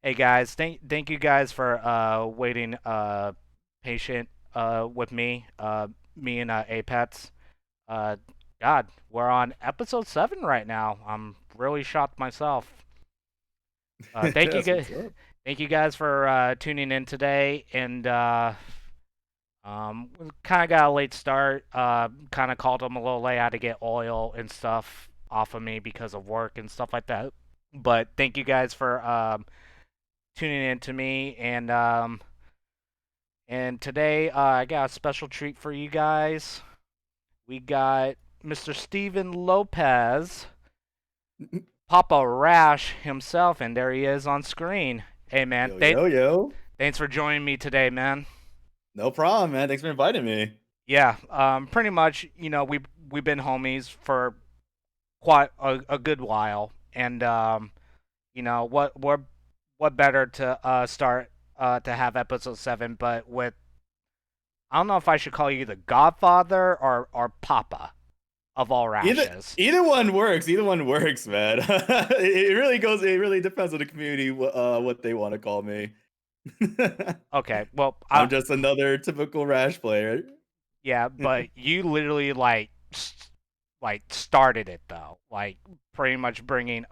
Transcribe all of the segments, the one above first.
Hey guys, thank you guys for waiting patient with me me and Apex. Uh God, we're on episode 7 right now. I'm really shocked myself. Thank you That's guys what's up. thank you guys for tuning in today and we kind of got a late start. Kind of called them a little late. I had to get oil and stuff off of me because of work and stuff like that. But thank you guys for tuning in to me and today I got a special treat for you guys. We got Mr. Steven Lopez, Papa Rash himself, and there he is on screen. Hey man, Yo, yo, yo. thanks for joining me today, man. No problem, man. Thanks for inviting me. Yeah, pretty much, we've been homies for quite a good while, and what better to start to have episode 7, but with I don't know if I should call you the Godfather or Papa of all Either rashes. either one works. Either one works, man. It really goes. It really depends on the community. What they want to call me. Okay, well, I'm just another typical Rash player. yeah, but you literally like started it though, like pretty much bringing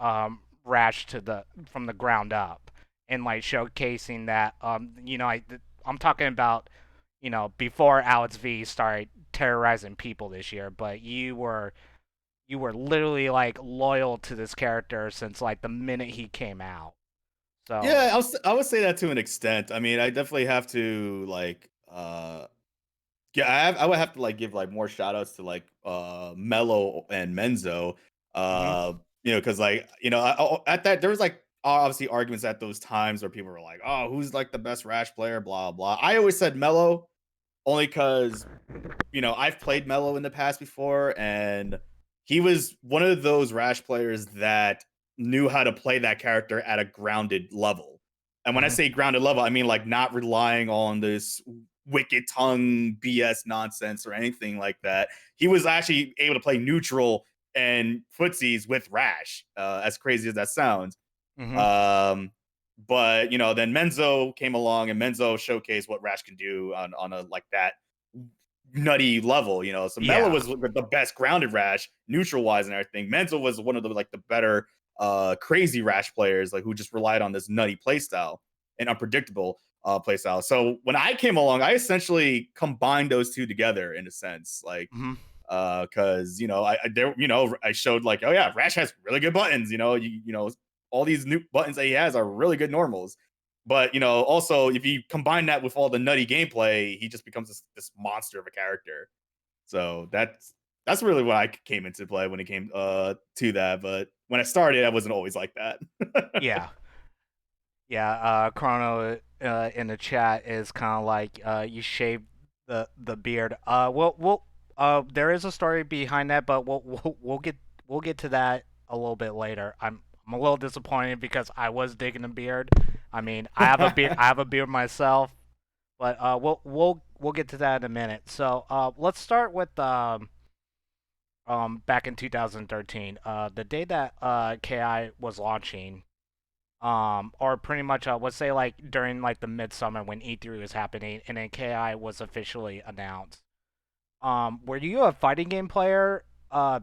Rash to the from the ground up and like showcasing that I'm talking about before Alex V started terrorizing people this year, but you were literally like loyal to this character since like the minute he came out. So, Yeah, I would say that to an extent. I mean, I definitely have to yeah, I would have to like give like more shout outs to like Mello and Menzo. mhm. Because like at that there was like obviously arguments at those times where people were like, "Oh, who's like the best Rash player?" Blah blah. I always said Mello only because I've played Mello in the past before, and he was one of those Rash players that knew how to play that character at a grounded level. And when I Mhm. say grounded level, I mean like not relying on this wicked tongue BS nonsense or anything like that. He was actually able to play neutral and footsies with Rash, as crazy as that sounds. Mhm. Um, but then Menzo came along and Menzo showcased what Rash can do on a like that nutty level. So Mello Yeah. was the best grounded Rash, neutral wise and everything. Menzo was one of the better crazy Rash players, like who just relied on this nutty playstyle and unpredictable playstyle. So when I came along, I essentially combined those two together in a sense, like Mhm. because I showed like, oh yeah, Rash has really good buttons. All these new buttons that he has are really good normals. But also if you combine that with all the nutty gameplay, he just becomes this monster of a character. So that's really what I came into play when it came to that. But when I started, I wasn't always like that. Yeah. Yeah, Chrono in the chat is kind of like you shaved the beard. There is a story behind that, but we'll get to that a little bit later. I'm a little disappointed because I was digging a beard. I mean, I have a beard myself, but we'll get to that in a minute. So let's start with back in 2013, the day that KI was launching, or pretty much let's say like during like the midsummer when E3 was happening and then KI was officially announced. Were you a fighting game player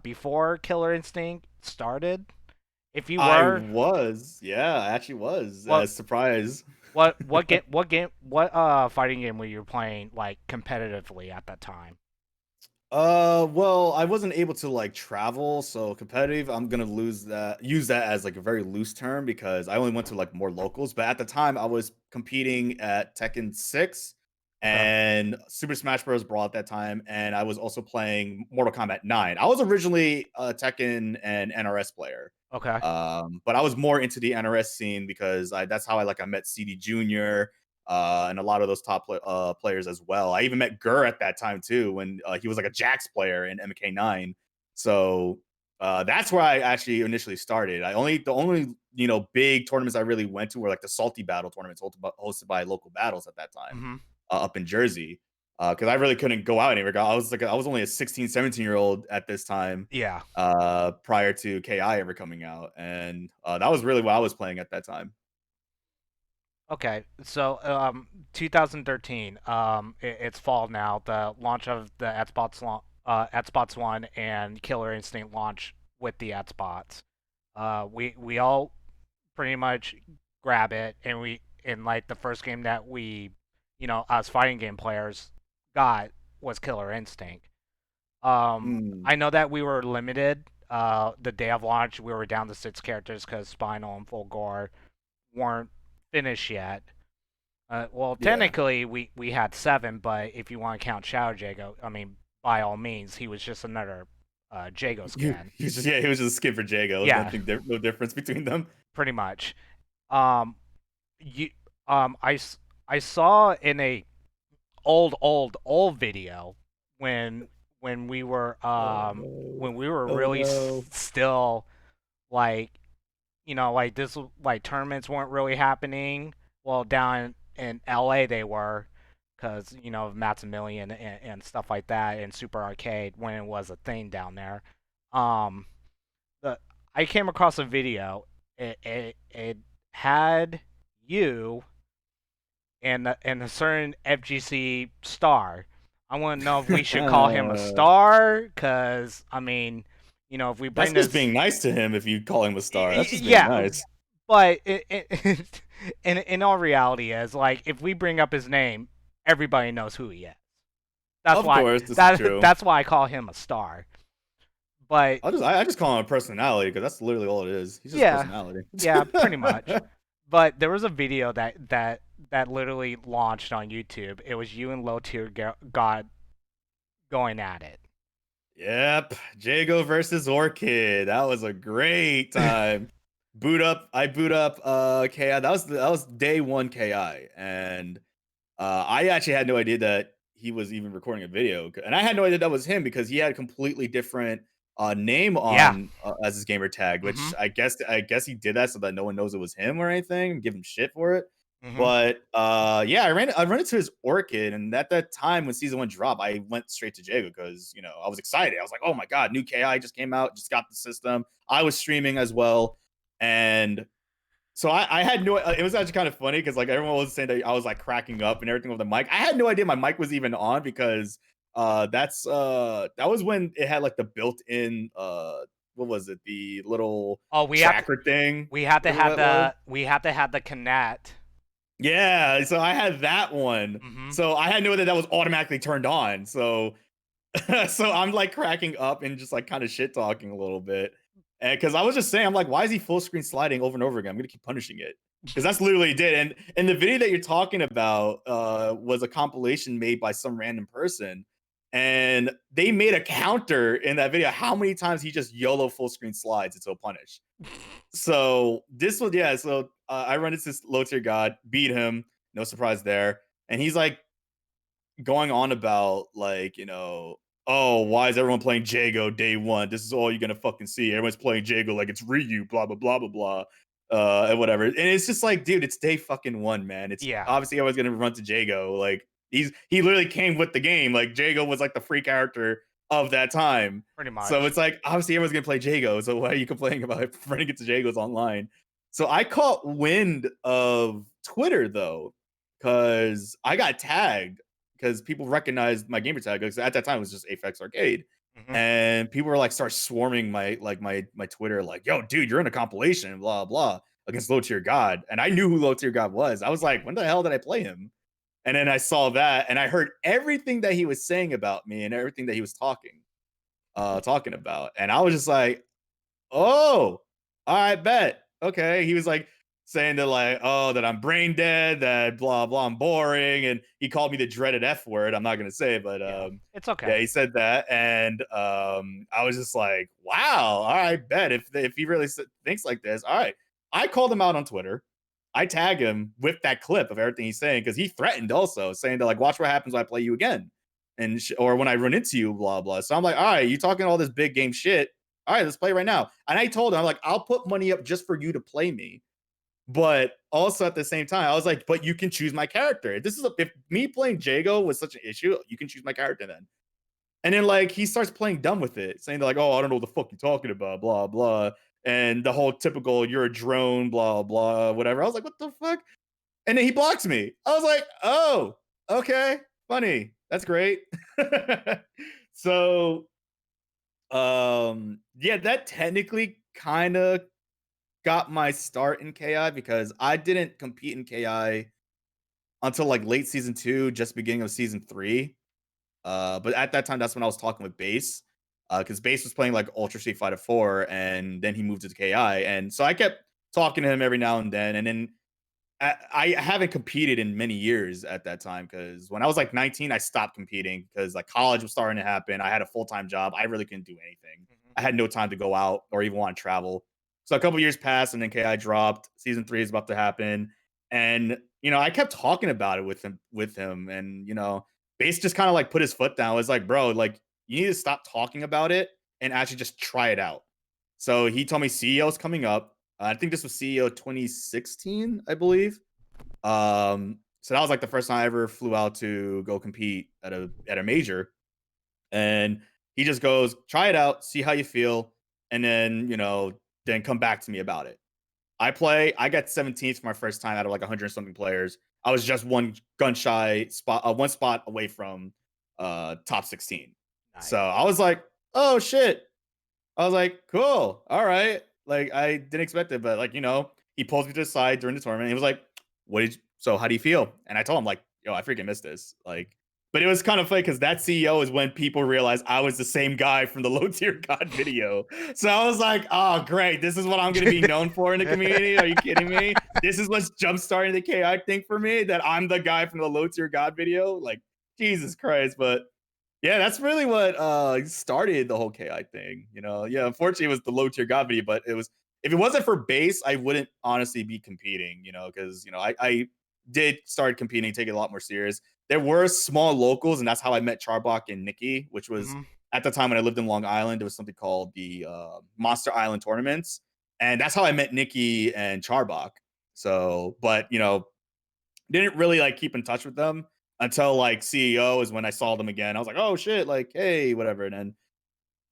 before Killer Instinct started? If you I were, was, yeah, I actually was. what Surprise. what fighting game were you playing like competitively at that time? Well, I wasn't able to like travel, so competitive. I'm gonna use that as like a very loose term because I only went to like more locals. But at the time, I was competing at Tekken 6 Okay. and Super Smash Bros. Brawl at that time, and I was also playing Mortal Kombat 9. I was originally a Tekken and NRS player, Okay. but I was more into the NRS scene because that's how I met CD Junior and a lot of those players as well. I even met Gurr at that time too, when he was like a Jax player in MK9. So that's where I actually initially started. The only big tournaments I really went to were like the Salty Battle tournaments hosted by local battles at that time Mm-hmm. up in Jersey. Because I really couldn't go out anywhere. I was only a 16, 17-year old at this time Yeah. prior to KI ever coming out, and that was really what I was playing at that time. Okay, so 2013, it's fall now. The launch of the Xbox One and Killer Instinct launch with the Xbox. We all pretty much grab it, and like the first game that we, us fighting game players got was Killer Instinct. Mm, I know that we were limited. The day of launch, we were down to 6 characters because Spinal and Full Gore weren't finished yet. Well, yeah. technically, we had 7, but if you want to count Shadow Jago, I mean, by all means, he was just another Jago skin. He was just yeah, he was just a skip for Jago. There was Yeah, nothing, no difference between them. pretty much. Um, you, I, I saw in a old video when when we were Oh um no! when we were Oh really no! still like like this like tournaments weren't really happening. Well, down in LA they were, because of Maximilian and stuff like that, and Super Arcade when it was a thing down there. Um, the I came across a video. It had you and a certain FGC star. I want to know if we should call him a star, because I mean, if we That's bring just this, being nice to him. If you call him a star, that's just being yeah, nice. but in all reality, is like if we bring up his name, everybody knows who he is. That's Of why course, this is true. that's why I call him a star. But I just call him a personality because that's literally all it is. He's just a yeah, personality. yeah, pretty much. But there was a video that literally launched on YouTube. It was you and Low Tier God going at it. Yep, Jago versus Orchid. That was a great time. I boot up KI. That was day one KI, and I actually had no idea that he was even recording a video, and I had no idea that was him because he had a completely different name Yeah. on as his gamer tag, Mhm. which I guess he did that so that no one knows it was him or anything, give him shit for it. Mhm. But yeah, I ran into his Orchid, and at that time when season one dropped, I went straight to Jago because I was excited. I was like, oh my god, new KI just came out, just got the system. I was streaming as well, and so I had no. It was actually kind of funny because like everyone was saying that I was like cracking up and everything with the mic. I had no idea my mic was even on because that was when it had like the built-in what was it, the little Oh, tracker thing, we had to whatever have that was. the Connect. Yeah, so I had that one. Mhm. So I had no idea that was automatically turned on. So so I'm like cracking up and just like kind of shit talking a little bit. And because I was just saying, I'm like, why is he full screen sliding over and over again? I'm gonna keep punishing it. Because that's literally what he did. And the video that you're talking about was a compilation made by some random person. And they made a counter in that video how many times he just YOLO full screen slides until punished. So this was yeah. So I run into this low tier god, beat him, no surprise there, and he's like going on about like oh, why is everyone playing Jago day one? This is all you're gonna fucking see. Everyone's playing Jago like it's Ryu, blah blah blah blah blah, and whatever. And it's just like, dude, it's day fucking one, man. It's Yeah, obviously everyone's gonna run to Jago. Like he literally came with the game. Like Jago was like the free character of that time. pretty So much. it's like obviously everyone's gonna play Jago. So why are you complaining about it running into Jagos online? So I caught wind of Twitter though, because I got tagged because people recognized my gamer tag because at that time it was just AphexArcade. Mhm. And people were like start swarming my Twitter, like, yo, dude, you're in a compilation, blah blah, against Low Tier God. And I knew who Low Tier God was. I was like, when the hell did I play him? And then I saw that and I heard everything that he was saying about me and everything that he was talking about. And I was just like, oh, all right, bet. Okay. He was like saying that, like, oh, that I'm brain dead, that blah, blah, I'm boring. And he called me the dreaded F word. I'm not going to say it, but Yeah, it's yeah, okay. he said that. And I was just like, wow, all right, bet. If he really thinks like this, all right. I called him out on Twitter. I tag him with that clip of everything he's saying because he threatened also saying that, like, watch what happens when I play you again. And or when I run into you, blah blah. So I'm like, all right, you talking all this big game shit, all right, let's play right now. And I told him, I'm like, I'll put money up just for you to play me. But also at the same time, I was like, but you can choose my character. If me playing Jago was such an issue, you can choose my character then. And then like he starts playing dumb with it, saying like, oh, I don't know what the fuck you're talking about, blah, blah. And the whole typical you're a drone, blah, blah, whatever. I was like, what the fuck? and then he blocks me. I was like, oh, okay, funny. That's great. So, yeah, that technically kind of got my start in KI because I didn't compete in KI until like late season 2, just beginning of season 3. But at that time, that's when I was talking with Base, because Base was playing like Ultra Street Fighter 4, and then he moved to KI, and so I kept talking to him every now and then, and then I haven't competed in many years at that time because when I was like 19, I stopped competing because like college was starting to happen. I had a full time job. I really couldn't do anything. Mhm. I had no time to go out or even want to travel. So a couple years passed, and then KI dropped. Season 3 is about to happen, and I kept talking about it with him, and Base just kind of like put his foot down. It was like, bro, like you need to stop talking about it and actually just try it out. So he told me CEO is coming up. I think this was CEO 2016, I believe. So that was like the first time I ever flew out to go compete at a major, and he just goes, "Try it out, see how you feel, and then come back to me about it." I got 17th for my first time out of like 100 something players. I was just one gun shy spot, one spot away from top 16. So Nice. I was like, "Oh shit, I was like, cool, all right." Like I didn't expect it, but like, he pulls me to the side during the tournament. And he was like, so how do you feel? And I told him like, yo, I freaking missed this. Like, but it was kind of funny because that CEO is when people realized I was the same guy from the low tier god video. So I was like, oh great, this is what I'm gonna be known for in the community. Are you kidding me? This is what's jump starting the KI thing for me, that I'm the guy from the low tier god video. Like, Jesus Christ. But yeah, that's really what started the whole KI thing. Yeah, unfortunately, it was the low tier God video, but it was, if it wasn't for base, I wouldn't honestly be competing. Because I did start competing, take it a lot more serious. There were small locals, and that's how I met Charbok and Nikki, which was Mhm. at the time when I lived in Long Island. There was something called the Monster Island tournaments, and that's how I met Nikki and Charbok. So, but didn't really like keep in touch with them until like CEO is when I saw them again. I was like, oh shit, like, hey, whatever. And then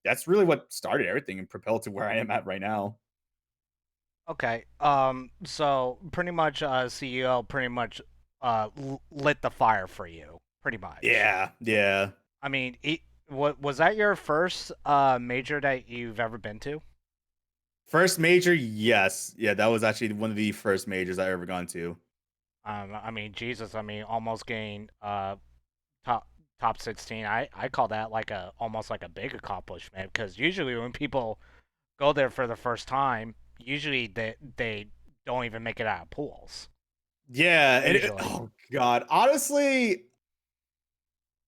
that's really what started everything and propelled to where I am at right now. Okay. So pretty much, CEO pretty much lit the fire for you, pretty much. Yeah, yeah. I mean, what was that your first major that you've ever been to? First major, yes. Yeah, that was actually one of the first majors I ever gone to. I mean, Jesus. I mean, almost getting top top 16. I call that like a almost like a big accomplishment because usually when people go there for the first time, usually they don't even make it out of pools. Yeah, Usually. oh god. Honestly,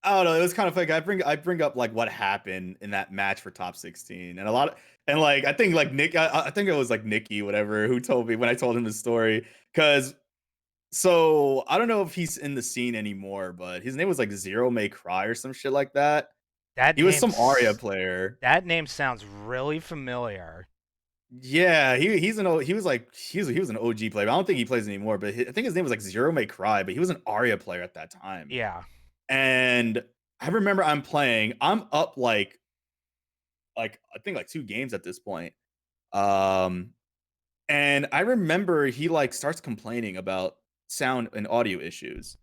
I don't know. It was kind of like I bring up like what happened in that match for top 16, and a lot of, and like I think like Nick, I think it was like Nikki, whatever, who told me when I told him the story. Because so I don't know if he's in the scene anymore, but his name was like Zero May Cry or some shit like that. That He was some Aria name's player. that name sounds really familiar. Yeah, he was like he was an OG player. I don't think he plays anymore, but I think his name was like Zero May Cry, but he was an Aria player at that time. Yeah. And I remember I'm playing. I'm up like I think like 2 games at this point. Um, and I remember he like starts complaining about sound and audio issues.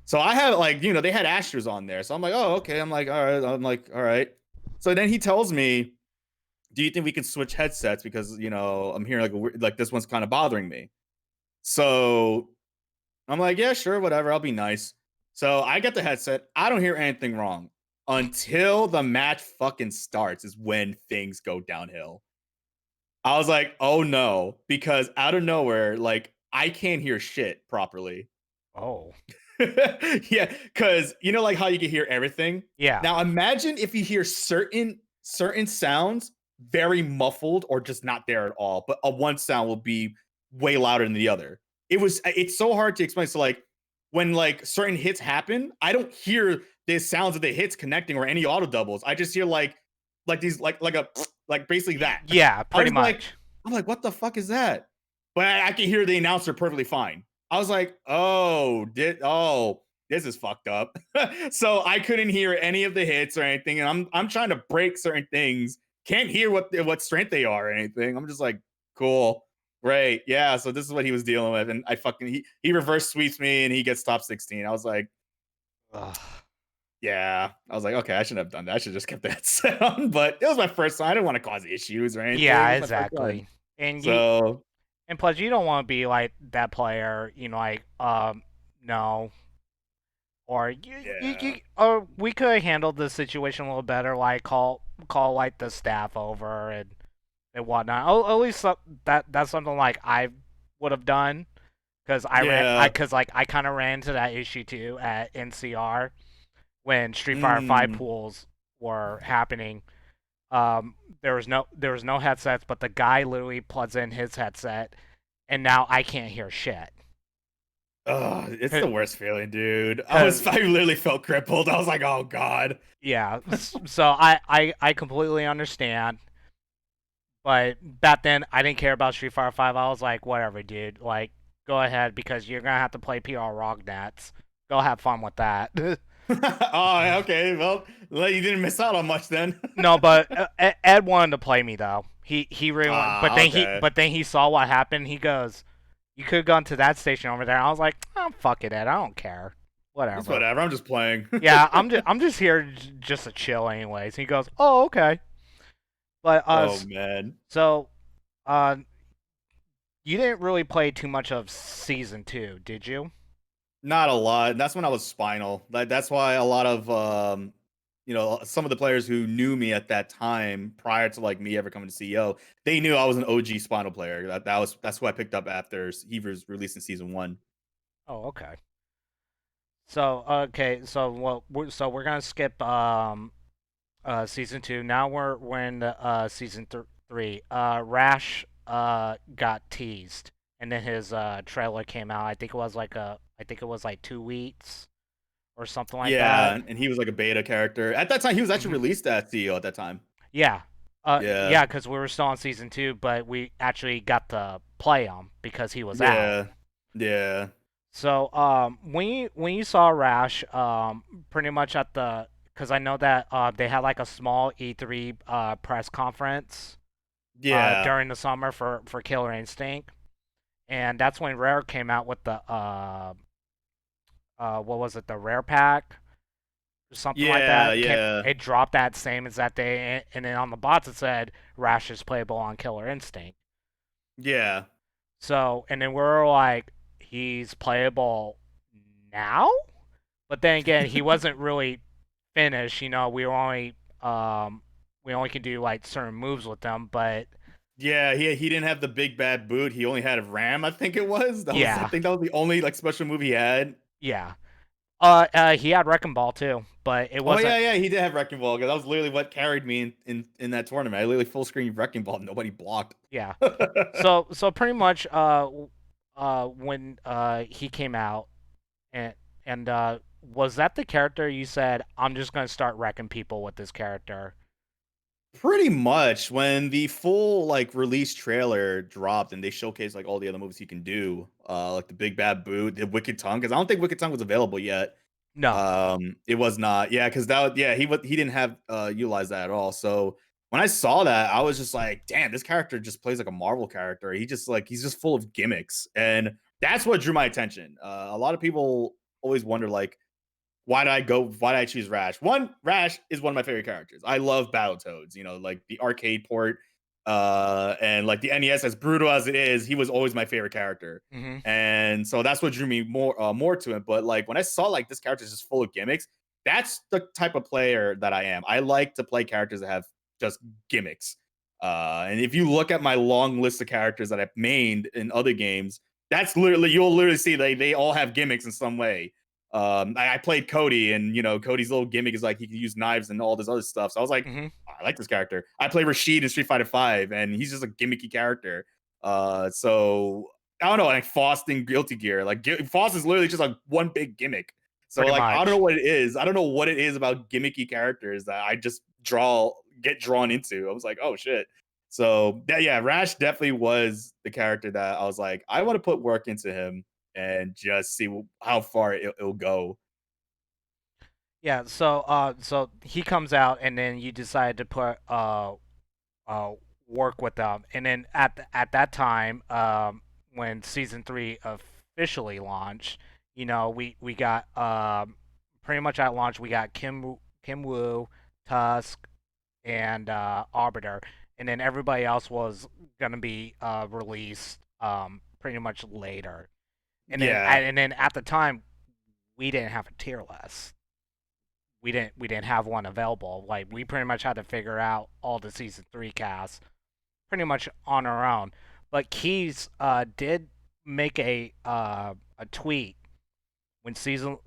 So I have like, they had Astros on there. So I'm like, oh, okay. I'm like, all right. I'm like, all right. So then he tells me, do you think we can switch headsets? Because, I'm hearing like, like this one's kind of bothering me. So I'm like, yeah, sure, whatever. I'll be nice. So I get the headset. I don't hear anything wrong until the match fucking starts, is when things go downhill. I was like, oh no, because out of nowhere, like I can't hear shit properly. Oh. Yeah, because like how you can hear everything. Yeah. Now imagine if you hear certain sounds very muffled or just not there at all, but a one sound will be way louder than the other. It's so hard to explain. So like when like certain hits happen, I don't hear the sounds of the hits connecting or any auto doubles. I just hear like these like a like basically that. Yeah, I pretty was like, much. what the fuck is that? But I can hear the announcer perfectly fine. I was like, this is fucked up. So I couldn't hear any of the hits or anything, and I'm trying to break certain things. Can't hear what strength they are or anything. I'm just like, cool. Right. Yeah. So this is what he was dealing with, and he reverse sweeps me, and he gets top 16. I was like, Ugh. yeah. I was like, okay, I shouldn't have done that. I should have just kept that sound. But it was my first time. I didn't want to cause issues or anything. It Yeah, was my first time. exactly. And you So and plus you don't want to be like that player, no. Or yeah. or we could have handled the situation a little better, like call like the staff over and whatnot. At least that's something like I would have done because Yeah. I kind of ran into that issue too at NCR when Street Fighter Five Mm. pools were happening. Um, there was no headsets, but the guy literally plugs in his headset, and now I can't hear shit. Oh, it's the worst feeling, dude. Cause I literally felt crippled. I was like, oh god. yeah, so I completely understand. But back then, I didn't care about Street Fighter Five. I was like, whatever, dude. Like, go ahead because you're gonna have to play PR Rognats. Go have fun with that. Oh, okay. Well, you didn't miss out on much then. No, but Ed wanted to play me though. He really wanted, Ah, okay. but then he saw what happened. He goes, "You could have gone to that station over there." I was like, "Oh fuck it, Ed. I don't care. It's Whatever." whatever. I'm just playing. Yeah, I'm just here just to chill, anyways. He goes, "Oh, okay." But Oh man. so uh, you didn't really play too much of season two, did you? Not a lot. That's when I was spinal. That's why a lot of some of the players who knew me at that time prior to like me ever coming to CEO, they knew I was an OG spinal player. That's who I picked up after he was released in season 1. Oh, okay. So okay, so so we're gonna skip season two. Now we're in season three. Rash got teased, and then his trailer came out. I think it was like 2 weeks or something like that. Yeah, and he was like a beta character. At that time, he was actually Hmm. released at CEO at that time. Yeah, Yeah. yeah, because we were still on season two, but we actually got to play him because he was out. Yeah. Yeah. So when you saw Rash, pretty much at the because I know that they had like a small E3 press conference Yeah. during the summer for Killer Instinct, and that's when Rare came out with the what was it, the Rare Pack or something like Yeah, that. yeah. It dropped that same as that day, and then on the bots it said Rash is playable on Killer Instinct. Yeah. So and then we're like, he's playable now, but then again, he wasn't really finished. We only can do like certain moves with them, but Yeah, he didn't have the big bad boot. He only had Ram, I think it was. I yeah, think that was the only like special move he had. yeah. He had Wrecking Ball too, but it Oh wasn't. yeah, yeah, he did have Wrecking Ball. 'Cause that was literally what carried me in that tournament. I literally full screen Wrecking Ball, nobody blocked. Yeah. So pretty much when he came out and was that the character you said I'm just gonna start wrecking people with this character? Pretty much when the full like release trailer dropped and they showcased like all the other moves he can do, like the big bad boot, the wicked tongue, because I don't think wicked tongue was available yet. No. It was not. Yeah, because he didn't have utilized that at all. So when I saw that, I was just like, damn, this character just plays like a Marvel character. He's just full of gimmicks, and that's what drew my attention. A lot of people always wonder like, why did I choose Rash? One, Rash is one of my favorite characters. I love Battletoads, like the arcade port, and like the NES, as brutal as it is, he was always my favorite character. Mhm. And so that's what drew me more to it. But like when I saw like this character is just full of gimmicks, that's the type of player that I am. I like to play characters that have just gimmicks. And if you look at my long list of characters that I've mained in other games, you'll literally see they all have gimmicks in some way. I played Cody, and Cody's little gimmick is like he can use knives and all this other stuff. So I was like, Mhm. "Oh, I like this character. I play Rashid in Street Fighter Five, and he's just a gimmicky character. So I don't know, like Faust in Guilty Gear. Like Faust is literally just like one big gimmick. So Pretty like I don't know much. what it is. I don't know what it is about gimmicky characters that I just get drawn into. I was like, oh shit. So yeah, Rash definitely was the character that I was like, I want to put work into him and just see how far it'll go. Yeah, so so he comes out and then you decide to put work with them. And then at that time, when season 3 officially launched, we got pretty much at launch we got Kim Woo, Tusk, and Arbiter, and then everybody else was gonna be released pretty much later. Yeah. And then at the time we didn't have a tier list. We didn't have one available. Like we pretty much had to figure out all the season 3 casts pretty much on our own. But Keys did make a tweet when season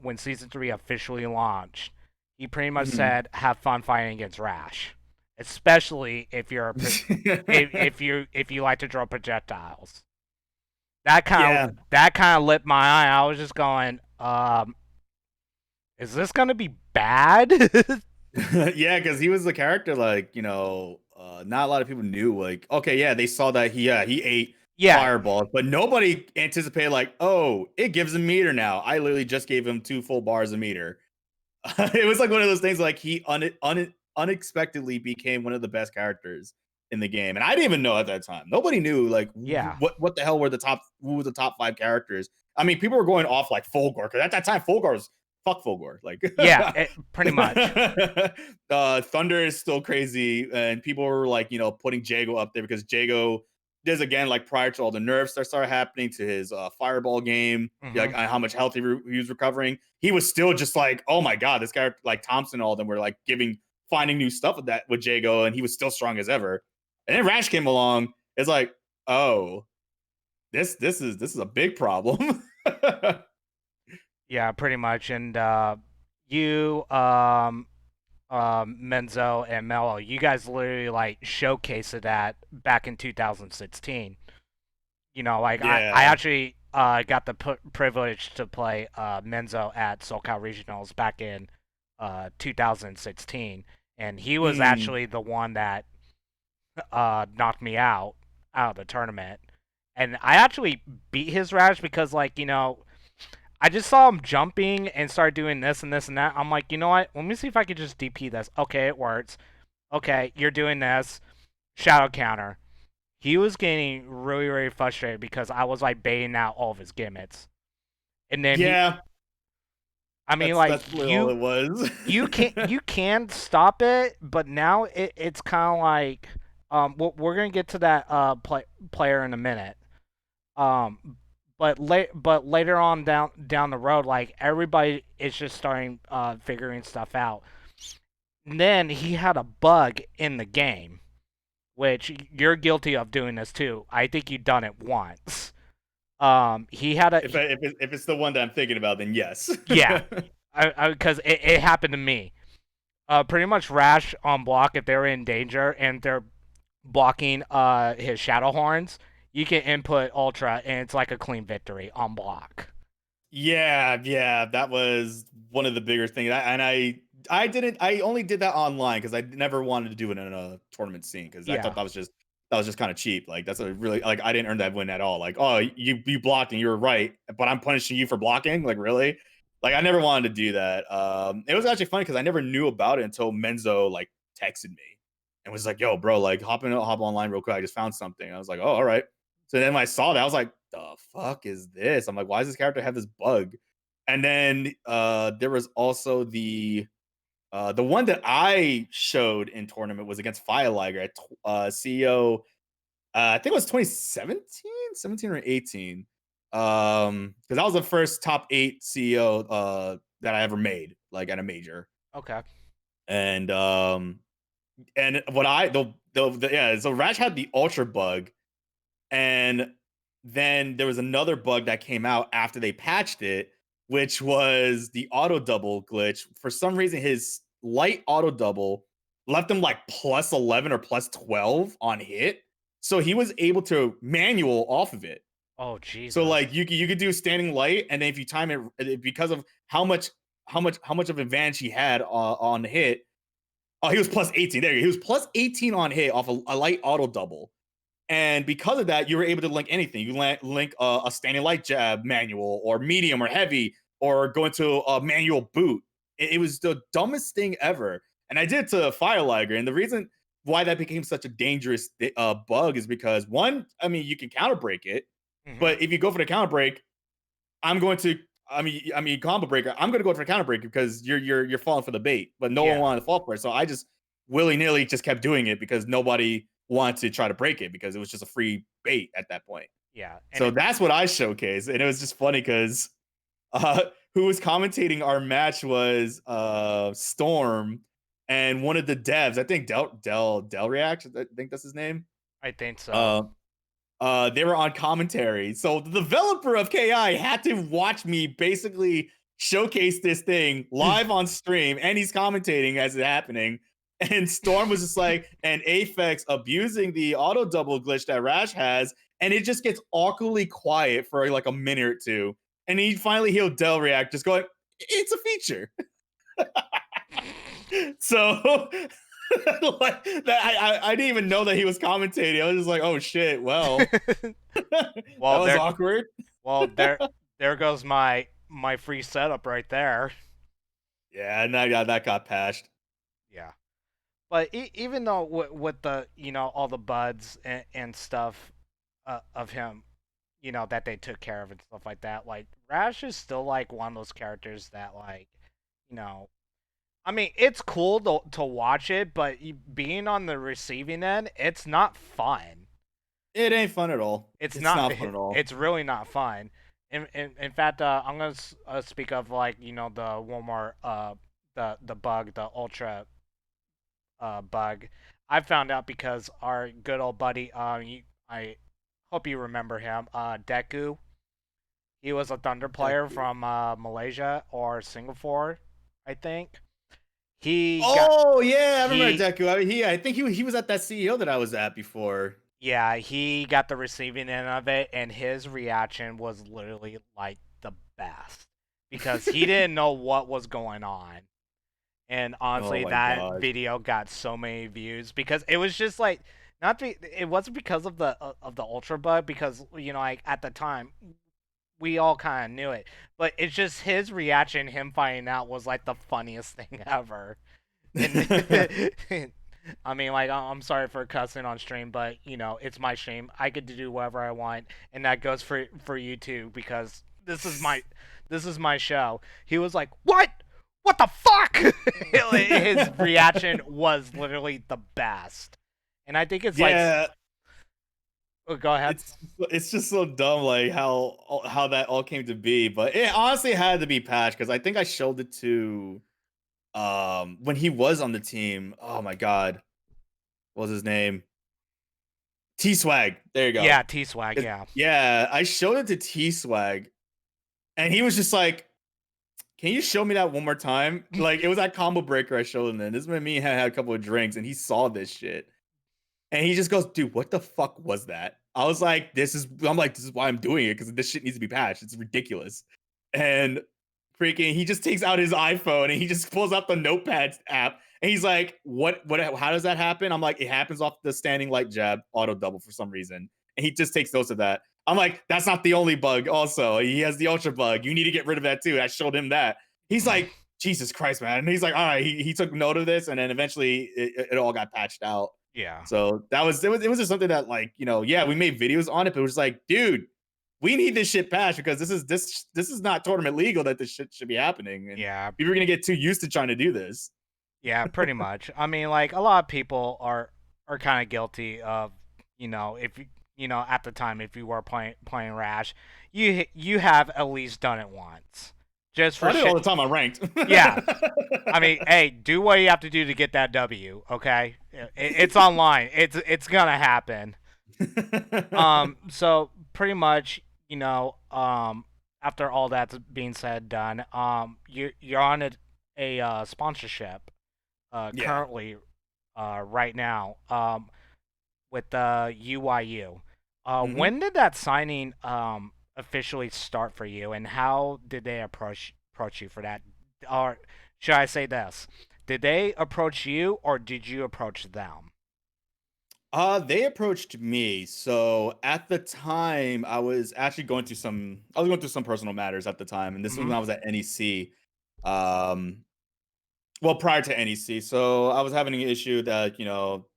3 officially launched. He pretty much Mhm. said, "Have fun fighting against Rash, especially if you're if you like to draw projectiles." Yeah. That kind of lit my eye. I was just going, is this gonna be bad? Yeah, because he was the character, like, not a lot of people knew. Like, okay, yeah, they saw that he ate Yeah, fireballs, but nobody anticipated, like, oh, it gives him meter now. I literally just gave him 2 full bars of meter. It was like one of those things, like, he unexpectedly became one of the best characters in the game. And I didn't even know at that time. Nobody knew, like, yeah, what the hell were the top, who were the top 5 characters. I mean, people were going off like Fulgor, because at that time, Fulgor was fuck Fulgor. Like, yeah. Pretty much. Thunder is still crazy, and people were like, putting Jago up there because Jago does, again, like, prior to all the nerfs that started happening to his fireball game, Hmm. like, how much health he was recovering. He was still just like, oh my god, this guy, like Thompson, all of them were like finding new stuff with Jago, and he was still strong as ever. And then Rash came along. It's like, oh, this is a big problem. Yeah, pretty much. And you, Menzo and Mello, you guys literally like showcased that back in 2016. Like I Yeah. actually got the privilege to play Menzo at SoCal Regionals back in 2016, and he was Mm. actually the one that knocked me out of the tournament. And I actually beat his Rash because, like, I just saw him jumping and started doing this and this and that. I'm like, you know what? Let me see if I could just DP this. Okay, it works. Okay, you're doing this. Shadow counter. He was getting really, really frustrated because I was like baiting out all of his gimmicks. And then Yeah, I mean, that's like that's really all it was. you can stop it, but now it's kind of like, we're gonna get to that player in a minute. Um, but later on down the road, like everybody is just starting figuring stuff out. And then he had a bug in the game, which you're guilty of doing this too. I think you've done it once. He had a If it's the one that I'm thinking about, then yes. yeah, because it happened to me. Pretty much Rash on block if they're in danger and they're blocking his shadow horns. You can input ultra and it's like a clean victory on block. Yeah, that was one of the bigger things. I only did that online because I never wanted to do it in a tournament scene, because I thought Yeah, that was just kind of cheap. Like, that's a really, like, I didn't earn that win at all. Like, oh, you blocked and you were right, but I'm punishing you for blocking. Like, really? Like, I never wanted to do that. It was actually funny because I never knew about it until Menzo, like, texted me and was like, "Yo, bro, like, hop online real quick. I just found something." I was like, "Oh, all right." So then when I saw that, I was like, "The fuck is this?" I'm like, "Why does this character have this bug?" And then there was also the one that I showed in tournament was against Fireliger at CEO. I think it was 2017, 17 or 18. Because that was the first top 8 CEO that I ever made, like, at a major. okay. And what I the yeah, so Rash had the ultra bug, and then there was another bug that came out after they patched it, which was the auto double glitch. For some reason, his light auto double left him like plus 11 or plus 12 on hit. So he was able to manual off of it. Oh So, Jesus. like, you could do standing light, and then if you time it, because of how much of advantage he had on the hit. Oh, he was plus 18. There you go. He was plus 18 on hit off a light auto double. And because of that, you were able to link anything. You link a standing light jab manual, or medium, or heavy, or go into a manual boot. It was the dumbest thing ever. And I did it to Fireliger. And the reason why that became such a dangerous bug is because one, I mean, you can counter break it, Hmm. but if you go for the counter break, I'm going to. Combo breaker. I'm going to go for a counter breaker because you're falling for the bait, but no one Yeah, wanted to fall for it. So I just willy nilly just kept doing it because nobody wanted to try to break it because it was just a free bait at that point. yeah, and So it, that's what I showcased, and it was just funny because who was commentating our match was Storm and one of the devs. I think Del React. I think that's his name. I think so. Uh, they were on commentary. So the developer of KI had to watch me basically showcase this thing live on stream, and he's commentating as it's happening. And Storm was just like, and Aphex abusing the auto double glitch that Rash has, and it just gets awkwardly quiet for like a minute or two. And he finally healed Del React, just going, it's a feature. So like that, I didn't even know that he was commentating. I was just like, oh shit, well, that well, was there, awkward. well, there goes my free setup right there. Yeah, and that got patched. Yeah, but even though with the all the buds and stuff of him, that they took care of and stuff like that, like Rash is still like one of those characters that like, you know, I mean, it's cool to watch it, but being on the receiving end, it's not fun. It ain't fun at all. It's It's not. not fun at all. It's really not fun. In fact, I'm gonna speak of like the one more the bug, the ultra bug. I found out because our good old buddy I hope you remember him, Deku. He was a Thunder player Deku. from Malaysia or Singapore, I think. He got Oh yeah, I remember he Deku. I think he was at that CEO that I was at before. Yeah, he got the receiving end of it, and his reaction was literally like the best because he didn't know what was going on. And Oh honestly, my that gosh. video got so many views because it was just like it wasn't because of the ultra bug because like at the time we all kind of knew it, but it's just his reaction, him finding out was like the funniest thing ever. And I mean, like, I'm sorry for cussing on stream, but it's my stream. I get to do whatever I want, and that goes for you too because this is my show. He was like, "What? What the fuck?" His reaction was literally the best, and I think it's like, Yeah, oh, go ahead. it's just so dumb, like how that all came to be. But it honestly had to be patched because I think I showed it to when he was on the team. Oh my god, what was his name? T Swag. There you go. Yeah, T Swag. Yeah. Yeah, I showed it to T Swag, and he was just like, "Can you show me that one more time?" Like it was that combo breaker I showed him. Then this is when me had a couple of drinks, and he saw this shit, and he just goes, "Dude, what the fuck was that?" I was like, I'm like, "This is why I'm doing it because this shit needs to be patched. It's ridiculous." And freaking, he just takes out his iPhone and he just pulls out the Notepad app, and he's like, "What? What? How does that happen?" I'm like, "It happens off the standing light jab auto double for some reason." And he just takes notes of that. I'm like, "That's not the only bug. Also, he has the ultra bug. You need to get rid of that too." I showed him that. He's like, "Jesus Christ, man!" And he's like, "All right." He took note of this, and then eventually it all got patched out. Yeah. So it was just something that like yeah, we made videos on it, but it was like, dude, we need this shit patched because this is not tournament legal that this shit should be happening, and Yeah. people are gonna get too used to trying to do this. Yeah, pretty much. I mean, like a lot of people are kind of guilty of, if at the time if you were playing Rash, you have at least done it once, just for I do it all shit. the time on ranked. Yeah, I mean, hey, do what you have to do to get that W. Okay, it's online. It's gonna happen. So pretty much, after all that's being said done, you're on a sponsorship Yeah. currently right now with the UYU. Hmm. When did that signing officially start for you, and how did they approach you for that? Or should I say this? Did they approach you, or did you approach them? They approached me. So at the time, I was going through some personal matters at the time, and this was Hmm. when I was at NEC. Um, Well, prior to NEC, so I was having an issue that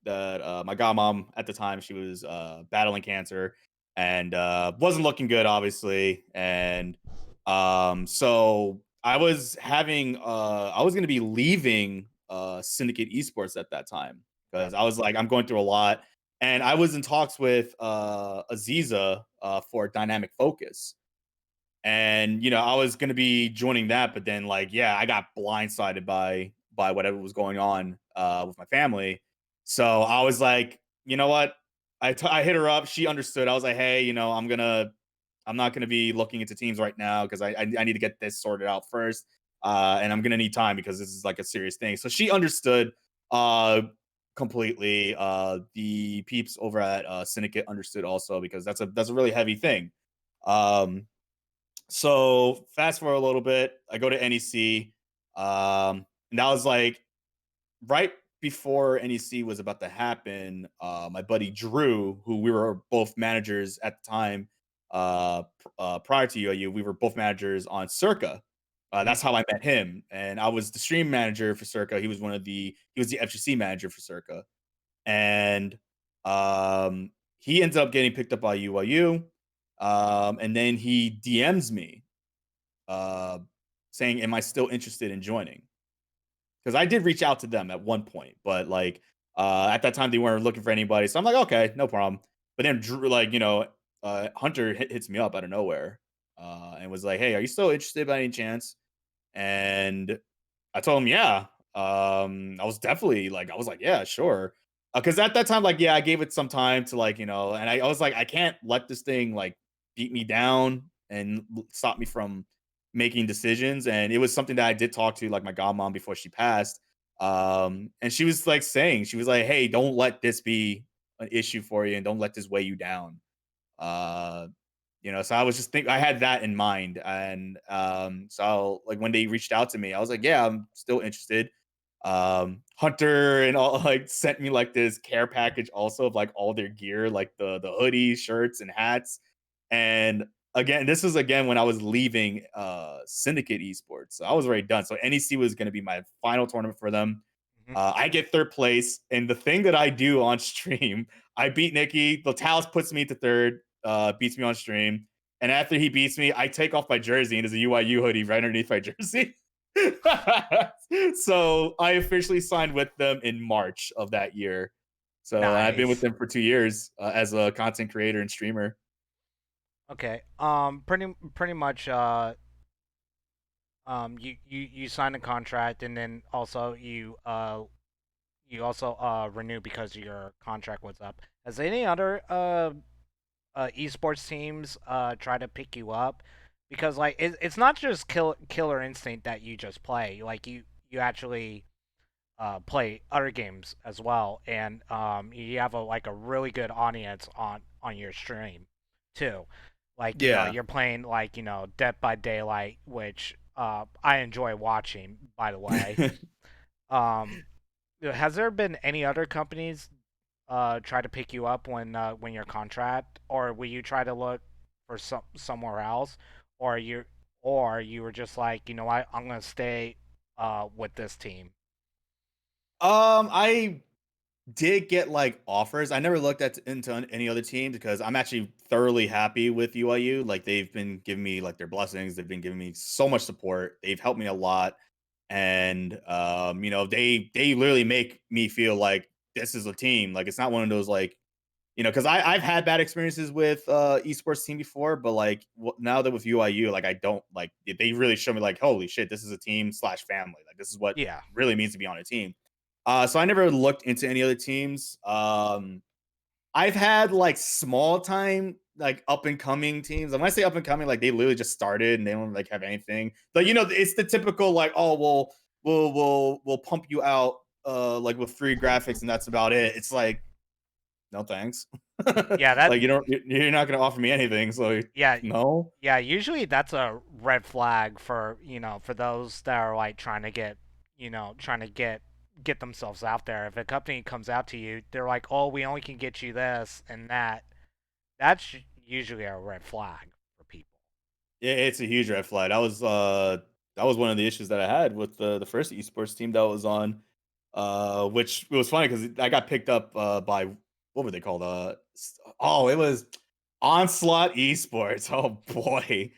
that my godmom at the time she was battling cancer and wasn't looking good, obviously, and so I was going to be leaving Syndicate Esports at that time Yep. because I was like I'm going through a lot, and I was in talks with Aziza for Dynamic Focus. And I was gonna be joining that, but then like, yeah, I got blindsided by whatever was going on with my family. So I was like, you know what? I hit her up. She understood. I was like, hey, I'm not gonna be looking into teams right now because I need to get this sorted out first, and I'm gonna need time because this is like a serious thing. So she understood completely. The peeps over at Syndicate understood also because that's a really heavy thing. Um, so fast forward a little bit, I go to NEC, and that was like right before NEC was about to happen. My buddy Drew, who we were both managers at the time, prior to UAU, we were both managers on Circa. Hmm. That's how I met him, and I was the stream manager for Circa. He was the FGC manager for Circa, and he ends up getting picked up by UIU, and then he DMs me uh, saying, "Am I still interested in joining?" Because I did reach out to them at one point, but like at that time they weren't looking for anybody, so I'm like, okay, no problem. But then Drew, like Hunter hits me up out of nowhere and was like, "Hey, are you still interested by any chance?" And I told him, yeah. I was like, yeah, sure. Because at that time, like, yeah, I gave it some time to like, and I was like, I can't let this thing like beat me down and stop me from making decisions. And it was something that I did talk to like my godmom before she passed. And she was like she was like, hey, don't let this be an issue for you and don't let this weigh you down. Uh, so I was just I had that in mind, and so like when they reached out to me, I was like, yeah, I'm still interested. Hunter and all like sent me like this care package also of like all their gear, like the hoodies, shirts, and hats. And again, this was again when I was leaving Syndicate Esports, so I was already done. So NEC was going to be my final tournament for them. Hmm. I get third place, and the thing that I do on stream, I beat Nikki. The Talos puts me to third, beats me on stream, and after he beats me, I take off my jersey and there's a UIU hoodie right underneath my jersey. So I officially signed with them in March of that year. So I've been with Nice. them for 2 years as a content creator and streamer. Okay. Pretty much. You sign a contract, and then also you also renew because your contract was up. Has any other esports teams try to pick you up? Because like it's not just Killer Instinct that you just play. Like you actually play other games as well, and you have a really good audience on your stream too. Like Yeah. you're playing like Dead by Daylight, which I enjoy watching. By the way, um, has there been any other companies try to pick you up when your contract, or will you try to look for somewhere else, or you were just like what, I'm gonna stay with this team. I did get like offers. I never looked at into any other team because I'm actually thoroughly happy with UIU. Like they've been giving me like their blessings. They've been giving me so much support. They've helped me a lot, and they literally make me feel like this is a team. Like it's not one of those like because I've had bad experiences with esports team before, but like now that with UIU, like I don't like they really show me like holy shit, this is a team slash family. Like this is what Yeah. really means to be on a team. So I never looked into any other teams. I've had like small time, like up and coming teams. And when I say up and coming, like they literally just started and they don't like have anything. But it's the typical like, oh well, we'll pump you out like with free graphics and that's about it. It's like, no thanks. Yeah, that Like you're not gonna offer me anything, so yeah, no. yeah, usually that's a red flag for, for those that are like trying to get themselves out there. If a company comes out to you, they're like, "Oh, we only can get you this and that." That's usually a red flag for people. It's a huge red flag. that was one of the issues that I had with the first esports team that was on. Which it was funny because I got picked up by what were they called? Oh, it was Onslaught Esports. Oh boy.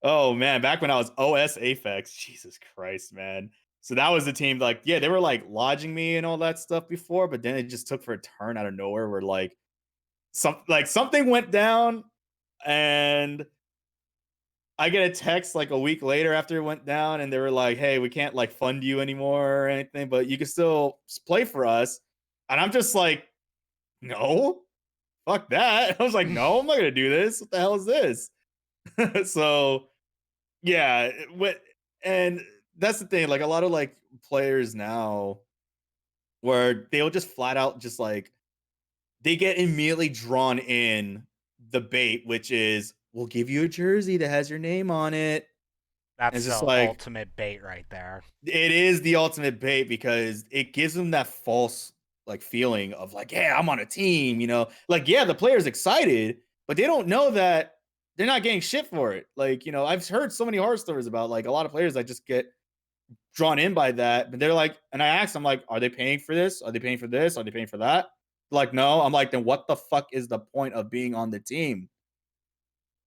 Oh man, back when I was OS Aphex. Jesus Christ, man. So that was the team, like, yeah, they were like lodging me and all that stuff before, but then it just took for a turn out of nowhere where something went down and I get a text like a week later after it went down, and they were like, "Hey, we can't like fund you anymore or anything, but you can still play for us." And I'm just like, "No, fuck that." I was like, "No, I'm not gonna do this. What the hell is this?" So yeah, and that's the thing. Like a lot of like players now, where they'll just flat out just like they get immediately drawn in the bait, which is we'll give you a jersey that has your name on it. And That's it's just the like ultimate bait right there. it is the ultimate bait because it gives them that false like feeling of like, yeah, I'm on a team, you know. Like, yeah, the player's excited, but they don't know that they're not getting shit for it. Like, you know, I've heard so many horror stories about like a lot of players that just get drawn in by that. But they're like, and I asked, I'm like, are they paying for this? Are they paying for this? Are they paying for that? Like, no. I'm like, then what the fuck is the point of being on the team?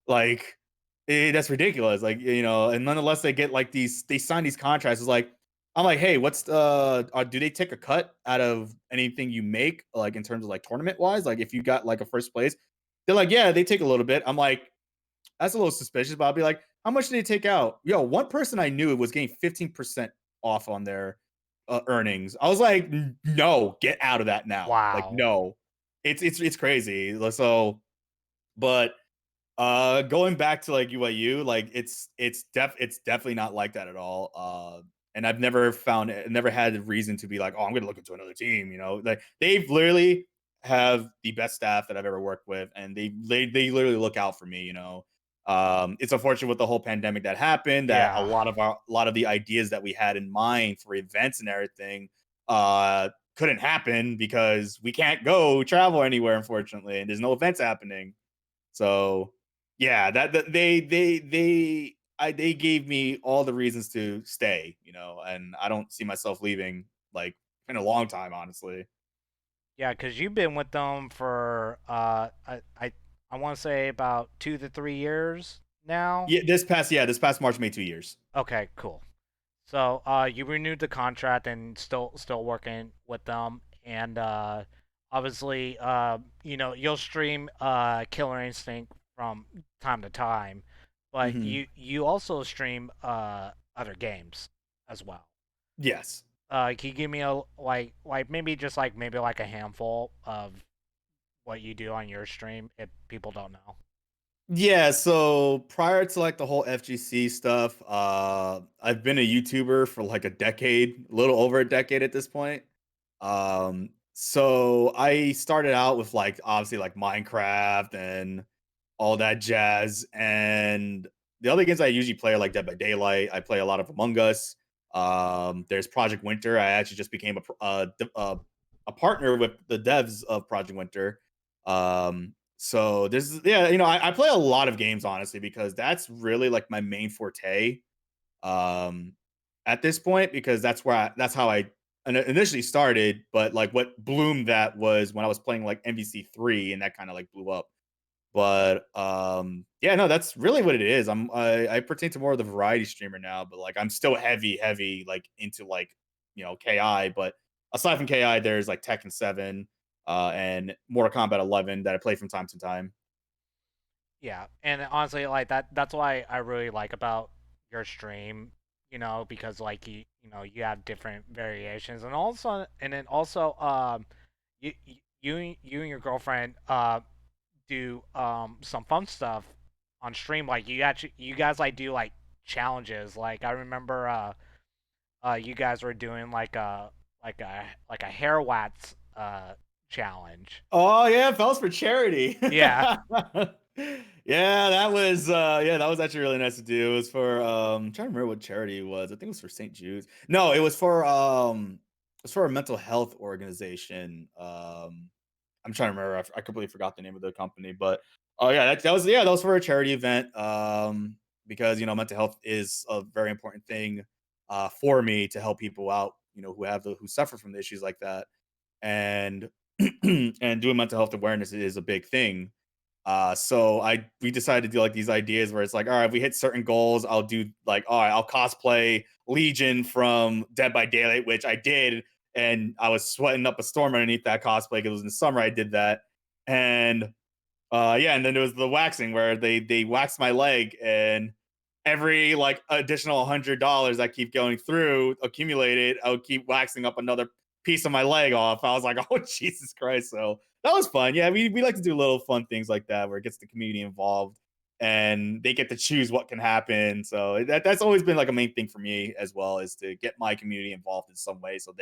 Like, that's ridiculous. Like, you know, and nonetheless, they get like they sign these contracts. It's like, I'm like, hey, do they take a cut out of anything you make, like in terms of like tournament wise? Like, if you got like a first place, they're like, yeah, they take a little bit. I'm like, that's a little suspicious, but I'll be like, how much did they take out? Yo, one person I knew was getting 15% off on their earnings. I was like, no, get out of that now. Like, Wow. no, it's crazy. So, but going back to like UIU, like it's definitely not like that at all. And I've never had a reason to be like, oh, I'm gonna look into another team. You know, like they've literally have the best staff that I've ever worked with, and they literally look out for me. You know, it's unfortunate with the whole pandemic that happened that Yeah. a lot of the ideas that we had in mind for events and everything couldn't happen because we can't go travel anywhere, unfortunately, and there's no events happening. So yeah, that they gave me all the reasons to stay, you know, and I don't see myself leaving like in a long time, honestly. Yeah, because you've been with them for I want to say about 2 to 3 years now. This past March made 2 years. Okay, cool. So you renewed the contract and still working with them, and obviously you'll stream Killer Instinct from time to time, but Hmm. you also stream other games as well. Yes. Can you give me a like maybe just like maybe like a handful of what you do on your stream if people don't know? Yeah, so prior to like the whole FGC stuff, I've been a YouTuber for like a decade, a little over a decade at this point. So I started out with like obviously like Minecraft and all that jazz. And the other games I usually play are like Dead by Daylight. I play a lot of Among Us. There's Project Winter. I actually just became a partner with the devs of Project Winter. So there's yeah, you know, I play a lot of games honestly because that's really like my main forte. Um, at this point because that's how I initially started. But like what bloomed that was when I was playing like MVC3 and that kind of like blew up. But, yeah, no, that's really what it is. I pertain to more of the variety streamer now, but, like, I'm still heavy, like, into, like, you know, KI, but aside from KI, there's, like, Tekken 7, and Mortal Kombat 11 that I play from time to time. Yeah, and honestly, like that's why I really like about your stream, because like you have different variations, and then also you and your girlfriend do some fun stuff on stream. Like you guys like do like challenges. Like I remember you guys were doing like a hair wax challenge. Oh, yeah, Fells for Charity. Yeah. Yeah, that was actually really nice to do. It was for, I'm trying to remember what charity it was. I think it was for St. Jude's. No, it was for a mental health organization. I'm trying to remember. I completely forgot the name of the company, but oh yeah, that was for a charity event. because mental health is a very important thing for me to help people out, who suffer from the issues like that, and and doing mental health awareness is a big thing. So we decided to do like these ideas where it's like, all right, if we hit certain goals, I'll do like, all right, I'll cosplay Legion from Dead by Daylight, which I did, and I was sweating up a storm underneath that cosplay because it was in the summer. I did that, and yeah, and then there was the waxing where they waxed my leg, and every like additional $100 I keep going through accumulated, I would keep waxing up another piece of my leg off. I was like, oh Jesus Christ! So that was fun. Yeah, we like to do little fun things like that where it gets the community involved and they get to choose what can happen. So that's always been like a main thing for me as well, is to get my community involved in some way so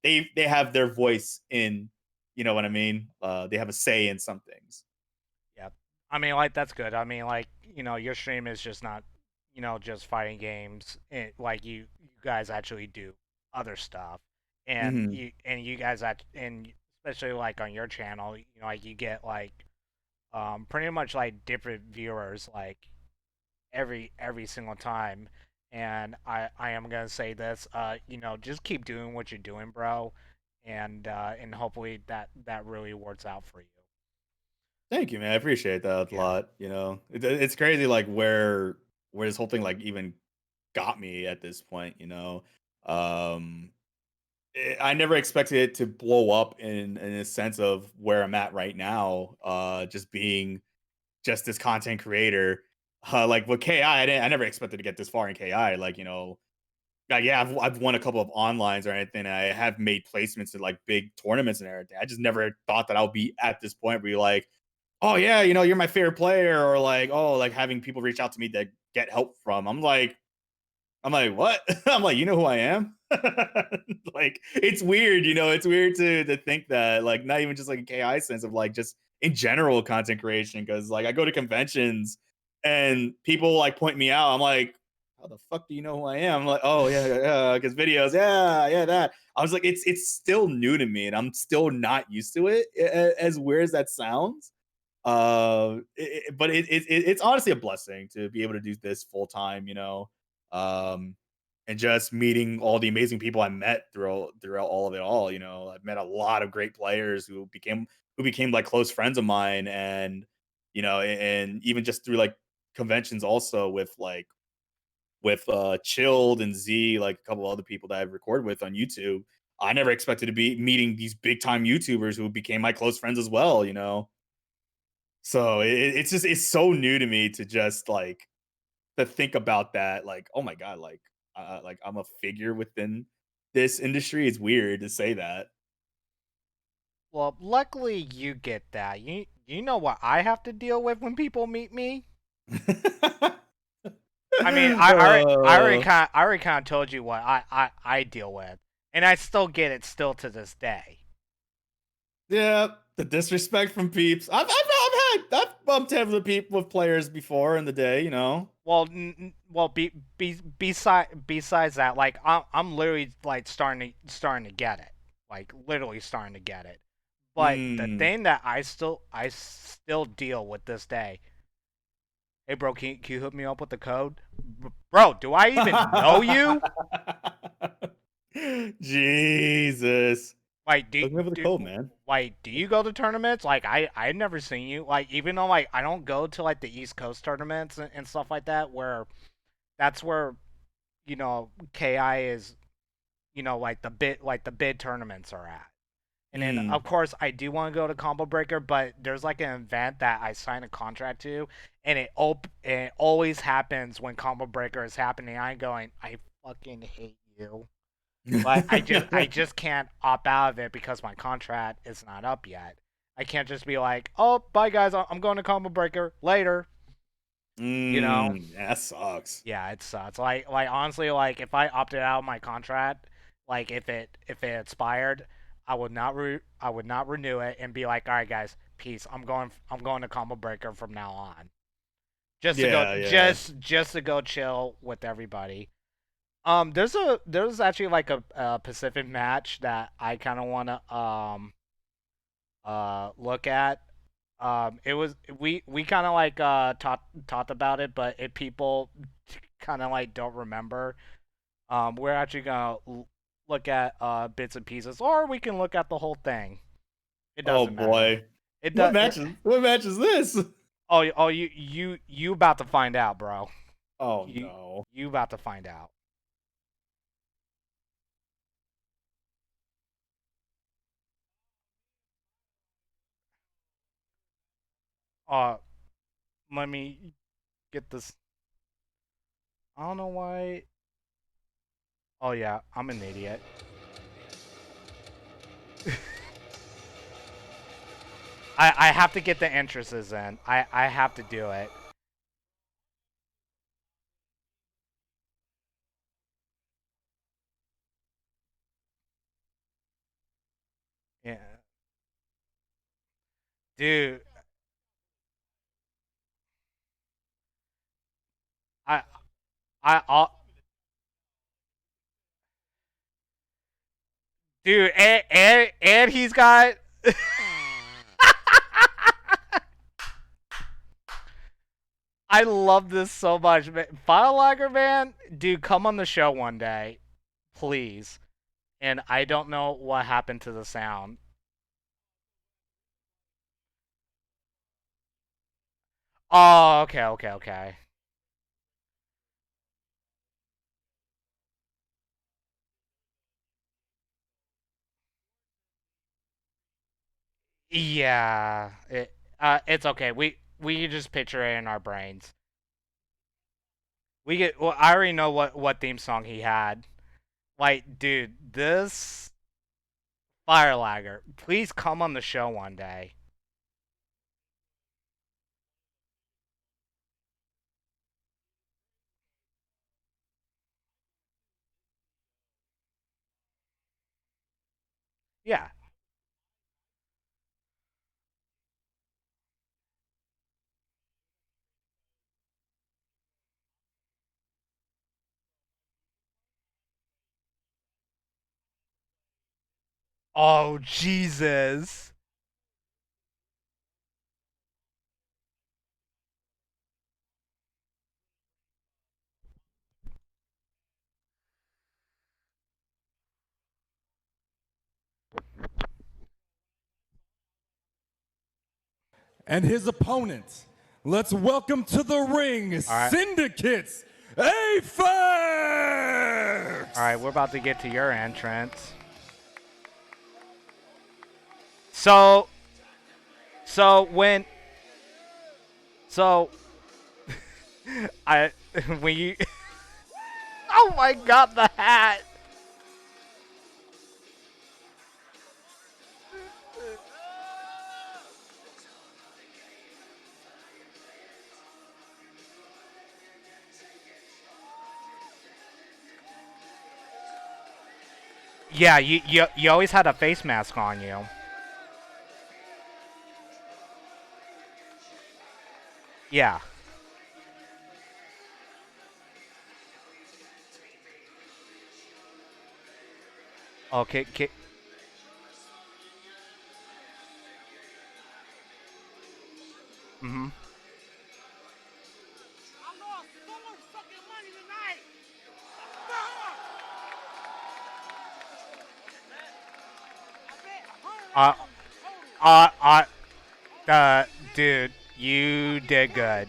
they have their voice in, you know what I mean? They have a say in some things. Yeah. I mean, like that's good. I mean, like your stream is just not, just fighting games. Like you guys actually do other stuff, and Hmm. you guys act, and especially like on your channel, like you get like pretty much like different viewers like every single time. And I am gonna say this, just keep doing what you're doing, bro, and hopefully that really works out for you. Thank you, man. I appreciate that a Yeah. lot. It's crazy, like where this whole thing like even got me at this point. Um, I never expected it to blow up in a sense of where I'm at right now. Just being just this content creator. Like with KI, I never expected to get this far in KI. Like yeah, I've won a couple of onlines or anything. I have made placements in like big tournaments and everything. I just never thought that I'll be at this point where you're like, oh yeah, you're my favorite player, or like, oh, like having people reach out to me to get help from. I'm like, what? I'm like, you know who I am? Like, it's weird, it's weird to think that, like, not even just like a KI sense of like just in general content creation. Cause like I go to conventions and people like point me out. I'm like, how the fuck do you know who I am? I'm like, oh yeah, yeah, yeah, because videos, yeah, yeah, that. I was like, it's still new to me and I'm still not used to it, as weird as that sounds. But it's honestly a blessing to be able to do this full time, um, and just meeting all the amazing people I met throughout all of it all. I've met a lot of great players who became like close friends of mine, and and even just through like conventions, also with Chilled and Z, like a couple other people that I've recorded with on YouTube. I never expected to be meeting these big time YouTubers who became my close friends as well. So it's so new to me to just like to think about that. Like, oh my god, like I'm a figure within this industry. It's weird to say that. Well, luckily you get that. You know what I have to deal with when people meet me? I mean, Uh, I already kind of told you what I deal with, and I still get it still to this day. yeah, the disrespect from peeps. I've bumped heads with people with players before in the day. Well, besides that, like I'm literally like starting to get it, like literally starting to get it. But the Mm. thing that I still deal with this day. Hey, bro, can you hook me up with the code? Bro, do I even know you? Jesus. Like, Hook me up with the code, man. do you go to tournaments? Like, I've never seen you. Like, even though like I don't go to like the East Coast tournaments and stuff like that, where that's where KI is, like the bid tournaments are at. And then of Mm. course I do want to go to Combo Breaker, but there's like an event that I sign a contract to, and it always happens when Combo Breaker is happening. I'm going, I fucking hate you. But I just can't opt out of it because my contract is not up yet. I can't just be like, oh, bye guys, I'm going to Combo Breaker later. You know? That sucks. Yeah, it sucks. Like honestly, like if I opted out of my contract, like if it expired, I would not renew it and be like, all right guys, peace. I'm going to Combo Breaker from now on. Yeah, yeah. Just to go chill with everybody. There's actually like a Pacific match that I kind of want to look at. It was we kind of like talked about it, but if people kind of like don't remember, we're actually gonna look at bits and pieces, or we can look at the whole thing. It Oh doesn't matter. boy. It What does. It. matches? What match is this? Oh, you about to find out, bro. Oh You no. you about to find out. Uh, Let me get this. I don't know why. Oh yeah, I'm an idiot. I have to get the entrances in. I have to do it. Yeah, dude. I I'll, dude, and he's got. I love this so much, man. File Lagger, man, dude, come on the show one day, please. And I don't know what happened to the sound. Oh, okay, okay, okay. Yeah, it's okay. We can just picture it in our brains. We get. Well, I already know what theme song he had. Like, dude, this Fire Lagger, please come on the show one day. Yeah. Oh Jesus. And his opponent. Let's welcome to the ring, All right. Syndicate's Aphex! All right, we're about to get to your entrance. So, so when, so, I, when you, oh my God, the hat. Yeah, you always had a face mask on you. Yeah. Okay. Okay. Mhm. Uh, uh, uh, dude, you did good.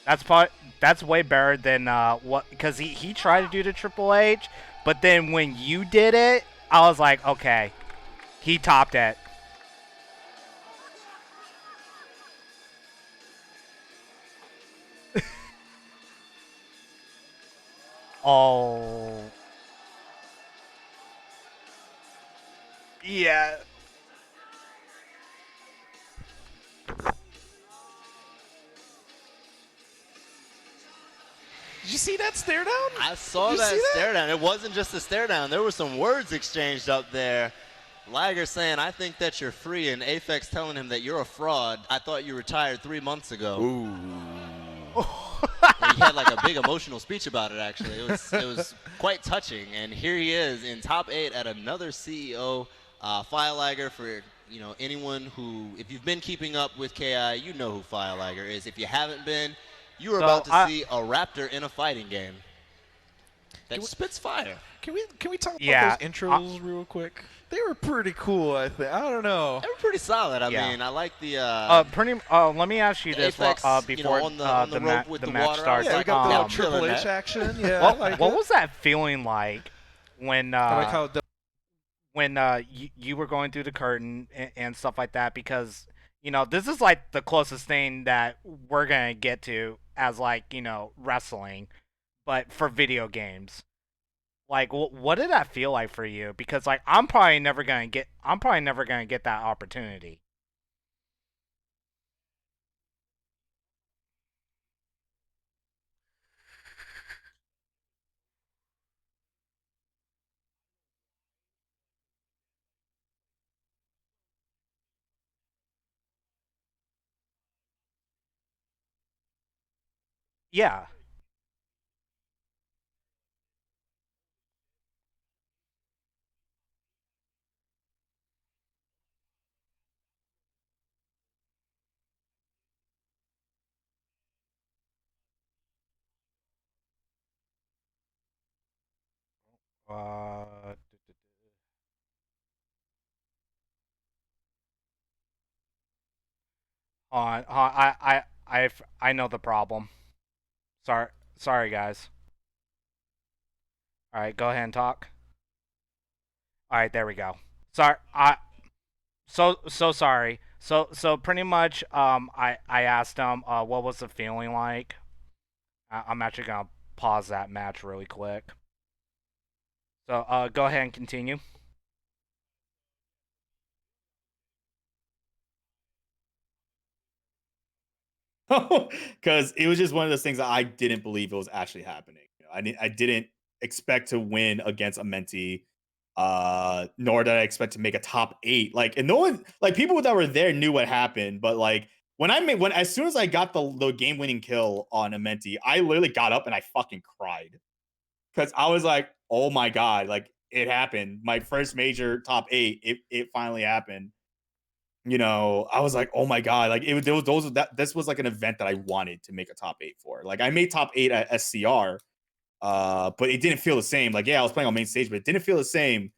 That's part. That's way better than what because he tried to do the Triple H, but then when you did it, I was like, okay, he topped it. Oh, yeah. Did you see that stare down? I saw Did you that see stare down. It wasn't just a stare down. There were some words exchanged up there. Liger saying, I think that you're free, and Aphex telling him that you're a fraud. I thought you retired 3 months ago. Ooh. And he had like a big emotional speech about it, actually. It was quite touching. And here he is in top 8 at another CEO, File Liger, for you know, anyone who, if you've been keeping up with KI, you know who FireLiger is. If you haven't been, you are about to see a Raptor in a fighting game that spits fire. Can we talk Yeah, about those intros real quick? They were pretty cool, I think. I don't know. They were pretty solid. I Yeah. mean, I like the let me ask you this Aphex, before on the rope with the the match water. starts. Yeah, we got the little chilling Triple H that. action. Yeah, I like What it. was that feeling like when I like how you were going through the curtain and stuff like that? Because you know this is like the closest thing that we're gonna get to as like wrestling, but for video games. Like, what did that feel like for you? Because like I'm probably never gonna get that opportunity. Yeah. Uh, I know the problem. Sorry, guys. All right, go ahead and talk. All right, there we go. Sorry, so sorry. So pretty much, I asked him, what was the feeling like? I'm actually gonna pause that match really quick. So, go ahead and continue. Because it was just one of those things that I didn't believe it was actually happening. I didn't expect to win against a Menti, nor did I expect to make a top 8. Like, and no one, like people that were there knew what happened, but like when as soon as I got the game winning kill on a Menti, I literally got up and I fucking cried because I was like, oh my god, like it happened. My first major top 8, it finally happened. I was like, oh my god, like it was those that this was like an event that I wanted to make a top 8 for. Like I made top 8 at SCR, but it didn't feel the same. Like, yeah, I was playing on main stage, but it didn't feel the same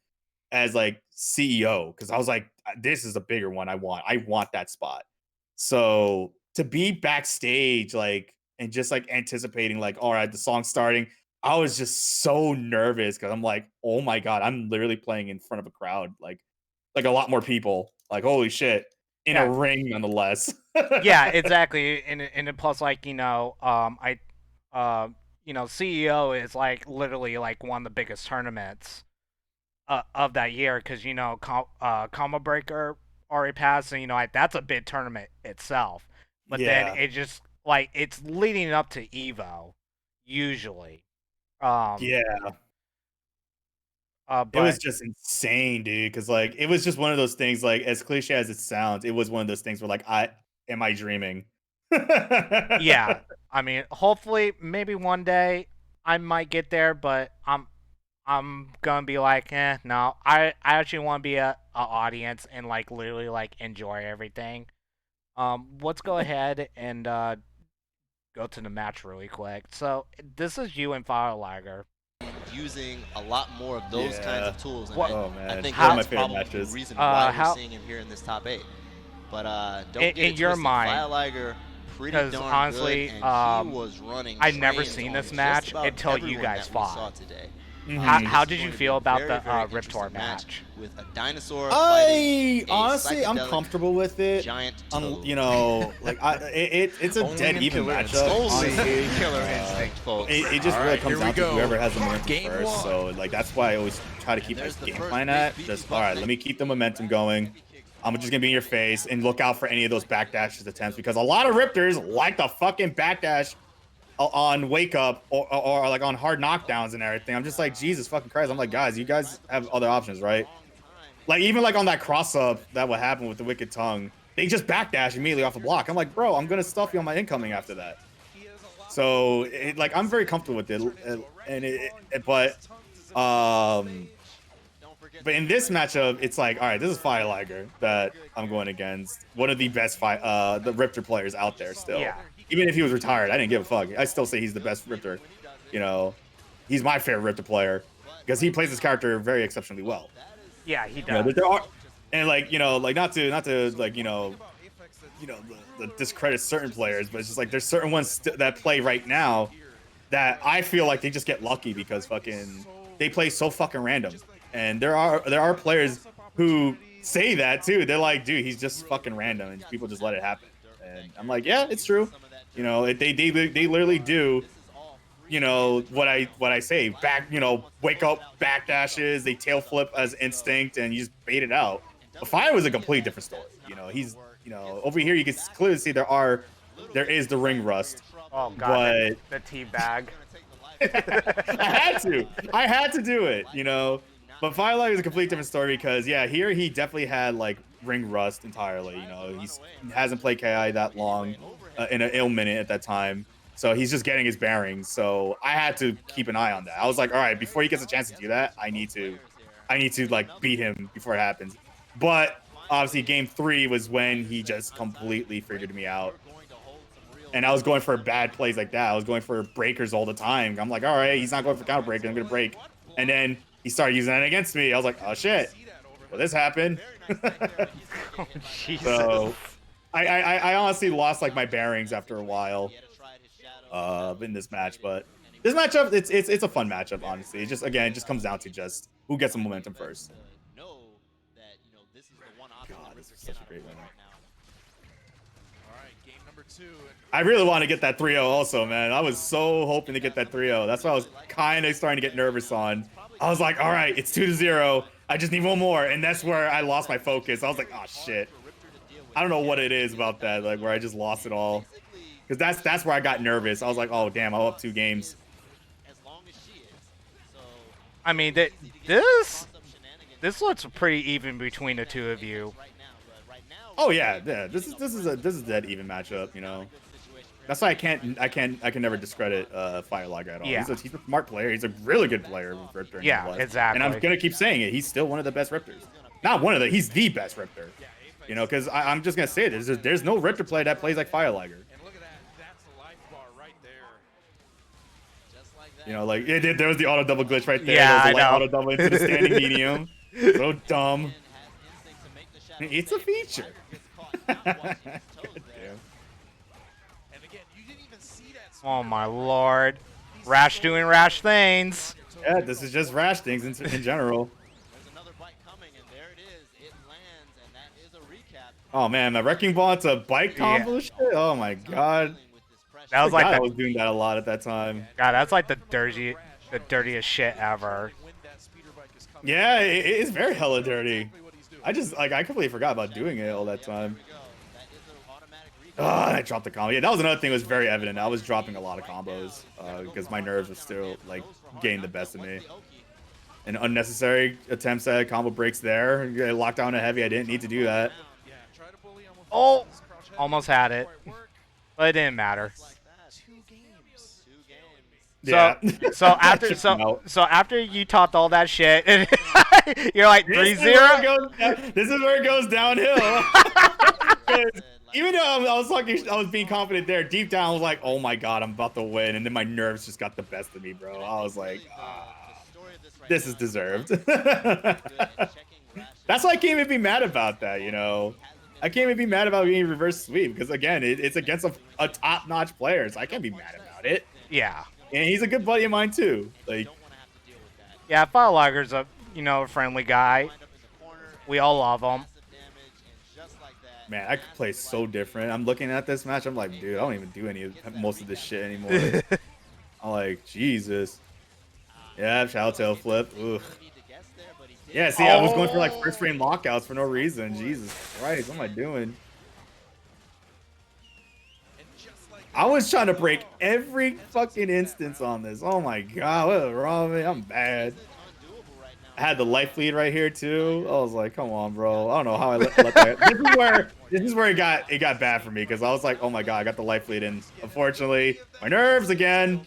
as like CEO because I was like, this is a bigger one. I want that spot. So to be backstage, like, and just like anticipating, like, all right, the song's starting. I was just so nervous because I'm like, oh my god, I'm literally playing in front of a crowd, like a lot more people. Like, holy shit, in a Yeah. ring, nonetheless. Yeah, exactly. And plus, like CEO is like literally like one of the biggest tournaments of that year because Combo Breaker already passed, and like that's a big tournament itself. But then Yeah. it just like it's leading up to Evo, usually. Um, Yeah. It was but just insane, dude. Because like it was just one of those things. Like as cliche as it sounds, it was one of those things where like, I dreaming? yeah, I mean, hopefully, maybe one day I might get there, but I'm gonna be like, no. I actually want to be a audience and like literally like enjoy everything. Let's go ahead and go to the match really quick. So this is you and Fireliger. Using a lot more of those kinds of tools, and Oh man, I think one of my that's favorite probably matches. the reason why how- we're seeing him here in this top 8. But don't In- get in it your twisted. mind, FireLiger pretty 'cause darn honestly, good, and he was running. I'd never trains seen on this just match about until you everyone guys that we fought. saw today. How This did is you going to feel be a about very, the very Rip Tour interesting match? with a dinosaur I fighting a honestly, I'm psychedelic comfortable with it. giant toad. Like it's a Only dead in even Killer matchup. Instinct. Honestly, Killer Instinct, folks. it just All really right, comes here we down to go. whoever has the momentum Game first. one. So like that's why I always try to keep my there's the game first plan big at. beefy Just buck all right, thing. let me keep the momentum going. I'm just gonna be in your face and look out for any of those backdashes attempts because a lot of Riptors like the fucking backdash on wake up or like on hard knockdowns and everything. I'm just like, Jesus fucking Christ. I'm like, guys, you guys have other options, right? Like even like on that cross up that would happen with the Wicked Tongue, they just backdash immediately off the block. I'm like, bro, I'm gonna stuff you on my incoming after that. So I'm very comfortable with it, but But in this matchup, it's like, all right, this is Fire Liger that I'm going against. One of the best the Riptor players out there still. Yeah. Even if he was retired, I didn't give a fuck. I still say he's the best Riptor. You know, he's my favorite Riptor player because he plays his character very exceptionally well. Yeah, he You know, does. there are, and like, you know, like not to like, you know, the discredit certain players, but it's just like there's certain ones that play right now that I feel like they just get lucky because fucking they play so fucking random. And there are players who say that too. They're like, dude, he's just fucking random, and people just let it happen. And I'm like, yeah, it's true. You know, they literally do. You know what I say, back, you know, wake up, backdashes, they tail flip as instinct, and you just bait it out. But Fire was a completely different story. You know, he's, you know, over here you can clearly see there is the ring rust. Oh god, but the tea bag. I had to do it, you know. But Firelight is a completely different story because, yeah, here he definitely had like ring rust entirely. You know, he hasn't played KI that long, in an ill minute at that time, so he's just getting his bearings. So I had to keep an eye on that. I was like, all right, before he gets a chance to do that, I need to like beat him before it happens. But obviously, game 3 was when he just completely figured me out. And I was going for bad plays like that. I was going for breakers all the time. I'm like, all right, he's not going for counter breaker. I'm gonna break, and then he started using that against me. I was like, oh shit, well this happened. Oh, Jesus. So I honestly lost like my bearings after a while in this match. But this matchup, it's a fun matchup, honestly. It just, again, it just comes down to just who gets the momentum first. God, this is such a great one. I really want to get that 3-0 also, man. I was so hoping to get that 3-0. That's why I was kind of starting to get nervous on. I was like, all right, it's 2-0. I just need one more. And that's where I lost my focus. I was like, oh, shit. I don't know what it is about that, like, where I just lost it all. Because that's where I got nervous. I was like, oh, damn, I'm up 2 games. I mean, this looks pretty even between the two of you. Oh yeah. This is a dead even matchup, you know. That's why I can never discredit Fire Liger at all. Yeah. He's a smart player. He's a really good player with Riptor. Yeah, exactly. And I'm gonna keep saying it. He's still one of the best Riptors. Not one of the. He's the best Riptor. You know, because I'm just gonna say there's no Riptor player that plays like Fire Liger. You know, like there was the auto double glitch right there. Yeah, there was I know. Auto double into the standing medium. So dumb. It's a feature. God damn. Oh my lord. Rash doing Rash things. Yeah, this is just Rash things in general. Oh man, my wrecking ball to bike combo shit. Oh my god. That was like I was doing that a lot at that time. God, that's like the dirtiest shit ever. Yeah, it is very hella dirty. I completely forgot about doing it all that time. Oh, I dropped the combo. Yeah, that was another thing that was very evident. I was dropping a lot of combos because my nerves were still like getting the best of me. And unnecessary attempts at combo breaks there. Get locked down a heavy. I didn't need to do that. Oh, almost had it, but it didn't matter. Yeah. So after you talked all that shit, you're like 3-0. This is where it goes downhill. Even though I was being confident there, deep down I was like, oh my god, I'm about to win, and then my nerves just got the best of me, bro. I was like, this is deserved. That's why I can't even be mad about that, you know. I can't even be mad about being reverse sweep because, again, it's against a top-notch player, so I can't be mad about it. Yeah. And he's a good buddy of mine too. Like, yeah, Fire Liger's a friendly guy. We all love him. Man, I could play so different. I'm looking at this match. I'm like, dude, I don't even do most of this shit anymore. I'm like, Jesus. Yeah, shadow tail flip. Ugh. Yeah, see, I was going for like first frame lockouts for no reason. Jesus Christ, what am I doing? I was trying to break every fucking instance on this. Oh my god, what is wrong with me? I'm bad. I had the life lead right here too. I was like, come on, bro. I don't know how I let that. This is where it got bad for me because I was like, oh my god, I got the life lead in. Unfortunately, my nerves again.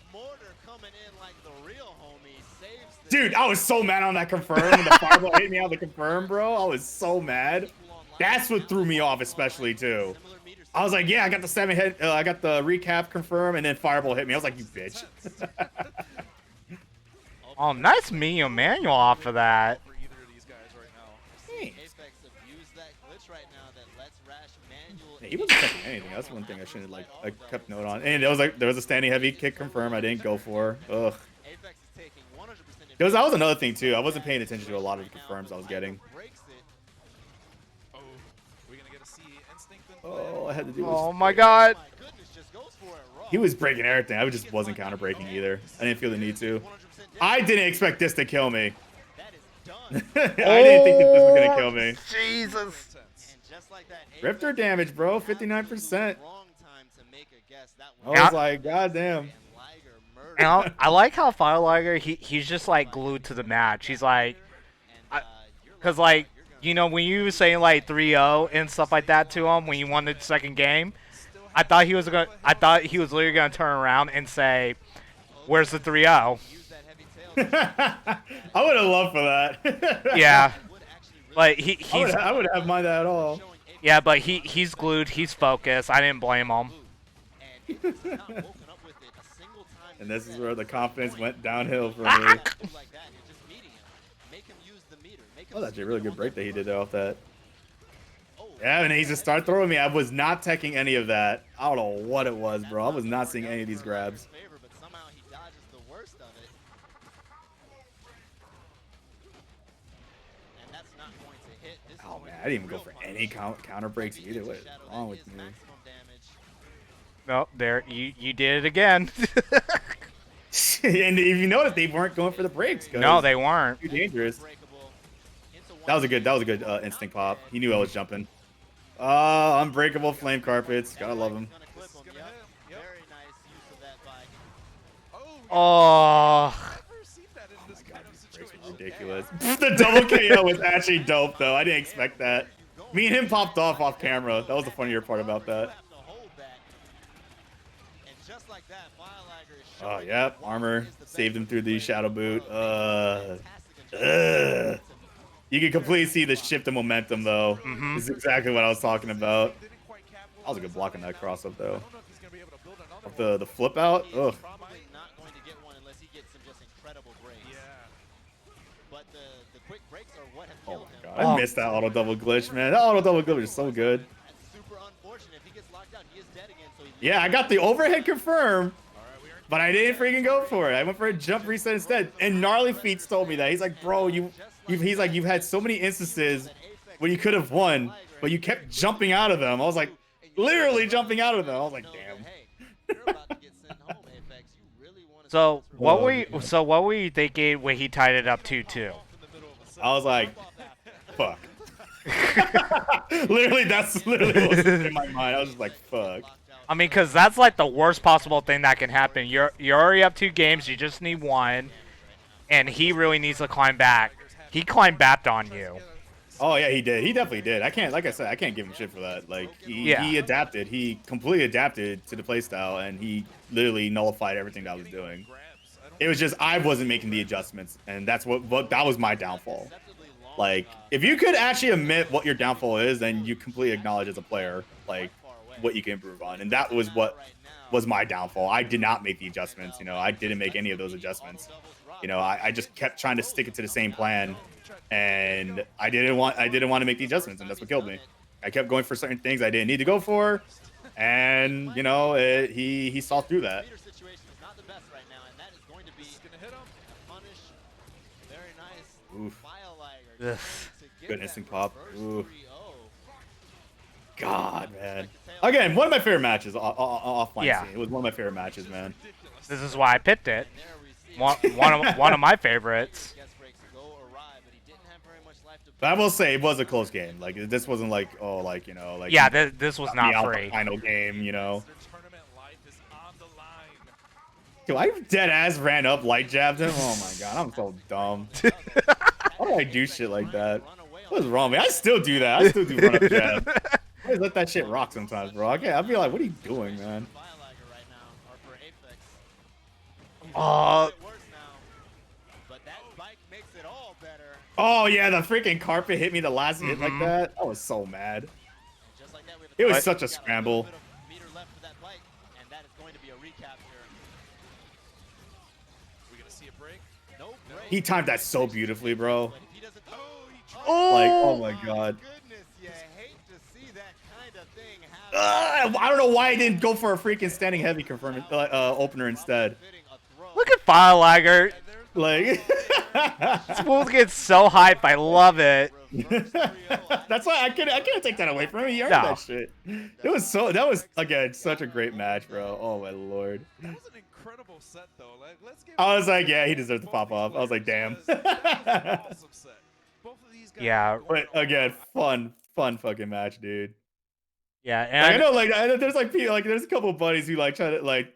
Dude, I was so mad on that confirm when the fireball hit me on the confirm, bro. I was so mad. That's what threw me off, especially too. I was like, yeah, I got the 7 hit, I got the recap confirm, and then fireball hit me. I was like, you bitch. Oh, nice medium manual off of that. Yeah, he wasn't checking anything. That's one thing I shouldn't like. I kept note on. And there was a standing heavy kick confirm. I didn't go for. Ugh. That was another thing too. I wasn't paying attention to a lot of the confirms I was getting. Oh, I had to do. Oh my god. He was breaking everything. I just wasn't counter breaking either. I didn't feel the need to. I didn't expect this to kill me. I didn't think that this was gonna kill me. Jesus. Rifter damage, bro. 59%. I was like, goddamn. And I like how Fireliger, he's just like glued to the match. He's like, cause like, you know, when you were saying like 3-0 and stuff like that to him when you won the second game, I thought he was literally gonna turn around and say, "Where's the 3-0?" I would have loved for that. Yeah, but I would have mind that at all. Yeah, but he's glued. He's focused. I didn't blame him. And this is where the confidence went downhill for me. Oh, that's a really good break that he did off that. Yeah, and he just started throwing me. I was not teching any of that. I don't know what it was, bro. I was not seeing any of these grabs. Oh, man, I didn't even go for any counter breaks either. What is wrong with me? No, there, you did it again. And if you notice, they weren't going for the breaks. No, they weren't. Too dangerous. That was a good instinct pop. He knew I was jumping. Unbreakable flame carpets. Gotta love him. Oh. Ridiculous. The double KO was actually dope, though. I didn't expect that. Me and him popped off camera. That was the funnier part about that. Oh, yep. Armor saved him through the shadow boot. You can completely see the shift in momentum, though. This is exactly what I was talking about. That was a good block on that cross up, though. The flip out. Ugh. Oh my god, I missed that auto double glitch, man. That auto double glitch is so good. Yeah, I got the overhead confirm, but I didn't freaking go for it. I went for a jump reset instead. And Gnarly Feats told me that. He's like, bro, he's like, you've had so many instances when you could have won, but you kept jumping out of them. I was like, literally jumping out of them. I was like, damn. So what were you thinking when he tied it up 2-2? I was like, fuck. That's literally what was in my mind. I was just like, fuck. I mean, because that's like the worst possible thing that can happen. You're already up 2 games. You just need 1, and he really needs to climb back. He climbed back on you. Oh yeah, he did. He definitely did. I can't, like I said, I can't give him shit for that. Like he adapted. He completely adapted to the playstyle, and he literally nullified everything that I was doing. It was just I wasn't making the adjustments, and that's what that was my downfall. Like, if you could actually admit what your downfall is, then you completely acknowledge as a player, like, what you can improve on. And that was what was my downfall. I did not make the adjustments. You know, I didn't make any of those adjustments. You know, I just kept trying to stick it to the same plan, and I didn't want to make the adjustments, and that's what killed me. I kept going for certain things I didn't need to go for, and you know, he saw through that. Oof. Good instinct pop. Ooh. God, man. Again, one of my favorite matches offline. Yeah. Scene. It was one of my favorite matches, man. This is why I picked it. One of my favorites. But I will say it was a close game. Like, this wasn't like, oh, like, you know, like, yeah, this was not free. Final game, you know. Yo, I dead ass ran up, light jabbed him. Oh my god, I'm so dumb. Why do I do shit like that? What is wrong with me? I still do that. I still do run up jab. I just let that shit rock sometimes, bro. I'll be like, what are you doing, man? Oh yeah, the freaking carpet hit me the last hit like Mm-hmm. that. I was so mad. And just like that, we have It was But such a got little scramble. bit of meter left for that bite, and that is going to be a recapture. We're gonna see a break. No break. He timed that so beautifully, bro. But if he doesn't, oh, he tried. Like, oh oh, my god. Goodness, you hate to see that kind of thing happen. I don't know why I didn't go for a freaking standing heavy confirm opener instead. look at File Lagger. Like, Smooth gets so hype. I love it. that's why I can't take that away from him. He earned No. that shit. That was again such a great match, bro. Oh my lord. That was an incredible set, though. Like, let's give I was like, yeah, he deserves to pop off. I was like, damn. awesome set. Both of these guys Yeah. But again, fun fucking match, dude. Yeah, Like, and I know there's like people like there's a couple of buddies who like try to like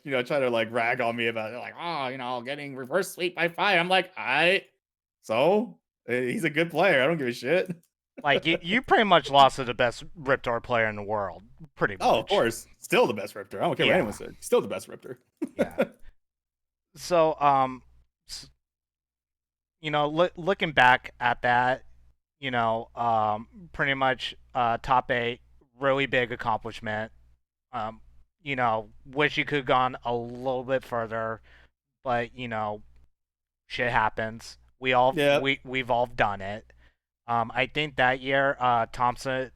rag on me about it. Like, oh, getting reverse sweep by fire. I'm like, so he's a good player. I don't give a shit. like you pretty much lost to the best Riptor player in the world, pretty much. Oh, of course, still the best Riptor. I don't care what Yeah. anyone said. Still the best Riptor. Yeah. So, looking back at that, pretty much top 8, really big accomplishment. Wish you could have gone a little bit further, but shit happens. Yeah. We've all done it. I think that year, Thompson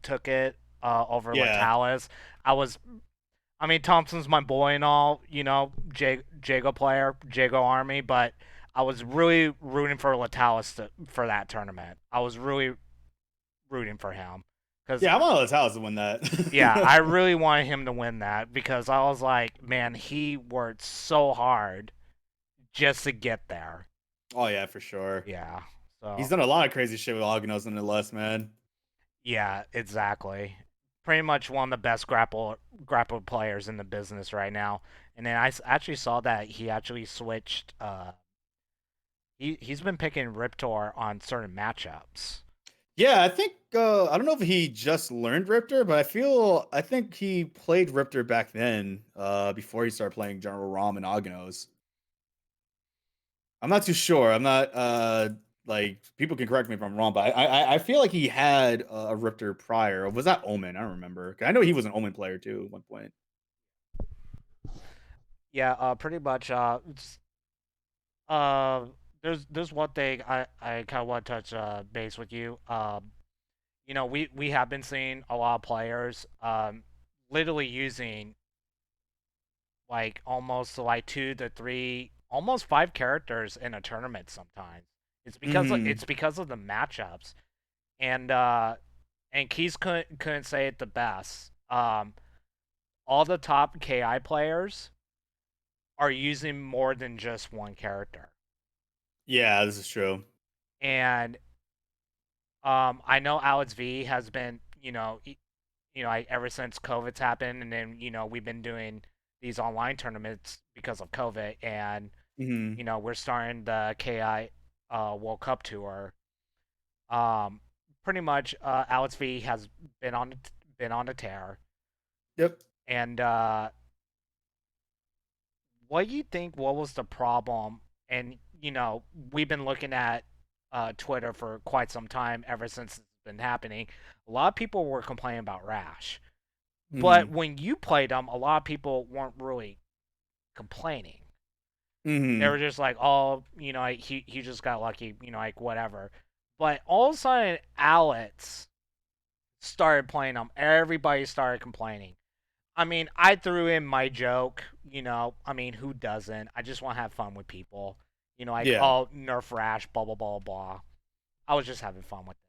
took it over Yeah. Latalis. Thompson's my boy and all, Jago player, Jago Army, but I was really rooting for Latalis for that tournament. I was really rooting for him. Yeah, I want Latalis to win that. Yeah, I really wanted him to win that because I was like, man, he worked so hard just to get there. Oh yeah, for sure. Yeah. So He's done a lot of crazy shit with Agnos and the less, man. yeah, exactly. Pretty much one of the best grapple players in the business right now. And then I actually saw that he actually switched. He's been picking Riptor on certain matchups. Yeah, I think I don't know if he just learned Riptor, but I think he played Riptor back then, before he started playing General Rom and Agnos. I'm not too sure. I'm not like people can correct me if I'm wrong, but I feel like he had a Riptor prior. Or was that Omen? I don't remember. I know he was an Omen player too at one point. Yeah, pretty much. There's one thing I kind of want to touch base with you. We have been seeing a lot of players literally using like almost like 2 to 3, almost 5 characters in a tournament sometimes. It's because of the matchups, and Keys couldn't say it the best. All the top KI players are using more than just one character. Yeah, this is true. And I know Alex V has been, ever since COVID's happened, and then we've been doing these online tournaments because of COVID, and we're starting the KI World Cup tour. Pretty much, Alex V has been on the tear. Yep. And what do you think? What was the problem? And we've been looking at Twitter for quite some time, ever since it's been happening. A lot of people were complaining about Rash, but when you played him, a lot of people weren't really complaining. They were just like, "Oh, he just got lucky," like whatever. But all of a sudden, Alex started playing him. Everybody started complaining. I threw in my joke. Who doesn't? I just want to have fun with people. Yeah. Oh, nerf Rash, blah blah blah blah. I was just having fun with it.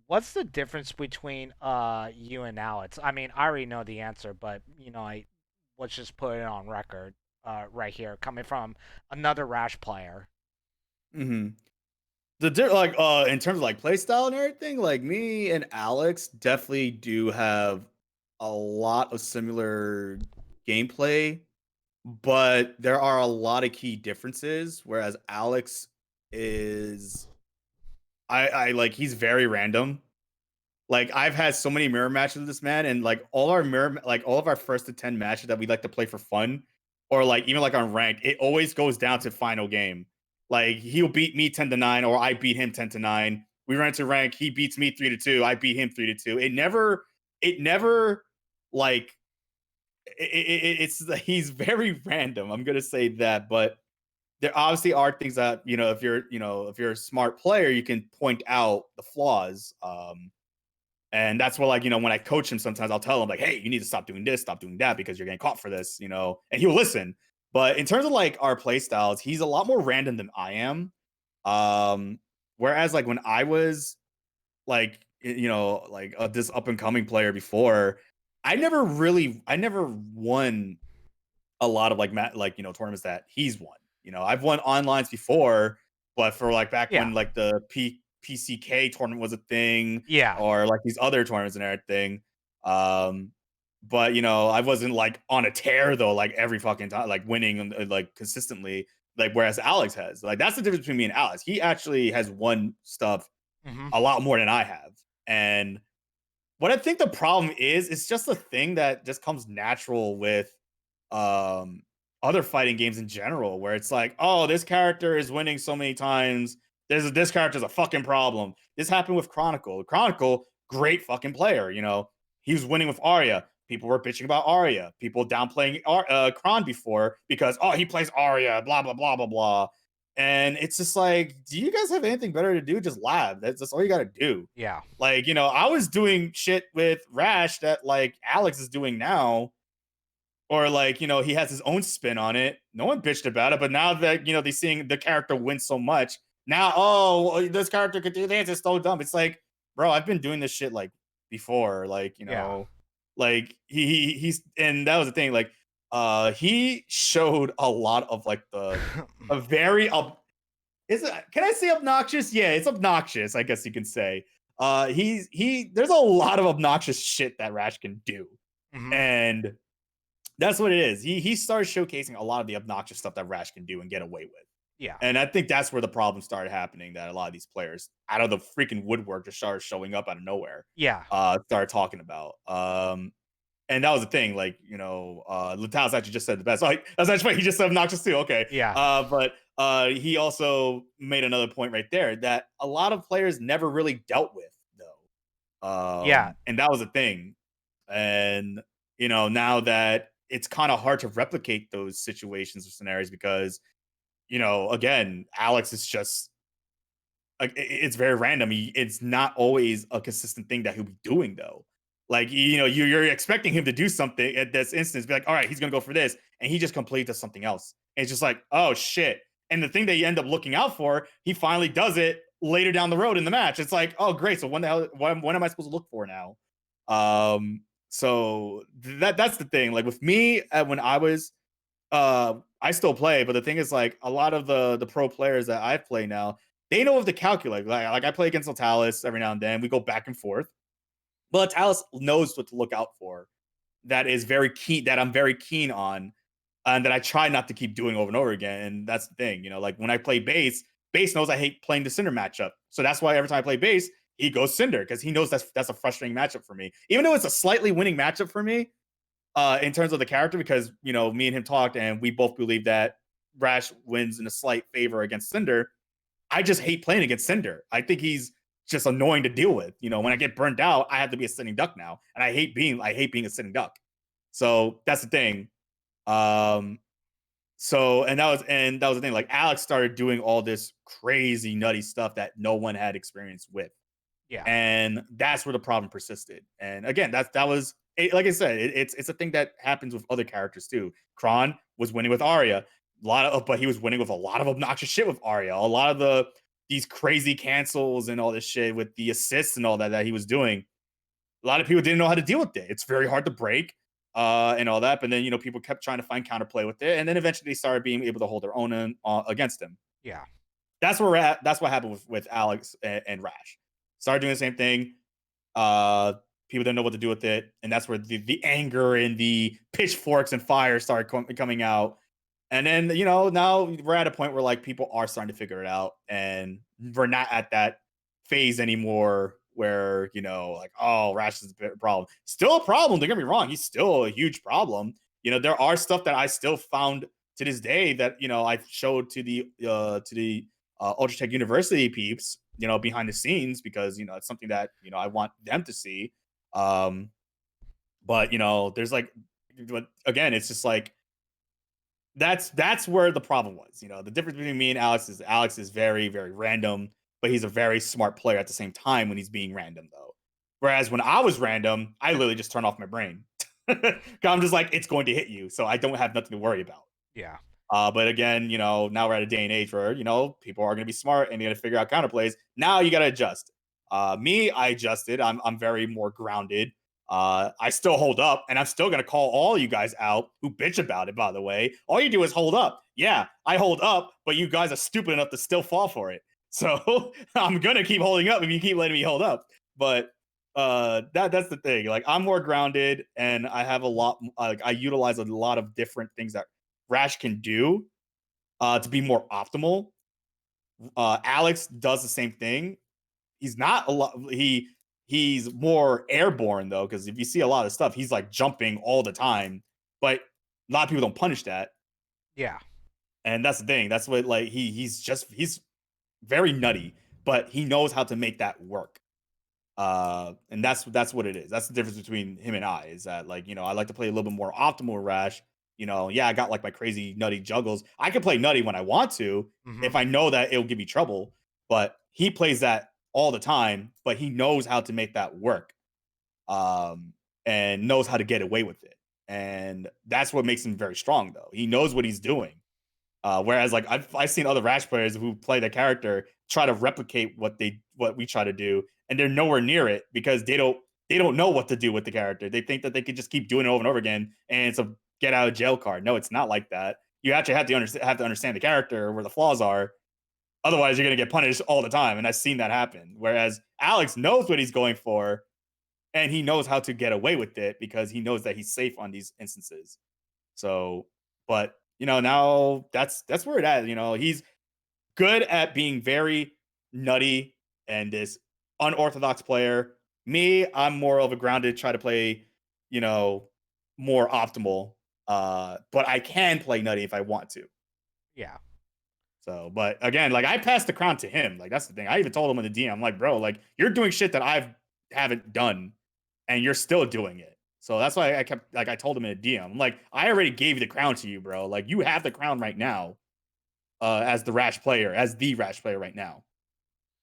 What's the difference between you and Alex? I already know the answer, but let's just put it on record right here, coming from another Rash player. The like in terms of like play style and everything, like me and Alex definitely do have a lot of similar gameplay, but there are a lot of key differences. Whereas Alex is, I like he's very random. Like I've had so many mirror matches with this man, and like all of our first to 10 matches that we like to play for fun, or like even like on ranked, it always goes down to final game. Like he'll beat me 10-9, or I beat him 10-9. We run into rank, he beats me 3-2, I beat him 3-2. It never like it's he's very random. I'm gonna say that, but there obviously are things that if you're a smart player, you can point out the flaws. And that's where, like, when I coach him, sometimes I'll tell him, like, hey, you need to stop doing this, stop doing that, because you're getting caught for this, and he'll listen. But in terms of like our play styles, he's a lot more random than I am. Whereas like when I was like, like this up and coming player before, I never won a lot of like tournaments that he's won. I've won onlines before, but for like back Yeah. when like the PCK tournament was a thing, Yeah. or like these other tournaments and everything. But I wasn't like on a tear though, like every fucking time, like winning like consistently. Like whereas Alex has, like, that's the difference between me and Alex. He actually has won stuff Mm-hmm. a lot more than I have, and what I think the problem is, it's just a thing that just comes natural with um other fighting games in general, where it's like, oh, this character is winning so many times. This character's a fucking problem. This happened with Chronicle. Chronicle, great fucking player. He was winning with Arya. People were bitching about Arya. People downplaying Kron before because, oh, he plays Arya. Blah blah blah blah blah. And it's just like, do you guys have anything better to do? Just lab. That's all you got to do. Yeah. Like, I was doing shit with Rash that like Alex is doing now, or like, he has his own spin on it. No one bitched about it, but now that they're seeing the character win so much, now, oh, well, this character could do this. It's so dumb. It's like, bro, I've been doing this shit like before. Like, Yeah. like he's and that was the thing. Like, he showed a lot of like a very is it, can I say obnoxious? Yeah, it's obnoxious, I guess you can say. There's a lot of obnoxious shit that Rash can do. Mm-hmm. And that's what it is. He started showcasing a lot of the obnoxious stuff that Rash can do and get away with. Yeah. And I think that's where the problem started happening, that a lot of these players out of the freaking woodwork just started showing up out of nowhere. Yeah. Started talking about. And that was the thing, like, Latalis actually just said the best. Like, that's actually he just said obnoxious too. Okay. Yeah. But he also made another point right there that a lot of players never really dealt with, though. Yeah. And that was the thing. And now that it's kind of hard to replicate those situations or scenarios because, again, Alex is just like, it's very random. It's not always a consistent thing that he'll be doing, though. Like, you're expecting him to do something at this instance, be like, all right, he's gonna go for this, and he just completely does something else. And it's just like, oh shit. And the thing that you end up looking out for, he finally does it later down the road in the match. It's like, oh great, so when am I supposed to look for now? So that's the thing. Like with me, when I was, I still play, but the thing is, like, a lot of the pro players that I play now, they know what to calculate. Like I play against Latalis every now and then. We go back and forth. But Latalis knows what to look out for. That is very keen. That I'm very keen on, and that I try not to keep doing over and over again. And that's the thing. Like when I play base knows I hate playing the Cinder matchup. So that's why every time I play base, he goes Cinder, because he knows that's a frustrating matchup for me. Even though it's a slightly winning matchup for me, in terms of the character, because me and him talked and we both believe that Rash wins in a slight favor against Cinder. I just hate playing against Cinder. I think he's just annoying to deal with. When I get burnt out, I have to be a sitting duck now, and I hate being a sitting duck. So that's the thing. So and that was the thing. Like Alex started doing all this crazy nutty stuff that no one had experience with. Yeah. And that's where the problem persisted. And again, that was like I said, it's a thing that happens with other characters too. Kron was winning with Arya, but he was winning with a lot of obnoxious shit with Arya. A lot of these crazy cancels and all this shit with the assists and all that he was doing. A lot of people didn't know how to deal with it. It's very hard to break, and all that. But then people kept trying to find counterplay with it, and then eventually they started being able to hold their own against him. Yeah. That's what happened with Alex and Rash. Started doing the same thing. People didn't know what to do with it, and that's where the anger and the pitchforks and fire started coming out. And then now we're at a point where like people are starting to figure it out, and we're not at that phase anymore where like, oh, Rash is a problem. Still a problem. Don't get me wrong. He's still a huge problem. There are stuff that I still found to this day that I've showed to the Ultra Tech University peeps, behind the scenes, because it's something that I want them to see. Um, but there's like, but again, it's just like that's where the problem was. The difference between me and Alex is very, very random, but he's a very smart player at the same time when he's being random though. Whereas when I was random, I literally just turn off my brain. 'Cause I'm just like, it's going to hit you, so I don't have nothing to worry about. Yeah. But again, now we're at a day and age where people are going to be smart and they're going to figure out counterplays. Now you got to adjust. Me, I adjusted. I'm very more grounded. I still hold up, and I'm still going to call all you guys out who bitch about it. By the way, all you do is hold up. Yeah, I hold up, but you guys are stupid enough to still fall for it. So I'm gonna keep holding up if you keep letting me hold up. But that's the thing. Like, I'm more grounded, and I have a lot. Like, I utilize a lot of different things that Rash can do to be more optimal. Alex does the same thing. He's not a lot. He's more airborne though, because if you see a lot of stuff, he's like jumping all the time. But a lot of people don't punish that, Yeah. and that's the thing. That's what, like, he's very nutty, but he knows how to make that work. And that's what it is. That's the difference between him and I, is that, like, I like to play a little bit more optimal Rash. Yeah, I got like my crazy nutty juggles. I can play nutty when I want to, Mm-hmm. if I know that it'll give me trouble, but he plays that all the time, but he knows how to make that work. And knows how to get away with it. And that's what makes him very strong though. He knows what he's doing. Whereas, like, I've seen other Rash players who play the character try to replicate what we try to do, and they're nowhere near it because they don't know what to do with the character. They think that they could just keep doing it over and over again, and it's a get out of jail card. No, it's not like that. You actually have to understand the character, where the flaws are. Otherwise, you're gonna get punished all the time, and I've seen that happen. Whereas Alex knows what he's going for, and he knows how to get away with it because he knows that he's safe on these instances. So, but now that's where it at. He's good at being very nutty and this unorthodox player. Me, I'm more of a grounded, try to play, you know, more optimal. But I can play nutty if I want to. Yeah. So, but again, like, I passed the crown to him. Like, that's the thing. I even told him in the DM, I'm like, bro, like, you're doing shit that haven't done, and you're still doing it. So that's why I kept, like, I told him in a DM, I'm like, I already gave the crown to you, bro. Like, you have the crown right now, as the Rash player right now.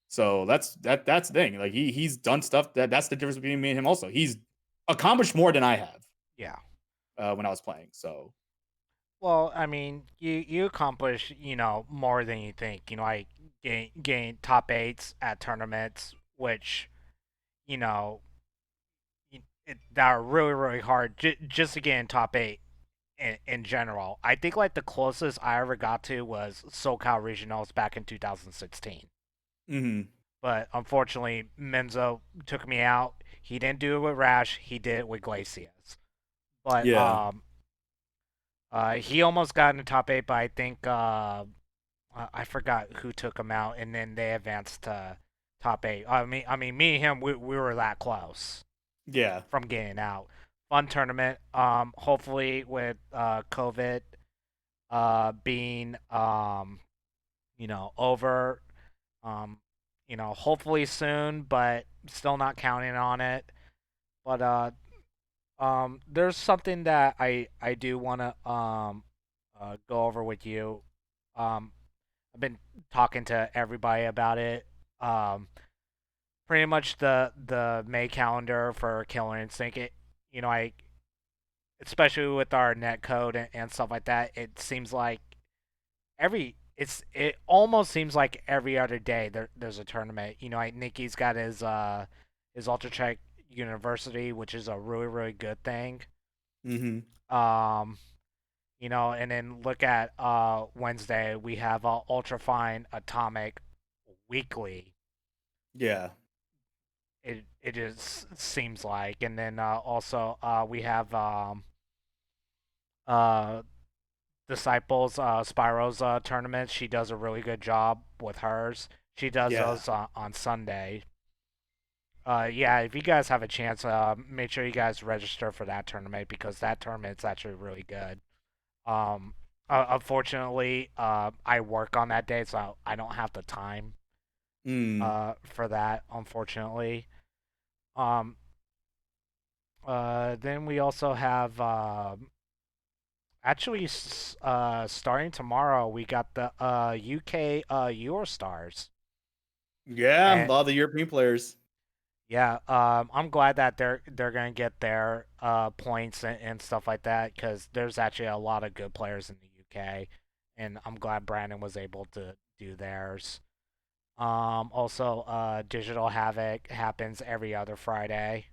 So that's the thing. Like, he's done stuff that's the difference between me and him. Also, he's accomplished more than I have Yeah. when I was playing. So Well, I mean, you accomplish, more than you think. I gain top eights at tournaments, which, you know, that are really, really hard just to get in top eight in general. I think, like, the closest I ever got to was SoCal Regionals back in 2016. mhm. But unfortunately, Menzo took me out. He didn't do it with Rash. He did it with Glacius. But Yeah. he almost got in the top eight, but I think I forgot who took him out, and then they advanced to top eight. I mean, me and him, we were that close Yeah. from getting out. Fun tournament. Hopefully with COVID being over, hopefully soon, but still not counting on it. But there's something that I do want to go over with you. I've been talking to everybody about it. Um, Pretty much the May calendar for Killer Instinct. I especially with our net code and stuff like that. It seems like it almost seems like every other day there's a tournament. Like, Nikki's got his Ultra Check University, which is a really, really good thing. Mhm. Um, and then look at Wednesday, we have Ultra Fine Atomic weekly. Yeah. It just seems like, and then also we have uh Disciples Spyro's tournament. She does a really good job with hers. She does Yeah. those on Sunday. Yeah, if you guys have a chance, make sure you guys register for that tournament, because that tournament's actually really good. Um, Unfortunately, I work on that day, so I don't have the time for that. Unfortunately, um, then we also have actually starting tomorrow. We got the UK Eurostars, Yeah, a and lot of the European players. yeah, I'm glad that they're gonna get their points and stuff like that because there's actually a lot of good players in the UK, and I'm glad Brandon was able to do theirs. Also, Digital Havoc happens every other Friday.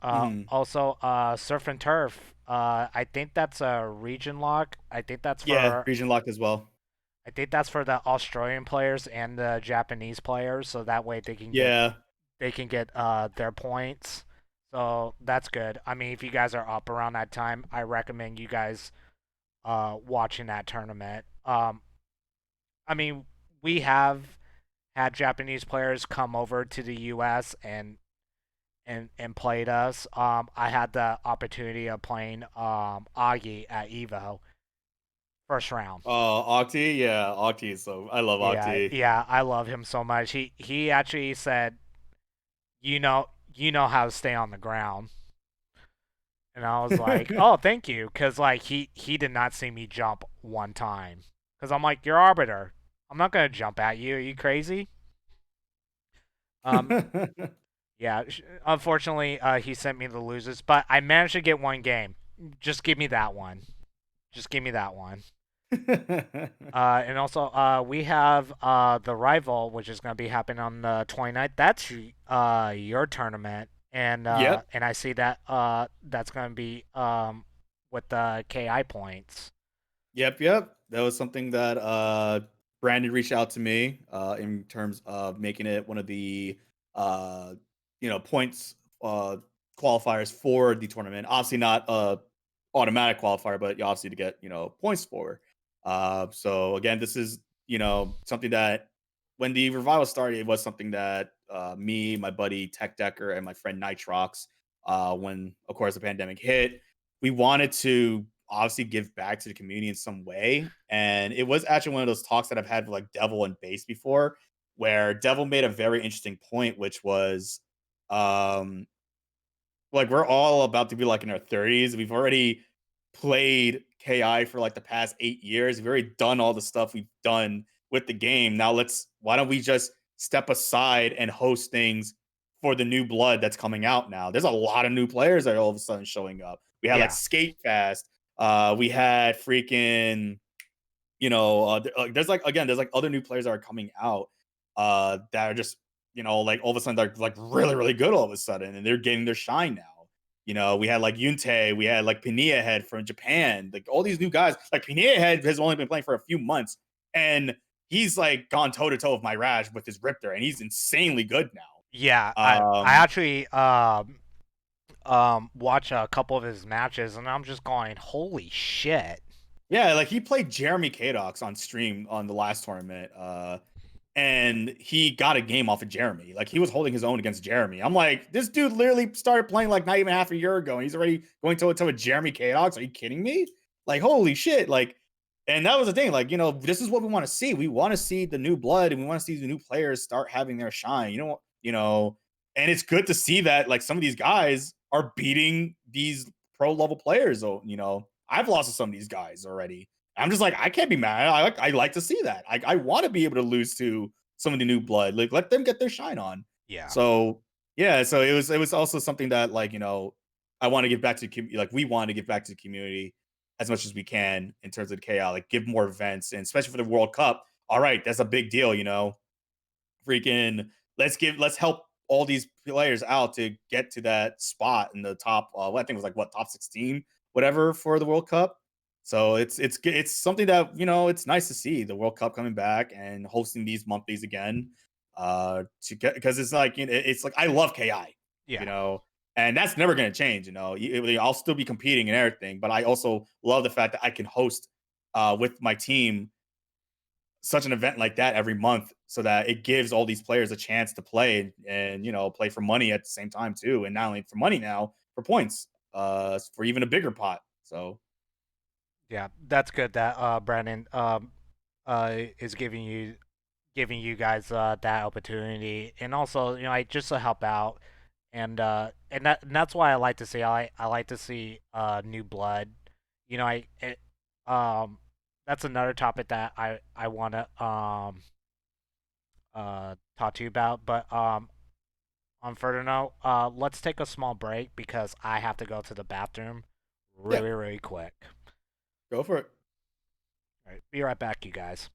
Mhm. Also, Surf and Turf. I think that's a region lock. Yeah, region locked as well. I think that's for the Australian players and the Japanese players, so that way Yeah. they can get their points. So that's good. I mean, if you guys are up around that time, I recommend you guys watching that tournament. I mean, we have had Japanese players come over to the U.S. and played us. I had the opportunity of playing Agi at Evo first round. Octi, yeah, Octi. So I love Yeah, Octi. yeah, I love him so much. He actually said, you know how to stay on the ground. And I was like, "Oh, thank you," because like he did not see me jump one time. Because I'm like, "You're arbiter. I'm not gonna jump at you. Are you crazy?" Um, yeah. Unfortunately, he sent me the losers, but I managed to get one game. Just give me that one. Just give me that one. And also, we have the rival, which is going to be happening on the 29th. That's your tournament, Yep. and I see that that's going to be with the KI points. Yep. That was something that Brandon reached out to me in terms of making it one of the uh points qualifiers for the tournament. Obviously not automatic qualifier, but you obviously to get, points for. So again, this is, something that when the revival started, it was something that me, my buddy Tech Decker, and my friend Nitrox, when of course the pandemic hit, we wanted to obviously give back to the community in some way. And it was actually one of those talks that I've had with like Devil and Base before, where Devil made a very interesting point, which was um like we're all about to be like in our 30s. We've already played KI for like the past 8 years. We've already done all the stuff we've done with the game. Now why don't we just step aside and host things for the new blood that's coming out now? There's a lot of new players that are all of a sudden showing up. We had like Yeah, Skate Fast. We had freaking, there's like again, there's like other new players that are coming out that are just, like all of a sudden they're like really, really good all of a sudden and they're getting their shine now. We had like Yunte, we had like Pania Head from Japan, like all these new guys. Like Pania Head has only been playing for a few months, and he's like gone toe to toe with my Rash with his Riptor, and he's insanely good yeah. now. I actually watch a couple of his matches, and I'm just going, holy shit. Yeah, like he played Jeremy Kadox on stream on the last tournament. And he got a game off of Jeremy. Like he was holding his own against Jeremy. I'm like, this dude literally started playing like not even half a year ago, and he's already going to a Jeremy Kadox. Are you kidding me? Like, holy shit! Like, and that was the thing. Like, this is what we want to see. We want to see the new blood, and we want to see the new players start having their shine. And it's good to see that like some of these guys are beating these pro level players. Oh, I've lost to some of these guys already. I'm just like, I can't be mad. I like to see that. I want to be able to lose to some of the new blood. Like, let them get their shine on. Yeah, So yeah, so it was also something that like, I want to give back to like we want to give back to the community as much as we can in terms of the KL, like give more events, and especially for the World Cup. All right, that's a big deal. Freaking let's help all these players out to get to that spot in the top. I think it was like what, top 16, whatever, for the World Cup. So it's something that, it's nice to see the World Cup coming back and hosting these monthlies again. To get, because it's like, it's like I love KI, you yeah, know, and that's never going to change. I'll still be competing and everything, but I also love the fact that I can host with my team such an event like that every month, so that it gives all these players a chance to play and, play for money at the same time too, and not only for money now, for points, for even a bigger pot. So Yeah, that's good that Brandon is giving you guys that opportunity, and also like just to help out, and that's why I like to see I like to see new blood. Um that's another topic that I want to talk to you about, but on further note, let's take a small break because I have to go to the bathroom Yeah, really quick. go for it. All right, be right back, you guys.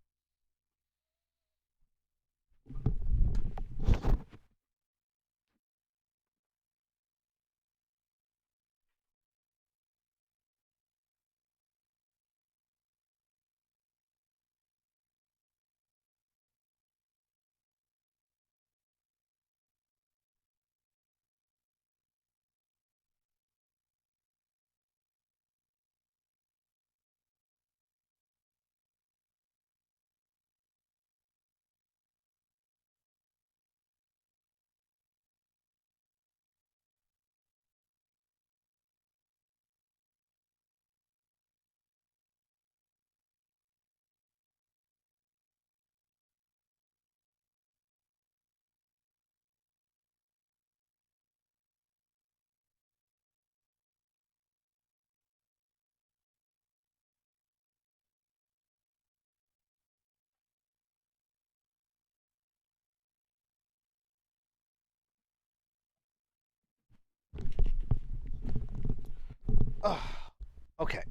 Ugh. Okay.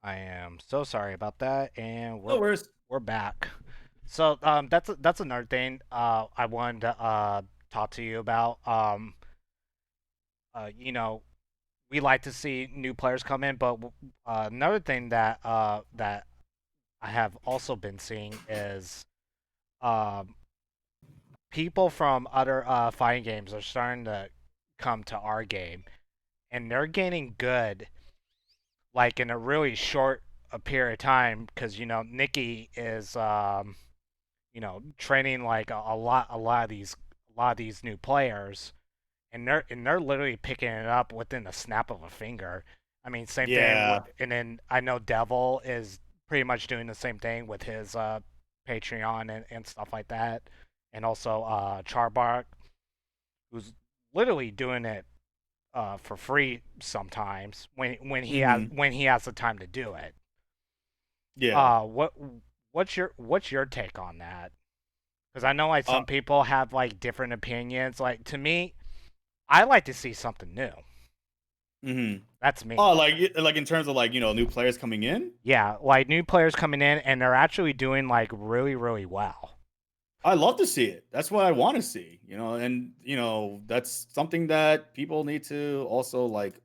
I am so sorry about that, and No worries. we're back. So that's another thing I wanted to talk to you about. You know, we like to see new players come in, but another thing that I have also been seeing is um people from other fighting games are starting to come to our game, and they're gaining good like in a really short a period of time because Nikki is training like a lot of these new players, and they're literally picking it up within the snap of a finger. I mean, same thing with, Yeah. and then I know Devil is pretty much doing the same thing with his Patreon and stuff like that, and also Charbark, who's literally doing it for free sometimes Mm-hmm. when he has the time to do it. Yeah. Uh, what what's your take on that? Because I know like Uh, some people have like different opinions. Like to me, I like to see something new. mm-hmm. That's me. Oh, like in terms of like new players coming in. Yeah, like new players coming in and they're actually doing like really well. I love to see it. That's what I want to see. And that's something that people need to also like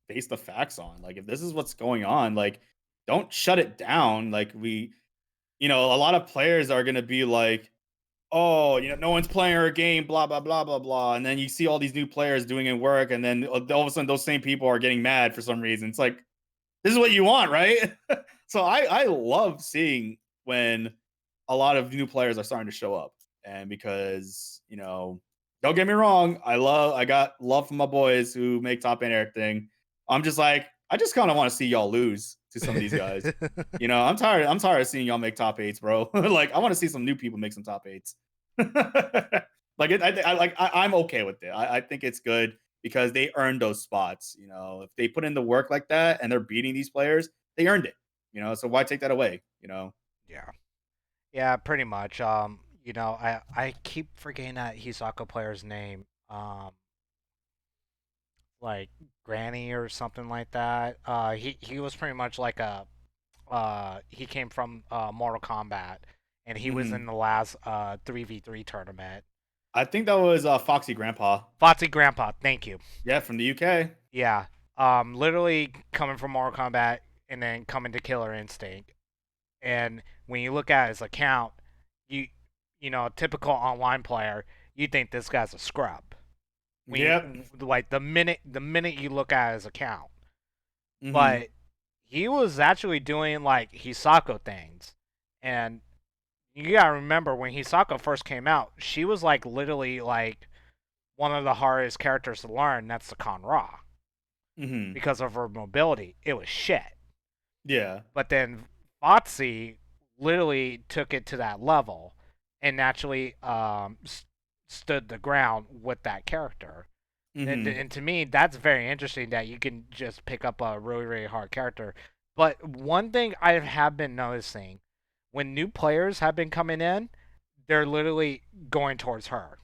base the facts on. Like if this is what's going on, like don't shut it down. Like a lot of players are gonna be like, oh, no one's playing our game, blah blah blah blah blah, and then you see all these new players doing it work, and then all of a sudden those same people are getting mad for some reason. It's like this is what you want, right? So I love seeing when a lot of new players are starting to show up, and because don't get me wrong, I got love from my boys who make top eight and everything. I'm just like I just kind of want to see y'all lose to some of these guys. I'm tired of seeing y'all make top eights, bro. Like I want to see some new people make some top eights. Like I'm okay with it. I think it's good because they earned those spots. If they put in the work like that and they're beating these players, they earned it. So why take that away? Yeah. Yeah, pretty much. I keep forgetting that Hisako player's name. Like Granny or something like that. He was pretty much like a he came from Mortal Kombat, and he was Hmm. in the last 3v3 tournament. I think that was Foxy Grandpa. Foxy Grandpa, thank you. Yeah, from the UK. Yeah. Literally coming from Mortal Kombat and then coming to Killer Instinct. And when you look at his account, you a typical online player, you think this guy's a scrub. When Yep. like the minute you look at his account. Hmm. But he was actually doing like Hisako things. And you gotta remember when Hisako first came out, she was like literally like one of the hardest characters to learn. That's the Con Ra. because of her mobility. It was shit. Yeah. But then Foxy literally took it to that level and naturally stood the ground with that character. And to me, that's very interesting that you can just pick up a really, really hard character. But one thing I have been noticing, when new players have been coming in, they're literally going towards her.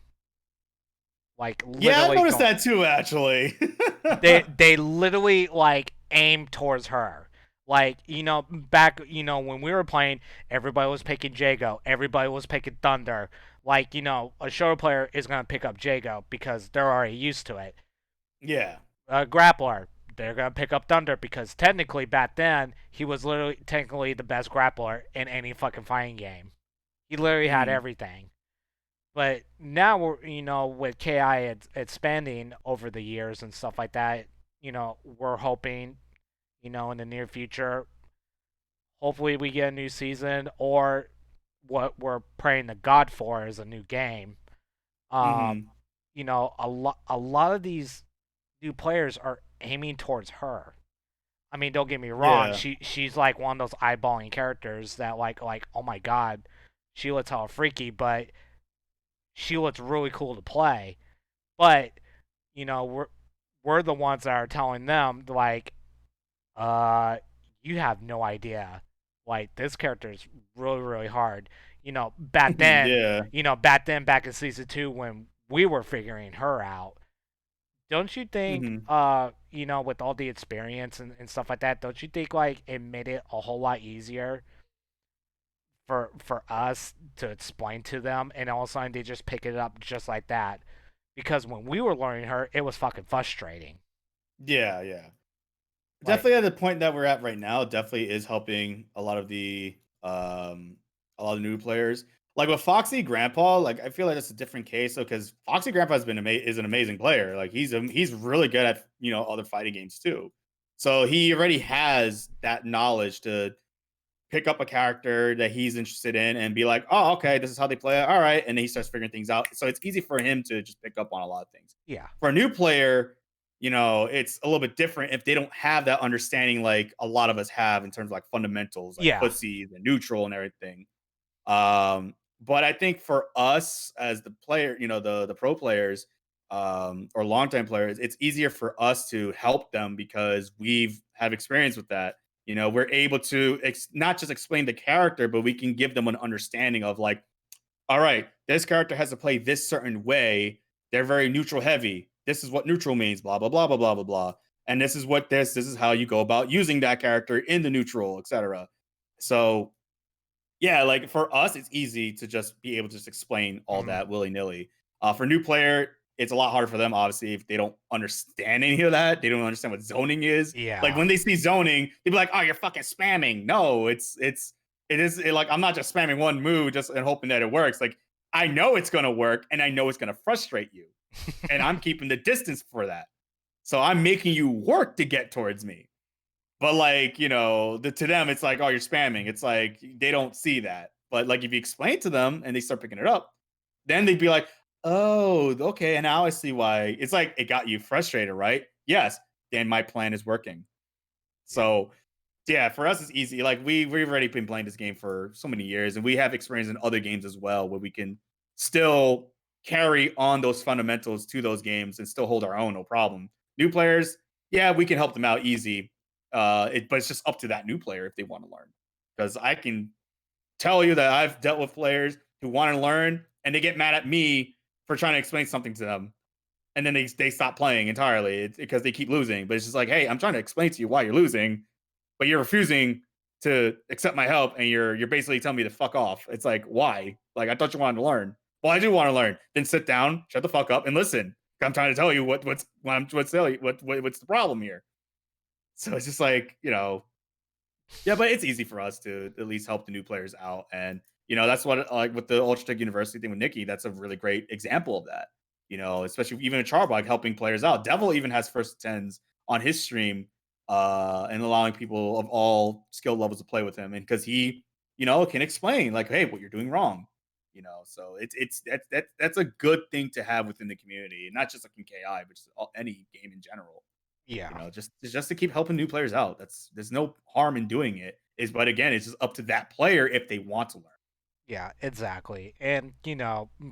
Like Yeah, I literally noticed that too, actually. they literally like aim towards her. Like, back, when we were playing, everybody was picking Jago. Everybody was picking Thunder. Like, a shorter player is going to pick up Jago because they're already used to it. Yeah. A grappler, they're going to pick up Thunder because technically back then, he was literally technically the best grappler in any fucking fighting game. He literally had everything. But now we're, with KI expanding over the years and stuff like that, we're hoping, in the near future, hopefully we get a new season, or what we're praying to God for is a new game. A lot of these new players are aiming towards her. I mean, don't get me wrong, Yeah. she's like one of those eyeballing characters that like oh my god, she looks hella freaky, but she looks really cool to play. But we're the ones that are telling them like, you have no idea. Like, this character is really, really hard. Back then, Yeah. back in season 2 when we were figuring her out, don't you think, with all the experience and stuff like that, don't you think like it made it a whole lot easier for us to explain to them, and all of a sudden they just pick it up just like that? Because when we were learning her, it was fucking frustrating. Yeah, yeah. Like, Definitely at the point that we're at right now, definitely is helping a lot of the new players. Like with Foxy Grandpa, like I feel like that's a different case. So because Foxy Grandpa has been is an amazing player. Like he's really good at other fighting games too. So he already has that knowledge to pick up a character that he's interested in and be like, oh, okay, this is how they play it. All right. And then he starts figuring things out. So it's easy for him to just pick up on a lot of things. yeah. For a new player, it's a little bit different if they don't have that understanding like a lot of us have in terms of like fundamentals, like Yeah. footsies and neutral and everything. But I think for us as the player, the pro players, or longtime players, it's easier for us to help them because we've have experience with that. We're able to not just explain the character, but we can give them an understanding of like, all right, this character has to play this certain way. They're very neutral heavy. This is what neutral means, blah, blah, blah, blah, blah, blah, blah. And this is what this is how you go about using that character in the neutral, etc. So yeah, like for us, it's easy to just be able to just explain all that willy-nilly. For new player, it's a lot harder for them, obviously, if they don't understand any of that. They don't understand what zoning is. Yeah. Like when they see zoning, they'd be like, "Oh, you're fucking spamming." No, it is like I'm not just spamming one move just and hoping that it works. Like I know it's gonna work, and I know it's gonna frustrate you, and I'm keeping the distance for that. So I'm making you work to get towards me. But like, to them, it's like, oh, you're spamming. It's like they don't see that. But like if you explain to them and they start picking it up, then they'd be like, oh, okay. And now I see why. It's like it got you frustrated, right? Yes. Then my plan is working. So yeah, for us it's easy. Like we've already been playing this game for so many years, and we have experience in other games as well where we can still carry on those fundamentals to those games and still hold our own, no problem. New players, yeah, we can help them out easy. But it's just up to that new player if they want to learn. Because I can tell you that I've dealt with players who want to learn and they get mad at me for trying to explain something to them, and then they stop playing entirely. It's because they keep losing. But it's just like, hey, I'm trying to explain to you why you're losing, but you're refusing to accept my help, and you're basically telling me to fuck off. It's like, why? Like I thought you wanted to learn. Well, I do want to learn. Then sit down, shut the fuck up, and listen. I'm trying to tell you what's the problem here. So it's just like, yeah, but it's easy for us to at least help the new players out. And, that's what, like with the Ultra Tech University thing with Nikki, that's a really great example of that, especially even a Charbog helping players out. Devil even has first tens on his stream, and allowing people of all skill levels to play with him. And because he, can explain like, hey, what you're doing wrong, so that's a good thing to have within the community, not just like in KI, but just any game in general. Yeah. Just to keep helping new players out. There's no harm in doing it. But again, it's just up to that player if they want to learn. Yeah, exactly. And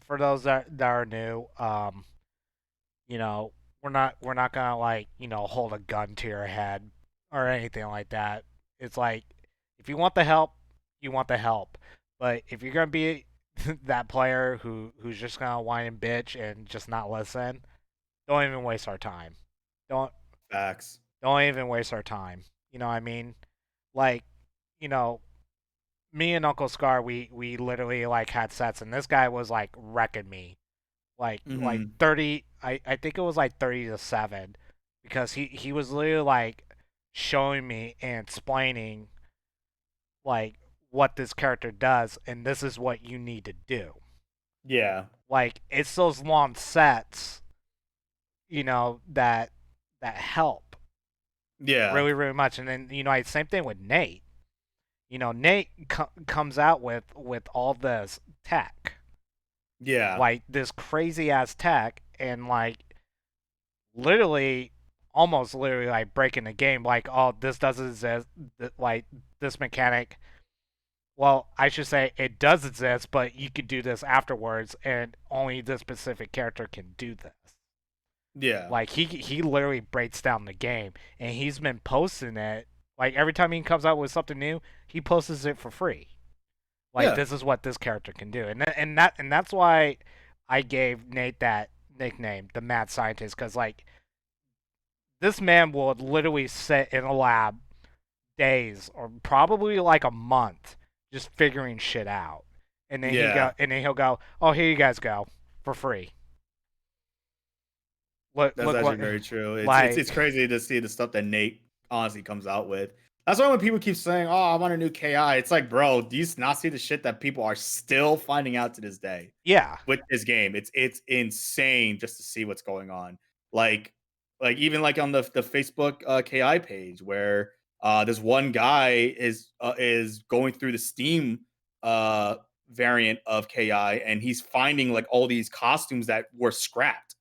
for those that are new, you know, we're not gonna like, hold a gun to your head or anything like that. It's like if you want the help, you want the help. But if you're gonna be that player who's just gonna whine and bitch and just not listen, don't even waste our time. Don't Facts. don't even waste our time. You know what I mean? Like, you know, me and Uncle Scar, we literally like had sets, and this guy was like wrecking me, like Hmm. 30. I think it was like 30-7, because he was literally like showing me and explaining like what this character does, and this is what you need to do. Yeah. Like it's those long sets, that help Yeah. really really much. And then same thing with Nate. Nate comes out with all this tech, Yeah. like this crazy ass tech, and like literally, almost literally like breaking the game. Like, oh, this doesn't exist. Like this mechanic. Well, I should say it does exist, but you can do this afterwards, and only this specific character can do this. Yeah. Like he literally breaks down the game, and he's been posting it. Like every time he comes out with something new, he posts it for free. Like Yeah. this is what this character can do, and that's why I gave Nate that nickname, the Mad Scientist, because like this man will literally sit in a lab days or probably like a month just figuring shit out, Yeah. and then he'll go, oh, here you guys go for free. That's Look actually what very true. It's like crazy to see the stuff that Nate honestly comes out with. That's why when people keep saying, "Oh, I want a new KI," it's like, bro, do you not see the shit that people are still finding out to this day yeah with this game? It's insane just to see what's going on. Like like even like on the Facebook KI page where this one guy is going through the Steam uh variant of KI and he's finding like all these costumes that were scrapped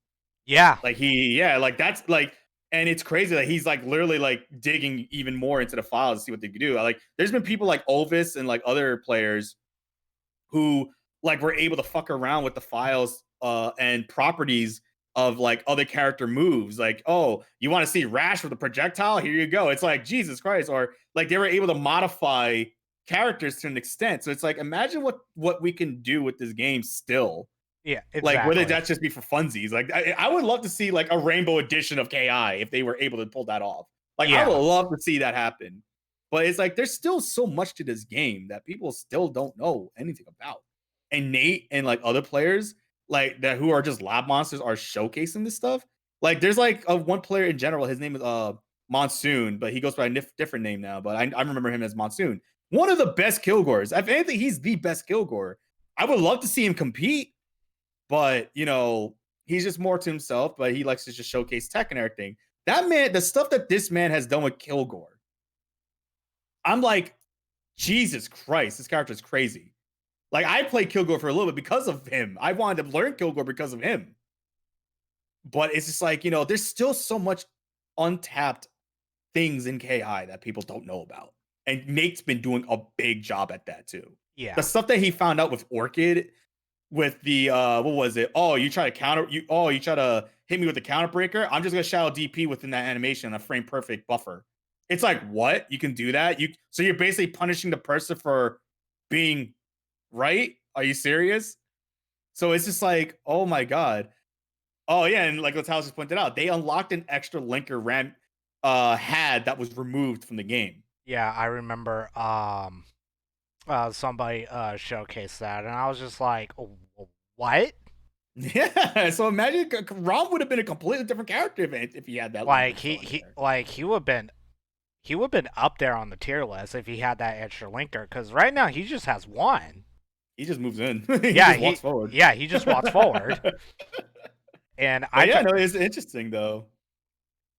yeah like like that's like, and it's crazy that he's like literally like digging even more into the files to see what they could do. Like, there's been people like Ovis and like other players who like were able to fuck around with the files and properties of like other character moves. Like, oh, you want to see Rash with a projectile? Here you go. It's like Jesus Christ, or like they were able to modify characters to an extent. So it's like imagine what we can do with this game still yeah like, whether exactly that just be for funsies. Like, I would love to see like a rainbow edition of KI if they were able to pull that off. Like, I would yeah love to see that happen. But it's like there's still so much to this game that people still don't know anything about. And Nate and like other players like that who are just lab monsters are showcasing this stuff. Like, there's like a one player in general. His name is Monsoon, but he goes by a different name now. But I remember him as Monsoon. One of the best Kilgores. If anything, he's the best Kilgore. I would love to see him compete but he's just more to himself, but he likes to just showcase tech and everything. That man, the stuff that this man has done with Kilgore, I'm like, Jesus Christ, this character is crazy. Like, I played Kilgore for a little bit because of him. I wanted to learn Kilgore because of him. But it's just like, there's still so much untapped things in KI that people don't know about. And Nate's been doing a big job at that too. The yeah stuff that he found out with Orchid with the what was it? Oh, you try to counter you try to hit me with the counter breaker. I'm just gonna shadow DP within that animation, a frame perfect buffer. It's like what? You can do that? So you're basically punishing the person for being right? Are you serious? So it's just like, oh my god. Oh yeah, and like Latals just pointed out, they unlocked an extra linker RAM had that was removed from the game. yeah I remember somebody showcased that, and I was just like, what? Yeah, so imagine Rom would have been a completely different character if he had that linker Like still in there. he would have been up there on the tier list if he had that extra linker, because right now he just has one. He just moves in. He Yeah, just walks forward. he just walks forward. And But yeah, no, it's interesting though.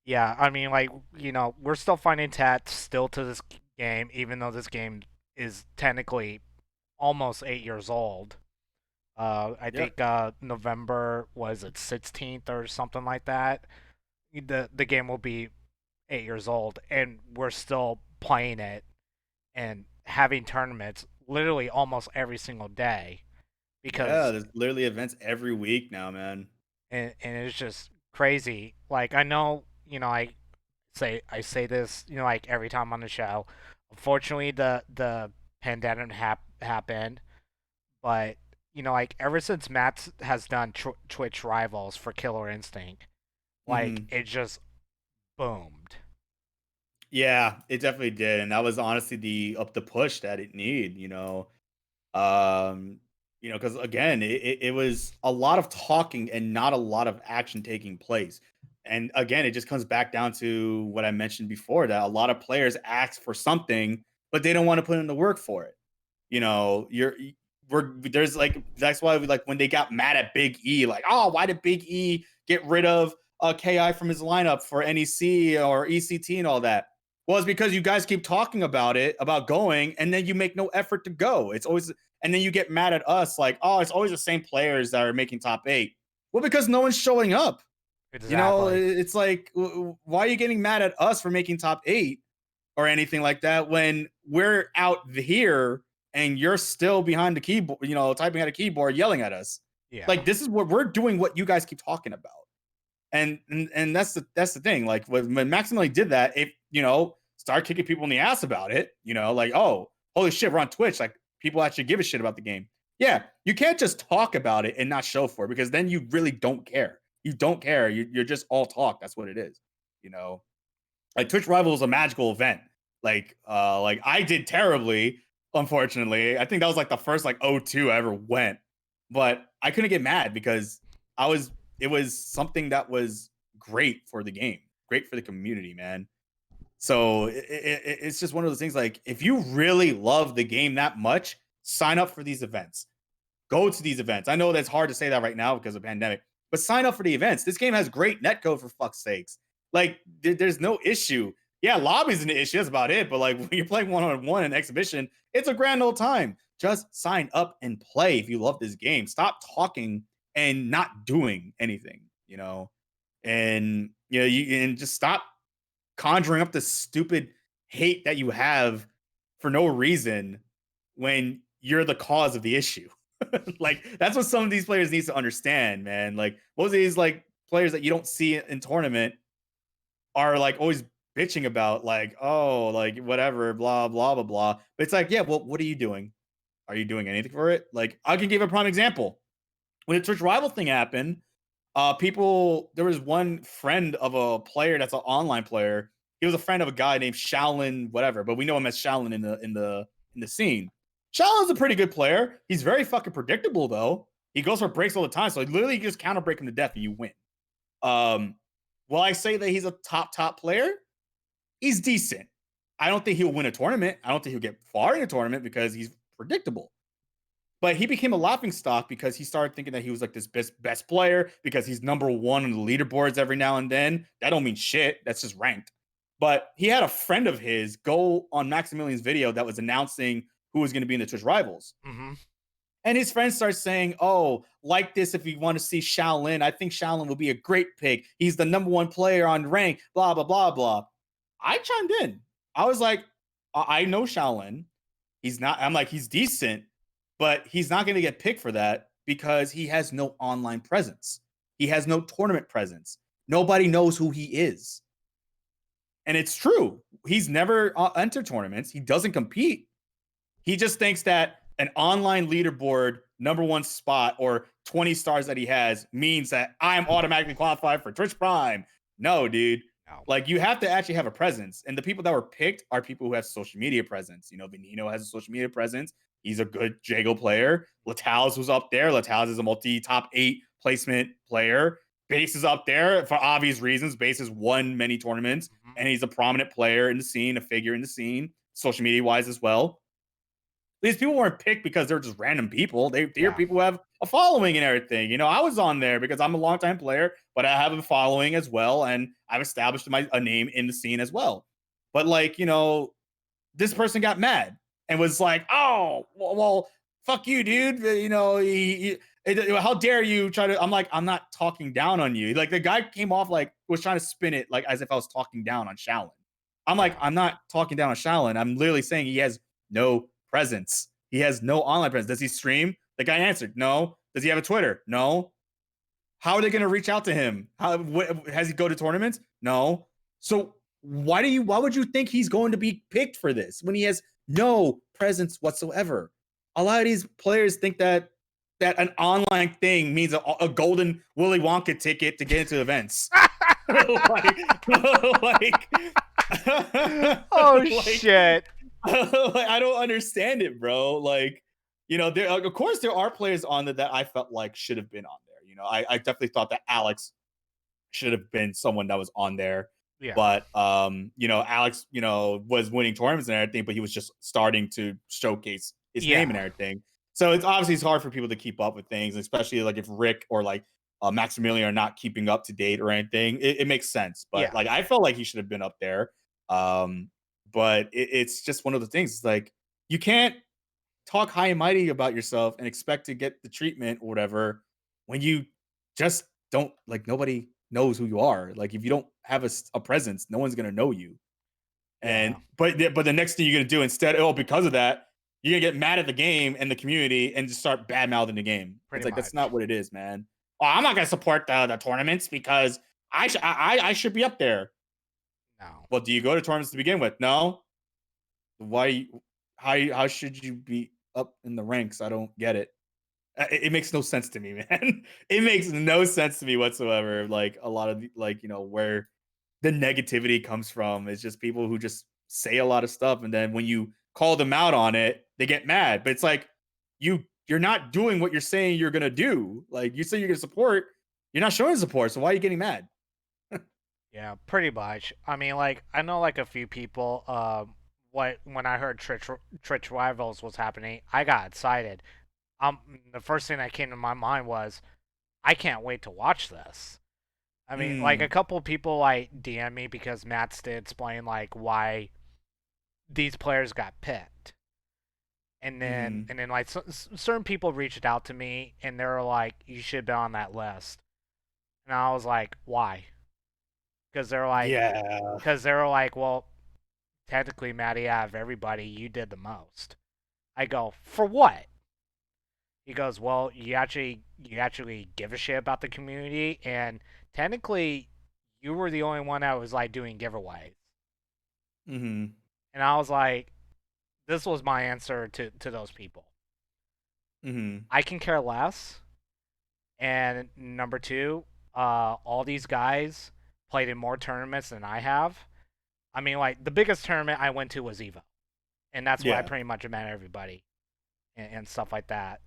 yeah, I mean, like, we're still finding tats still to this game, even though this game is technically almost 8 years old. I Yep. think November, was it 16th or something like that? The game will be 8 years old, and we're still playing it and having tournaments literally almost every single day Yeah, because there's literally events every week now, man. and it's just crazy. Like I know, I say this, like every time on the show. Unfortunately, the pandemic happened, but like ever since Matt has done Twitch Rivals for Killer Instinct, like Hmm. it just boomed. Yeah, it definitely did, and that was honestly the push that it needed. Um, because again, it was a lot of talking and not a lot of action taking place. And again, it just comes back down to what I mentioned before, that a lot of players ask for something, but they don't want to put in the work for it. You know, you're we're there's like that's why we like when they got mad at Big E, like, oh, why did Big E get rid of KI from his lineup for NEC or ECT and all that? Well, it's because you guys keep talking about it, about going, and then you make no effort to go. It's always, and then you get mad at us, like, oh, it's always the same players that are making top 8. Well, because no one's showing up. Exactly. It's like, why are you getting mad at us for making top 8 or anything like that when we're out here and you're still behind the keyboard, typing at a keyboard, yelling at us? Yeah. Like, this is what we're doing, what you guys keep talking about. And that's the thing. Like when Maximilian did that, if start kicking people in the ass about it, like, oh, holy shit, we're on Twitch. Like, people actually give a shit about the game. Yeah, you can't just talk about it and not show for it, because then you really don't care. You don't care. You're just all talk. That's what it is. You know, like Twitch Rival is a magical event. Like I did terribly, unfortunately. I think that was like the first like O2 I ever went, but I couldn't get mad because I was. It was something that was great for the game, great for the community, man. So it's just one of those things. Like, if you really love the game that much, sign up for these events. Go to these events. I know that's hard to say that right now because of the pandemic, but sign up for the events. This game has great netcode, for fuck's sakes. Like, there's no issue. Yeah, lobby's an issue. That's about it. But like, when you're playing one-on-one in exhibition, it's a grand old time. Just sign up and play if you love this game. Stop talking and not doing anything. And and just stop conjuring up this stupid hate that you have for no reason when you're the cause of the issue. Like, that's what some of these players need to understand, man. Like, most of these like players that you don't see in tournament are like always bitching about, like, oh, like whatever, blah blah blah blah. But it's like, yeah, well, what are you doing? Are you doing anything for it? Like, I can give a prime example. When the Twitch Rival thing happened, there was one friend of a player that's an online player. He was a friend of a guy named Shaolin, whatever, but we know him as Shaolin in the scene. Shaolin's a pretty good player. He's very fucking predictable though. He goes for breaks all the time, so literally you just counter break him to death and you win. Will I say that he's a top player? He's decent. I don't think he'll win a tournament. I don't think he'll get far in a tournament because he's predictable. But he became a laughing stock because he started thinking that he was like this best player because he's number one on the leaderboards every now and then. That don't mean shit. That's just ranked. But he had a friend of his go on Maximilian's video that was announcing who was going to be in the Twitch Rivals. Mm-hmm. And his friend starts saying, oh, like this, if you want to see Shaolin, I think Shaolin will be a great pick. He's the number one player on rank, blah, blah, blah, blah. I chimed in. I was like, I know Shaolin. I'm like, he's decent, but he's not going to get picked for that because he has no online presence. He has no tournament presence. Nobody knows who he is. And it's true. He's never entered tournaments. He doesn't compete. He just thinks that an online leaderboard number one spot or 20 stars that he has means that I'm automatically qualified for Twitch Prime. No, dude. No. Like, you have to actually have a presence. And the people that were picked are people who have social media presence. Benino has a social media presence. He's a good Jago player. Latals was up there. Latals is a multi-top 8 placement player. Base is up there for obvious reasons. Base has won many tournaments, and he's a prominent player in the scene, a figure in the scene, social media wise as well. These people weren't picked because they're just random people. They're people who have a following and everything. I was on there because I'm a longtime player, but I have a following as well, and I've established a name in the scene as well. But this person got mad and was like, "Oh, well, fuck you, dude." How dare you try to? I'm like, I'm not talking down on you. Like the guy came off like was trying to spin it like as if I was talking down on Shaolin. I'm like, Yeah. I'm not talking down on Shaolin. I'm literally saying he has no presence. He has no online presence. Does he stream? The guy answered, no. Does he have a Twitter? No. How are they going to reach out to him? Has he go to tournaments? No. So why would you think he's going to be picked for this when he has no presence whatsoever? A lot of these players think that an online thing means a golden Willy Wonka ticket to get into events. like, Oh like, shit. like, I don't understand it, bro. Like, there of course there are players on that I felt like should have been on there. I definitely thought that Alex should have been someone that was on there. Yeah. But Alex, was winning tournaments and everything, but he was just starting to showcase his name and everything. So it's hard for people to keep up with things, especially like if Rick or like Maximilian are not keeping up to date or anything. It makes sense, but like I felt like he should have been up there. But it's just one of the things. It's like you can't talk high and mighty about yourself and expect to get the treatment or whatever when you just don't, like, nobody knows who you are. Like if you don't have a presence, no one's gonna know you. And but the next thing you're gonna do instead, because of that, you're gonna get mad at the game and the community and just start bad mouthing the game. Pretty It's like much. that's not what it is, man. Oh, I'm not gonna support the tournaments because I should be up there. No. Well, do you go to tournaments to begin with? No. Why? How should you be up in the ranks? I don't get it. It makes no sense to me, man. It makes no sense to me whatsoever. Like a lot of where the negativity comes from is just people who just say a lot of stuff, and then when you call them out on it, they get mad. But it's like you're not doing what you're saying you're gonna do. Like you say you're gonna support, you're not showing support. So why are you getting mad? Yeah, pretty much. I mean, like I know like a few people. When I heard Twitch Rivals was happening, I got excited. The first thing that came to my mind was, I can't wait to watch this. I mean, like a couple of people like DM me because Matt's did explain like why these players got picked, and then like certain people reached out to me and they were like, "You should be on that list," and I was like, "Why?" Because they were like, "Well, technically, Matty, out of everybody, you did the most." I go, "For what?" He goes, "Well, you actually give a shit about the community, and technically, you were the only one that was like doing giveaways." Mm-hmm. And I was like, this was my answer to those people. Mm-hmm. I can care less. And number two, all these guys played in more tournaments than I have. I mean, like the biggest tournament I went to was Evo, and that's where I pretty much met everybody and stuff like that.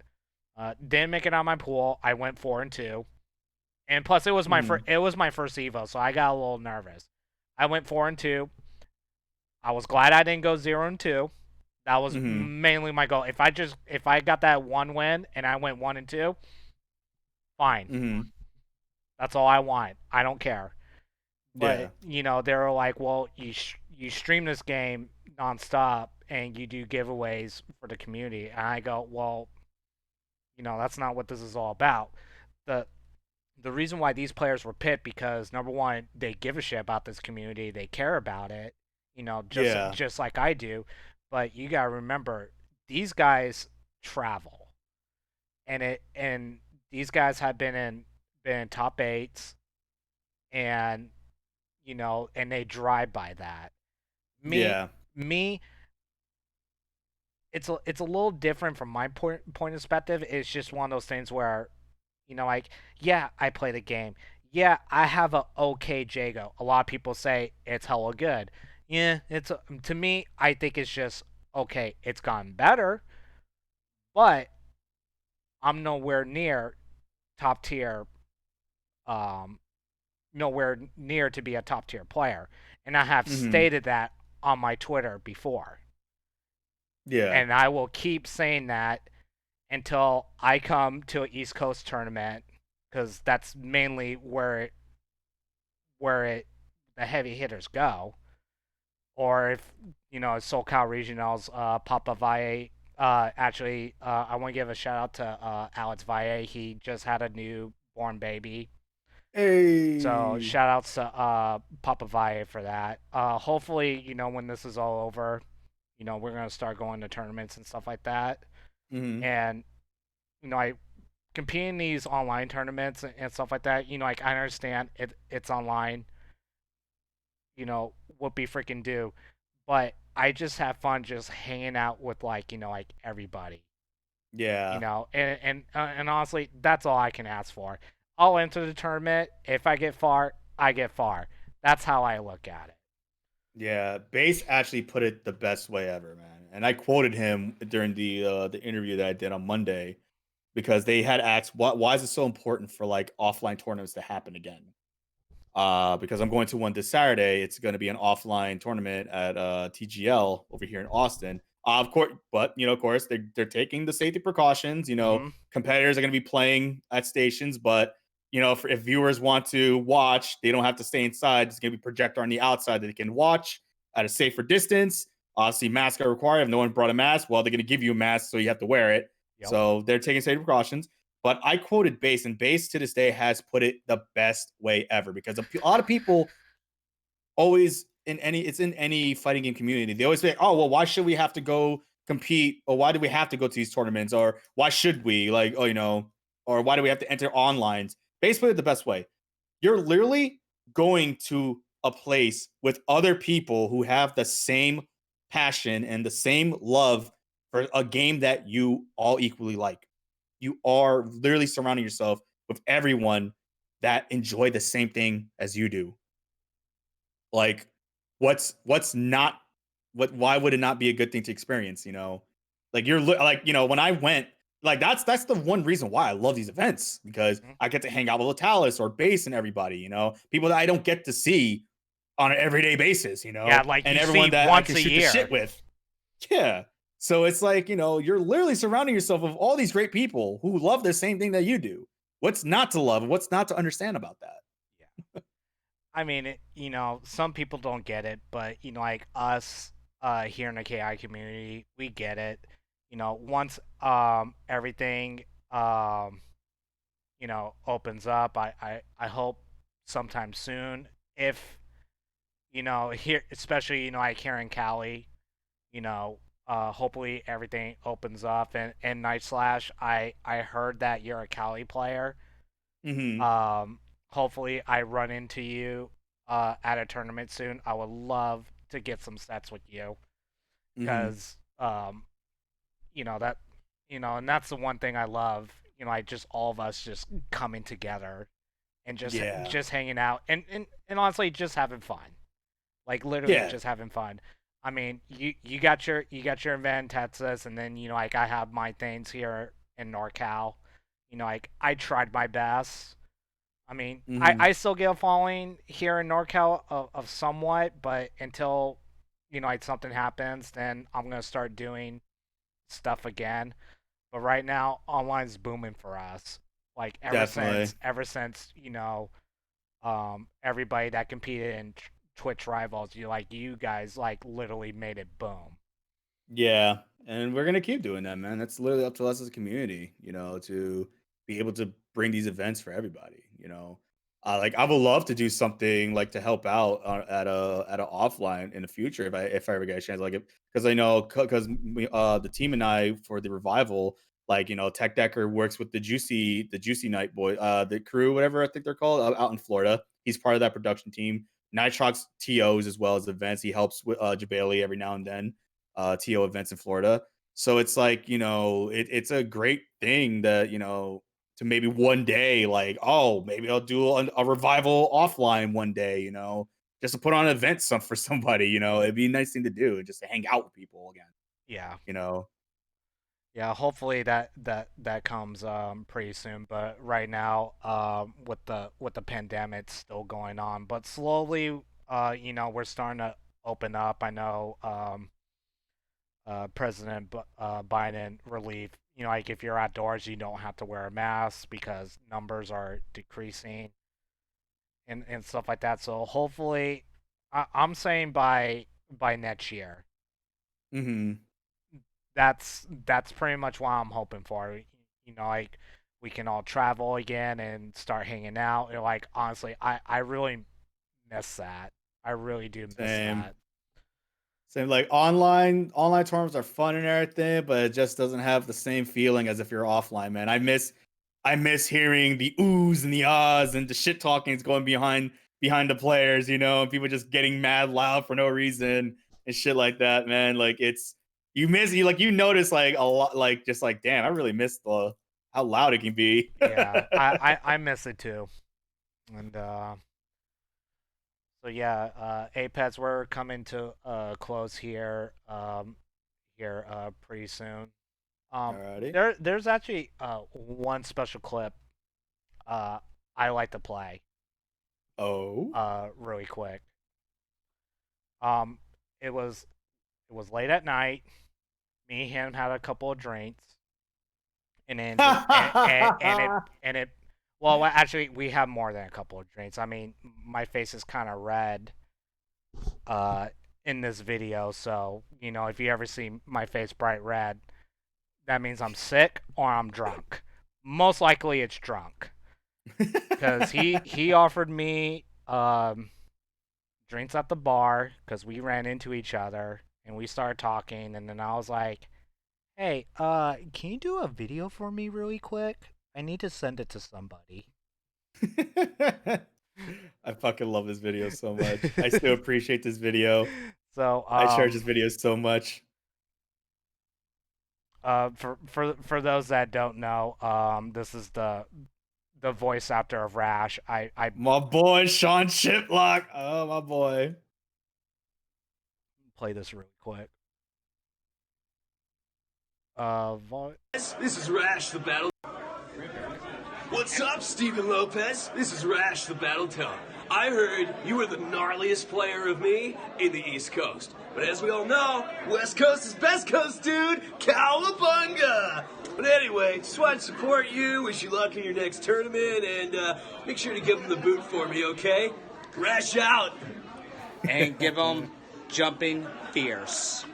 Didn't make it on my pool. I went 4-2, and plus it was my first Evo, so I got a little nervous. I went 4-2. I was glad I didn't go 0-2. That was mainly my goal. If I got that one win and I went 1-2, fine. That's all I want. I don't care. But they were like, well, you stream this game nonstop and you do giveaways for the community, and I go, well, that's not what this is all about. The reason why these players were picked, because number one, they give a shit about this community, they care about it, just like I do. But you gotta remember, these guys travel, and these guys have been in top eights, and and they drive by that. Me, it's a little different from my point of perspective. It's just one of those things where, like, yeah, I play the game. Yeah, I have a okay Jago. A lot of people say it's hella good. Yeah, to me, I think it's just okay. It's gotten better, but I'm nowhere near top tier. Nowhere near to be a top tier player, and I have stated that on my Twitter before. Yeah, and I will keep saying that until I come to an East Coast tournament, because that's mainly where the heavy hitters go. Or if SoCal Regionals, Papa Valle Actually, I want to give a shout out to Alex Valle. He just had a newborn baby. So Hey. shout outs to Papa Valle for that. Hopefully, when this is all over, we're gonna start going to tournaments and stuff like that. Hmm. And I competing in these online tournaments and stuff like that. Like I understand it's online. What be freaking do, but I just have fun just hanging out with like everybody. Yeah. And honestly, that's all I can ask for. I'll enter the tournament. If I get far, I get far. That's how I look at it. Yeah, Base actually put it the best way ever, man. And I quoted him during the interview that I did on Monday because they had asked, why is it so important for like offline tournaments to happen again? Because I'm going to one this Saturday. It's going to be an offline tournament at TGL over here in Austin. Of course, but of course, they're taking the safety precautions. Mm-hmm. Competitors are going to be playing at stations, but if viewers want to watch, they don't have to stay inside. It's going to be a projector on the outside that they can watch at a safer distance. Obviously, masks are required. If no one brought a mask, well, they're going to give you a mask, so you have to wear it. Yep. So they're taking safety precautions. But I quoted Base, and Base to this day has put it the best way ever because a lot of people always it's in any fighting game community. They always say, "Oh, well, why should we have to go compete, or why do we have to go to these tournaments, or why should we like, or why do we have to enter online?" Base put it the best way. You're literally going to a place with other people who have the same passion and the same love for a game that you all equally like. You are literally surrounding yourself with everyone that enjoy the same thing as you do. Like, what's not what? Why would it not be a good thing to experience? Like like when I went, like that's the one reason why I love these events because Mm-hmm. I get to hang out with Latalis or Base and everybody. People that I don't get to see on an everyday basis. Yeah, like And you see everyone that I once can a shoot the year. shit with. Yeah. So it's like, you're literally surrounding yourself with all these great people who love the same thing that you do. What's not to love? What's not to understand about that? Yeah. I mean, some people don't get it, but like us, here in the KI community, we get it. Once everything opens up, I hope sometime soon. If here, especially like here in Cali, hopefully everything opens up. And Night Slash, I heard that you're a Cali player. Hmm. Um, Hopefully I run into you at a tournament soon. I would love to get some sets with you Hmm. because that and that's the one thing I love. Like just all of us just coming together and just Yeah. just hanging out and honestly just having fun. Like literally Yeah. just having fun. I mean, you got your event in Texas, and then like I have my things here in NorCal. Like I tried my best. I mean, I Hmm. still get a following here in NorCal of somewhat, but until like something happens, then I'm gonna start doing stuff again. But right now, online's booming for us. Like Definitely. ever since everybody that competed in Twitch rivals, you guys like literally made it boom. Yeah, and we're gonna keep doing that, man. That's literally up to us as a community, to be able to bring these events for everybody. Like I would love to do something like to help out at a offline in the future if I ever get a chance. Like, because I know because the team and I for the revival, like Tech Decker works with the Juicy Night boy, the crew, whatever I think they're called, out in Florida. He's part of that production team. Nitrox TOs as well as events. He helps with Jabali every now and then TO events in Florida. So it's like, it's a great thing that, to maybe one day, like, oh, maybe I'll do a revival offline one day, just to put on an event for somebody, it'd be a nice thing to do, just to hang out with people again, Yeah. you know. Yeah, hopefully that comes pretty soon. But right now, with the pandemic still going on, but slowly, we're starting to open up. I know President Biden relief. Like if you're outdoors, you don't have to wear a mask because numbers are decreasing and stuff like that. So hopefully, I'm saying by next year, Hmm. that's pretty much what I'm hoping for. You know, like we can all travel again and start hanging out. And like honestly, I really miss that. I really do miss Same. that. Same. Like online tournaments are fun and everything, but it just doesn't have the same feeling as if you're offline, man. I miss hearing the oohs and the ahs and the shit talkings going behind the players, and people just getting mad loud for no reason and shit like that, man. Like you notice like a lot, like just like damn, I really miss the how loud it can be. Yeah, I miss it too. And so yeah, Apex, we're coming to close here. Pretty soon. Alrighty. There's actually one special clip uh I like to play Oh. really quick. Um, it was late at night. Me and him had a couple of drinks, and then and it. Well, actually, we have more than a couple of drinks. I mean, my face is kind of red uh in this video, so if you ever see my face bright red, that means I'm sick or I'm drunk. Most likely, it's drunk because he offered me drinks at the bar because we ran into each other and we started talking, and then I was like, "Hey, can you do a video for me really quick? I need to send it to somebody." I fucking love this video so much. I still appreciate this video. So, I cherish this video so much. for those that don't know, this is the voice actor of Rash. I My boy Sean Shiplock. Oh my boy. play this really quick. This is Rash the Battle. What's up, Steven Lopez? This is Rash the Battle Toad. I heard you were the gnarliest player of me in the East Coast. But as we all know, West Coast is best coast, dude. Cowabunga! But anyway, just wanted to support you, wish you luck in your next tournament, and make sure to give them the boot for me, okay? Rash out! And give them jumping fierce.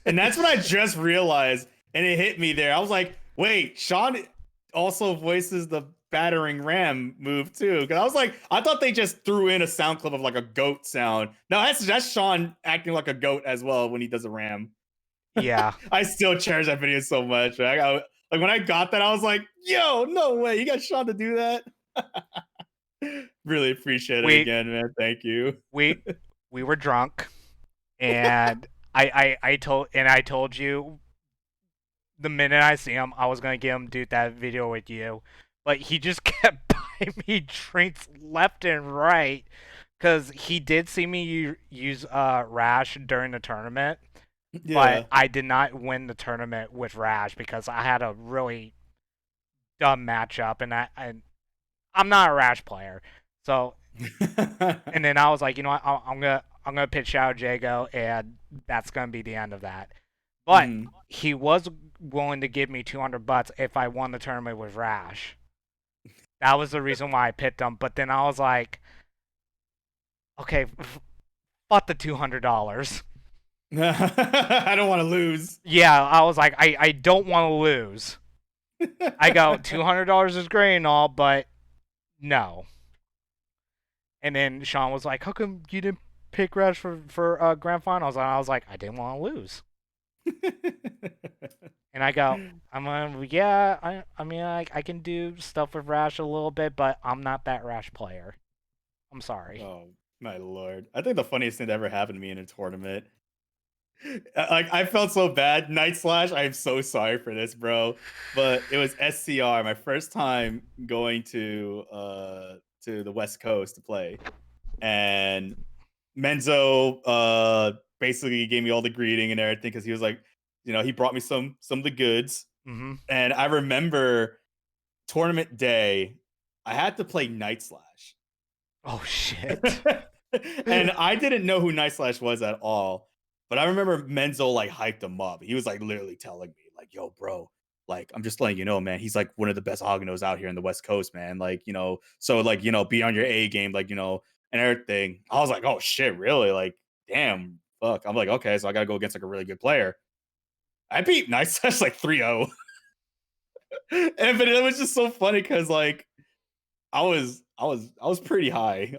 And that's what I just realized, and it hit me there. I was like, wait, Sean also voices the battering ram move too. Because I was like, I thought they just threw in a sound clip of like a goat sound. No, that's Sean acting like a goat as well when he does a ram. Yeah. I still cherish that video so much. Like when I got that, I was like, yo, no way. You got Sean to do that? Really appreciate it again, man. Thank you. we were drunk, and I told you the minute I see him, I was gonna get him to do that video with you, but he just kept buying me drinks left and right because he did see me use Rash during the tournament, but I did not win the tournament with Rash because I had a really dumb matchup, and I'm not a Rash player, so. And then I was like, you know what, I'm gonna pitch Shadow Jago, and that's gonna be the end of that. But he was willing to give me $200 if I won the tournament with Rash. That was the reason why I picked him. But then I was like, okay, fuck the $200. I don't want to lose. Yeah, I was like, I don't want to lose. I go, $200 is great and all, but no. And then Sean was like, how come you didn't pick Rash for grand finals? And I was like, I didn't want to lose. And I go, yeah, I mean, I can do stuff with Rash a little bit, but I'm not that Rash player. I'm sorry. Oh, my lord. I think the funniest thing that ever happened to me in a tournament, like, I felt so bad. Night Slash, I am so sorry for this, bro. But it was SCR, my first time going to the West Coast to play. And Menzo basically gave me all the greeting and everything because he was like, he brought me some of the goods. Mm-hmm. And I remember tournament day, I had to play Night Slash. Oh shit. And I didn't know who Night Slash was at all. But I remember Menzo like hyped him up. He was like literally telling me, like, yo, bro, like, I'm just letting you know, man, he's like one of the best Haganos out here in the West Coast, man. Like, so like, be on your A game, like, and everything. I was like, oh shit, really? Like, damn, fuck. I'm like, okay, so I gotta go against like a really good player. I beat Night Slash like 3-0. And but it was just so funny because like I was pretty high.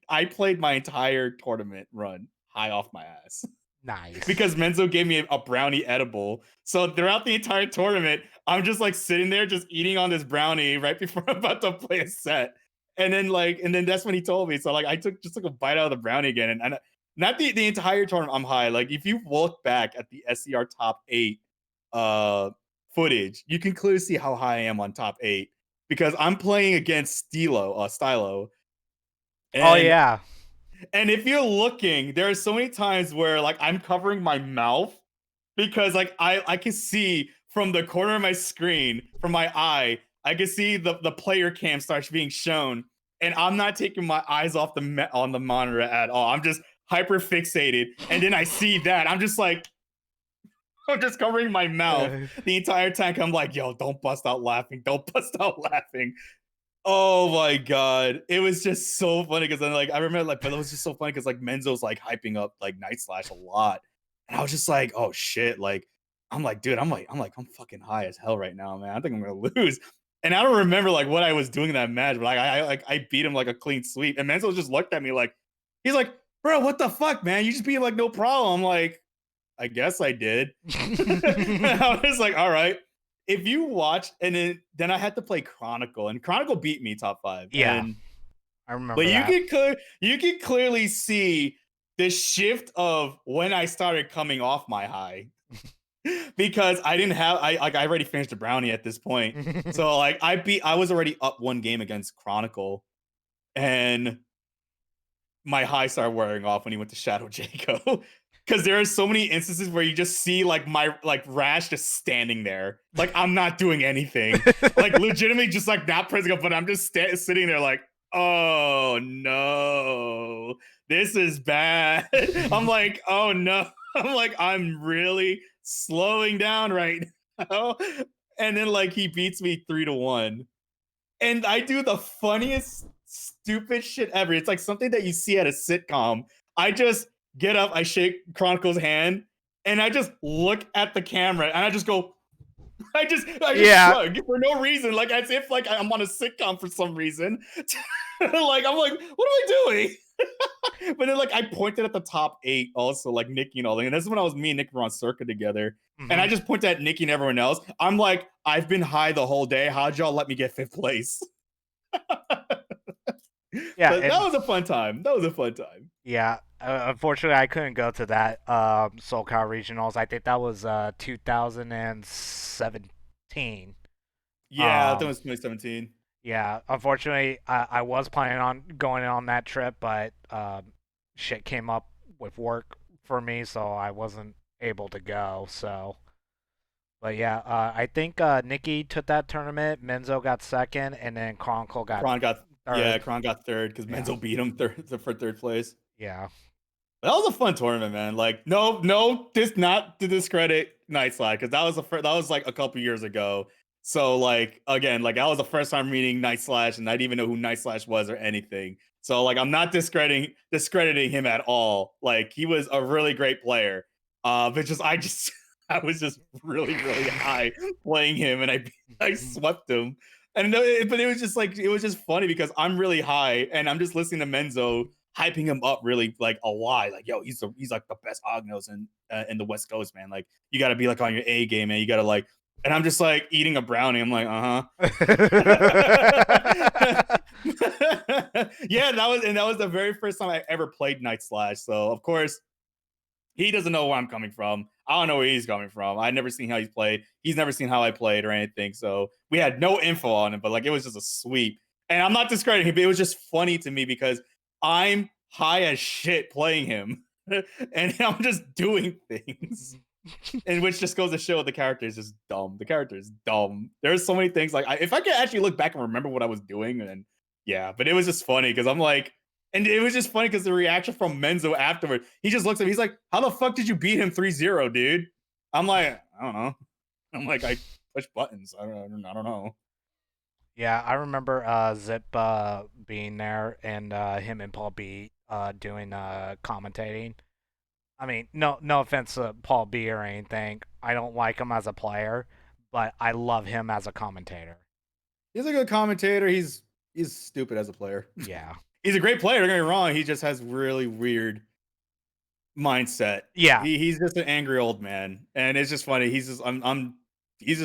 I played my entire tournament run high off my ass. Nice. Because Menzo gave me a brownie edible. So throughout the entire tournament, I'm just like sitting there just eating on this brownie right before I'm about to play a set. And then that's when he told me. So like I took a bite out of the brownie again. And not the entire tournament I'm high. Like if you look back at the SCR top 8 footage, you can clearly see how high I am on top 8. Because I'm playing against Stylo. Oh yeah. And if you're looking, there are so many times where like I'm covering my mouth because like I can see from the corner of my screen, from my eye, I can see the player cam starts being shown, and I'm not taking my eyes off on the monitor at all. I'm just hyper fixated, and then I see that I'm just like I'm just covering my mouth the entire time. I'm like, yo, don't bust out laughing, don't bust out laughing. Oh my god, it was just so funny because then like I remember like, but it was just so funny because like Menzo's like hyping up like Night Slash a lot, and I was just like, oh shit, like I'm like, dude, I'm fucking high as hell right now, man. I think I'm gonna lose, and I don't remember like what I was doing in that match, but like I beat him like a clean sweep, and Menzo just looked at me like, he's like, bro, what the fuck, man? You just beat like no problem. I'm like, I guess I did. I was like, all right. If you watch, and then I had to play Chronicle, and Chronicle beat me top 5. Yeah, and, I remember. But that. you can clearly see the shift of when I started coming off my high, because I didn't have I already finished the brownie at this point, so like I was already up 1 game against Chronicle, and my high started wearing off when he went to Shadow Jaco. Because there are so many instances where you just see like my Rash just standing there, like I'm not doing anything, like legitimately just like not pressing up, but I'm just sitting there like, oh no, this is bad. I'm like, oh no, I'm like, I'm really slowing down right now. And then like he beats me 3-1, and I do the funniest stupid shit ever. It's like something that you see at a sitcom. I just get up, I shake Chronicle's hand, and I just look at the camera, and I just go, I just shrug for no reason, like as if like I'm on a sitcom for some reason. Like I'm like, what am I doing? But then like I pointed at the top 8 also, like Nikki and all that. And this is when I was me and Nick were on Circa together. Mm-hmm. And I just pointed at Nikki and everyone else. I'm like, I've been high the whole day. How'd y'all let me get 5th place? Yeah, but that was a fun time. Yeah, unfortunately, I couldn't go to that SoCal Regionals. I think that was 2017. Yeah, I think it was 2017. Yeah, unfortunately, I was planning on going on that trip, but shit came up with work for me, so I wasn't able to go. So, but yeah, I think Nikki took that tournament. Menzo got 2nd, and then Chronicle got third. Yeah, Kron got 3rd because Menzo beat him for 3rd place. Yeah. That was a fun tournament, man. Like, no, this not to discredit Night Slash, because that was like a couple years ago. So like again, like that was the first time meeting Night Slash, and I didn't even know who Night Slash was or anything. So like I'm not discrediting him at all. Like he was a really great player. But I was just really high playing him, and I swept him. And but it was just funny because I'm really high, and I'm just listening to Menzo hyping him up really like a lot. Like, yo, he's like the best Ognos in the West Coast, man. Like, you got to be like on your A game, man. You got to like, and I'm just like eating a brownie. I'm like, yeah, that was the very first time I ever played Night Slash. So of course, he doesn't know where I'm coming from. I don't know where he's coming from. I've never seen how he's played. He's never seen how I played or anything. So we had no info on him, but like it was just a sweep. And I'm not discrediting him, but it was just funny to me because I'm high as shit playing him, and I'm just doing things, and which just goes to show the character is just dumb. The character is dumb. There's so many things like if I could actually look back and remember what I was doing, and yeah, but it was just funny because I'm like, and it was just funny because the reaction from Menzo afterward, he just looks at me, he's like, "How the fuck did you beat him 3-0, dude?" I'm like, I don't know. I'm like, I push buttons. I don't know. Yeah, I remember Zip being there and him and Paul B doing commentating. I mean, no offense to Paul B or anything. I don't like him as a player, but I love him as a commentator. He's a good commentator. He's stupid as a player. Yeah. He's a great player. Don't get me wrong. He just has really weird mindset. Yeah. He's just an angry old man, and it's just funny. He's just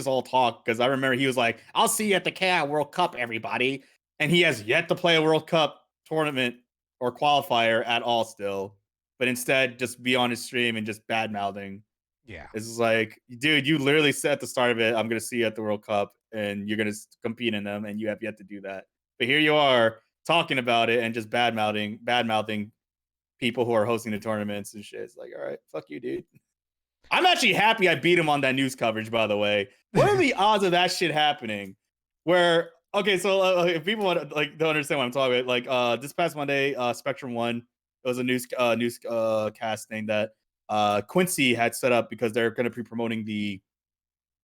all talk because I remember he was like, "I'll see you at the KI World Cup, everybody," and he has yet to play a World Cup tournament or qualifier at all still, but instead just be on his stream and just bad mouthing. Yeah. It's just like, dude, you literally said at the start of it, "I'm gonna see you at the World Cup, and you're gonna compete in them," and you have yet to do that. But here you are talking about it and just bad mouthing people who are hosting the tournaments and shit. It's like, all right, fuck you, dude. I'm actually happy I beat him on that news coverage, by the way. What are the odds of that shit happening? Where okay, so if people want to like don't understand what I'm talking about, like this past Monday, Spectrum One, it was a news cast thing that Quincy had set up because they're going to be promoting the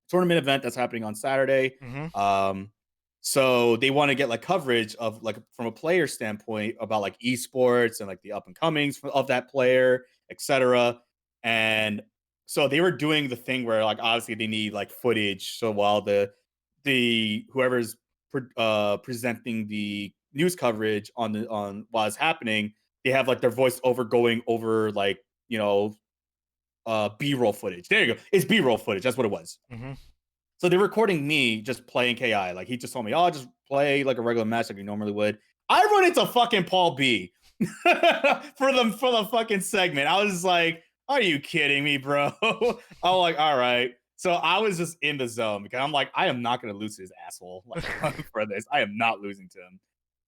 tournament event that's happening on Saturday. Mhm. So they want to get like coverage of like from a player standpoint about like esports and like the up and comings of that player, etc. And so they were doing the thing where like obviously they need like footage. So while the whoever's presenting the news coverage on while it's happening, they have like their voice over going over like B-roll footage. There you go. It's B-roll footage. That's what it was. Mhm. So they're recording me just playing KI. Like he just told me, "Oh, just play like a regular match like you normally would." I run into fucking Paul B for the fucking segment. I was like, "Are you kidding me, bro?" I'm like, "All right." So I was just in the zone because I'm like, I am not gonna lose to this asshole like for this. I am not losing to him.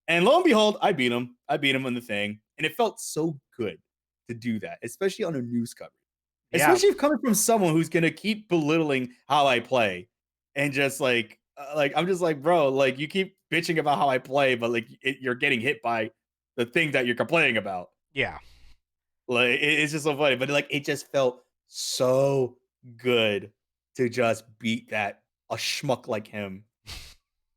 And lo and behold, I beat him. I beat him in the thing, and it felt so good to do that, especially on a news coverage. Yeah. Especially if coming from someone who's gonna keep belittling how I play, and just like I'm just like, bro, like you keep bitching about how I play, but like you're getting hit by the thing that you're complaining about. Yeah. Like it's just so funny, but like it just felt so good to just beat that a schmuck like him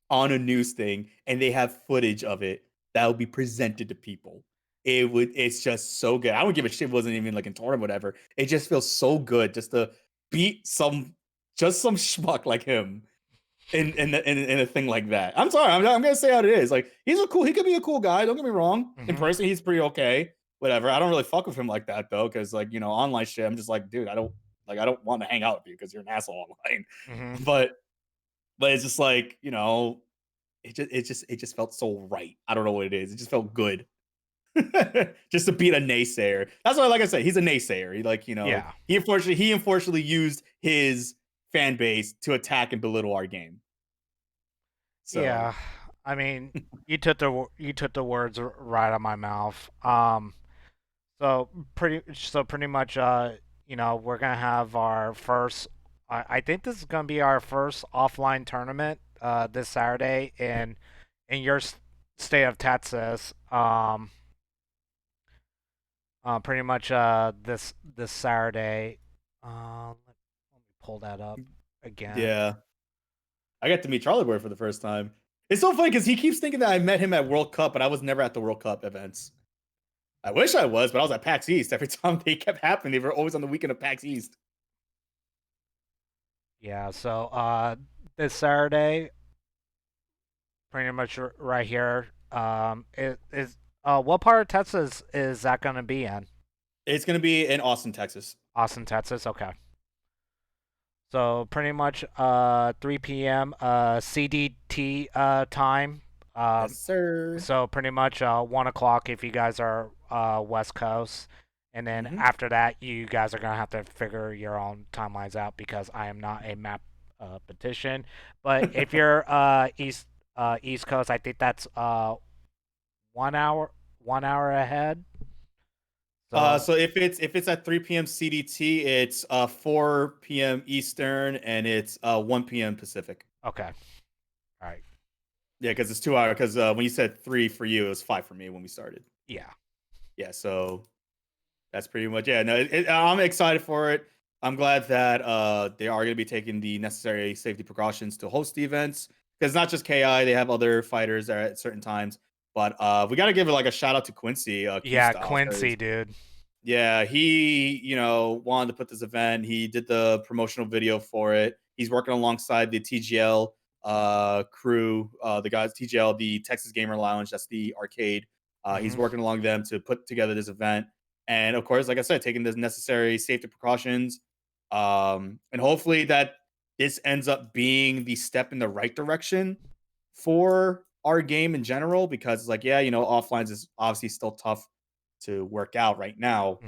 on a news thing, and they have footage of it that will be presented to people. It's just so good. I would give a shit if it wasn't even like in tournament, whatever. It just feels so good just to beat some schmuck like him in a thing like that. I'm sorry, I'm gonna say how it is. Like he could be a cool guy. Don't get me wrong. In Mhm. person, he's pretty okay. Whatever. I don't really fuck with him like that though, because like online shit. I'm just like, dude, I don't want to hang out with you because you're an asshole online. Mhm. But it's just like it just felt so right. I don't know what it is. It just felt good. Just to beat a naysayer. That's why, like I said, he's a naysayer. He Yeah. he unfortunately used his fan base to attack and belittle our game. So Yeah. I mean, you took the words right out of my mouth. So pretty much we're gonna have our first. I think this is gonna be our first offline tournament this Saturday in your state of Texas. Pretty much this Saturday. Let me pull that up again. yeah, I got to meet Charlie Boy for the first time. It's so funny because he keeps thinking that I met him at World Cup, but I was never at the World Cup events. I wish I was, but I was at PAX East every time they kept happening. They were always on the weekend of PAX East. Yeah. So this Saturday, pretty much right here. It is what part of Texas is that gonna be in? It's gonna be in Austin, Texas. Austin, Texas. Okay. So pretty much 3 p.m. CDT time. Yes, sir. So pretty much 1 o'clock if you guys are West Coast, and then Mhm. after that you guys are gonna have to figure your own timelines out because I am not a map petition. But if you're East Coast, I think that's 1 hour 1 hour ahead. So if it's at 3 p.m. CDT, it's 4 p.m. Eastern and it's 1 p.m. Pacific. Okay. All right. Yeah, because it's 2 hours. Because when you said 3 for you, it was 5 for me when we started. Yeah. Yeah, so that's pretty much No, I'm excited for it. I'm glad that they are going to be taking the necessary safety precautions to host the events. because not just Ki, they have other fighters there at certain times. But we got to give it like a shout out to Quincy Q Yeah, Style. Quincy, dude. Yeah, he, wanted to put this event. He did the promotional video for it. He's working alongside the TGL crew, the guys, TGL, the Texas Gamer Lounge, that's the arcade. He's working along them to put together this event. And of course, like I said, taking the necessary safety precautions. And hopefully that this ends up being the step in the right direction for our game in general, because it's like, yeah, offlines is obviously still tough to work out right now.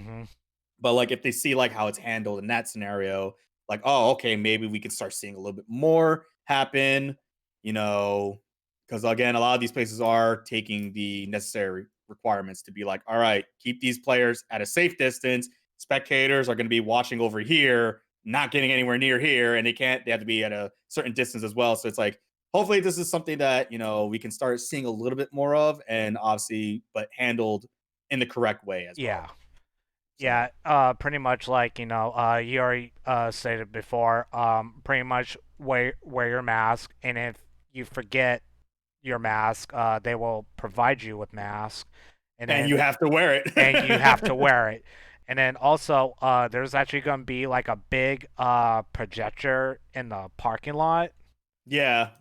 But like if they see like how it's handled in that scenario, like, oh, okay, maybe we can start seeing a little bit more happen, because again, a lot of these places are taking the necessary requirements to be like, all right, keep these players at a safe distance. Spectators are going to be watching over here, not getting anywhere near here, and they have to be at a certain distance as well. So it's like, hopefully this is something that, we can start seeing a little bit more of, and obviously, but handled in the correct way as Yeah. well. Yeah, pretty much like, you already stated before, pretty much wear your mask, and if you forget your mask, they will provide you with mask, and And then you have to wear it. and you have to wear it. And then also, there's actually going to be like a big projector in the parking lot. Yeah.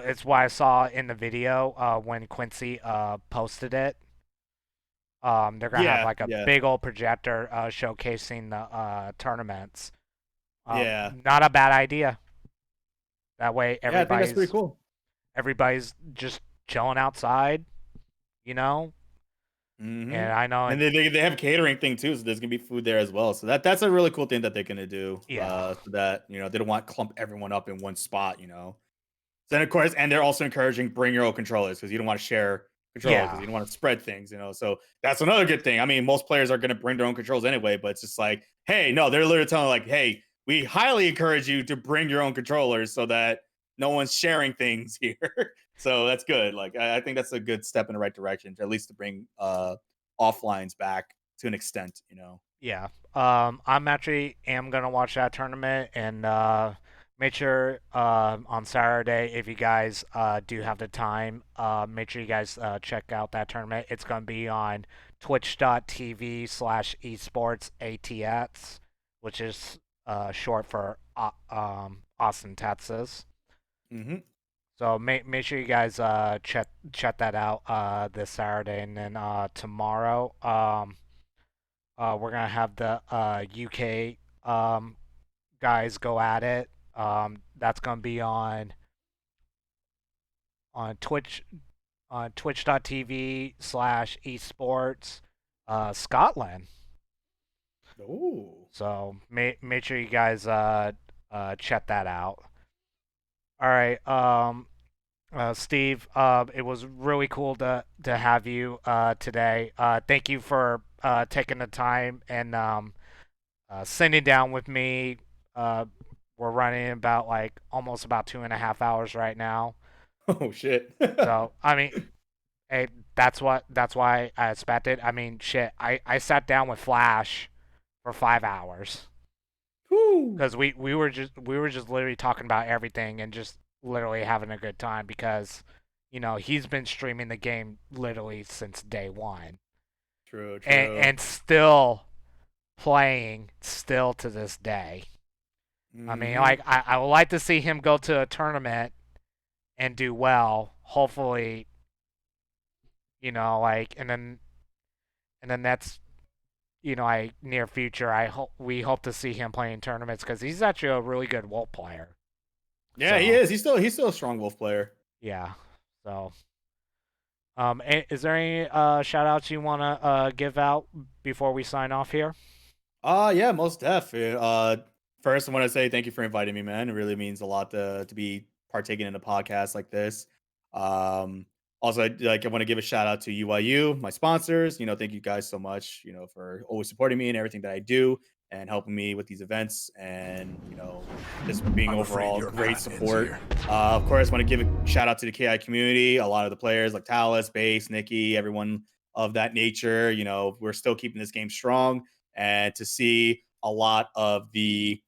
It's what I saw in the video when Quincy posted it. They're gonna have Yeah. like a Yeah. big old projector showcasing the tournaments. Yeah. Not a bad idea. That way, Yeah, I think that's pretty cool. everybody's just chilling outside, you know. Mm-hmm. And I know, And they have a catering thing too, so there's gonna be food there as well. So that's a really cool thing that they're gonna do. Yeah. So that they don't want to clump everyone up in one spot. So then of course, and they're also encouraging bring your own controllers, because you don't want to share controllers, because Yeah. you don't want to spread things. So that's another good thing. I mean, most players are gonna bring their own controls anyway, but it's just like, hey, no, they're literally telling like, hey, we highly encourage you to bring your own controllers so that no one's sharing things here. So that's good. Like I think that's a good step in the right direction, at least to bring offlines back to an extent. Yeah. I'm actually am gonna watch that tournament, and make sure on Saturday, if you guys do have the time, make sure you guys check out that tournament. It's gonna be on twitch.tv/esportsats, which is short for Austin, Texas. So make sure you guys check that out this Saturday, and then tomorrow we're gonna have the UK guys go at it. That's gonna be on Twitch on twitch.tv/esports Scotland. Ooh. So make sure you guys check that out. All right, Steve, it was really cool to have you today. Thank you for taking the time and sitting down with me. We're running about almost about 2.5 hours right now. Oh shit. So I mean, hey, that's why I expected. I mean, shit, I sat down with Flash for 5 hours because we were just literally talking about everything and just literally having a good time, because he's been streaming the game literally since day one. True. And still playing still to this day. I mean, I would like to see him go to a tournament and do well. Hopefully, and then that's near future. We hope to see him playing tournaments, because he's actually a really good Wolf player. Yeah, he is. He's still a strong Wolf player. Yeah. So, is there any shout outs you want to give out before we sign off here? Yeah, most def. First, I want to say thank you for inviting me, man. It really means a lot to be partaking in a podcast like this. Also, I want to give a shout out to UIU, my sponsors. Thank you guys so much, for always supporting me and everything that I do and helping me with these events, and just being overall great support. Of course, I want to give a shout out to the KI community. A lot of the players like Talus, Base, Nikki, everyone of that nature. We're still keeping this game strong, and to see a lot of these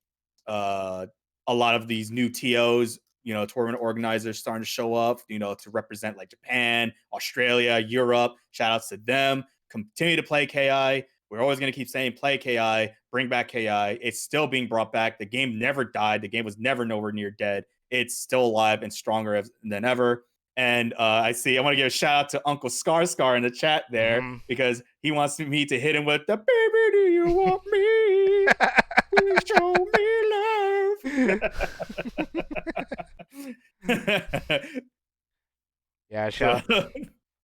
new TOs tournament organizers starting to show up, to represent like Japan, Australia, Europe. Shout outs to them. Continue to play KI. We're always going to keep saying play KI, bring back KI. It's still being brought back. The game never died. The game was never nowhere near dead. It's still alive and stronger than ever. And I want to give a shout out to Uncle Scar in the chat there because he wants me to hit him with the baby, do you want me? Please show me love. Yeah, shout.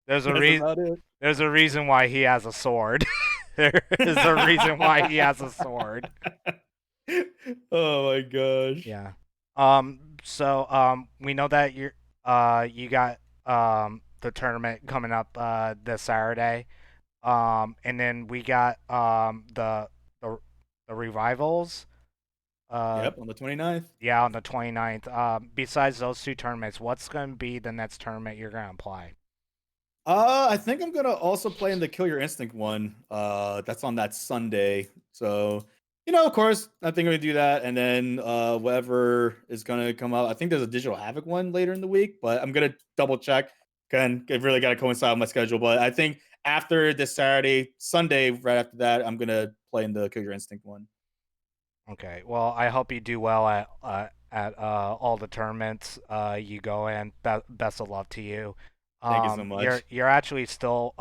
There's a reason why he has a sword. There is a reason why he has a sword. Oh my gosh. Yeah. So we know that you got the tournament coming up this Saturday. And then we got the revivals. Yep, on the 29th. Yeah, on the 29th. Besides those two tournaments, what's going to be the next tournament you're going to play? I think I'm gonna also play in the Kill Your Instinct one. That's on that Sunday. So, of course, I think I'm gonna do that, and then whatever is gonna come out. I think there's a Digital Havoc one later in the week, but I'm gonna double check. Again, it really got to coincide with my schedule. But I think after this Sunday, right after that, I'm gonna play in the Kill Your Instinct one. Okay. Well, I hope you do well at all the tournaments you go in. Best of luck to you. Thank you so much. You're actually still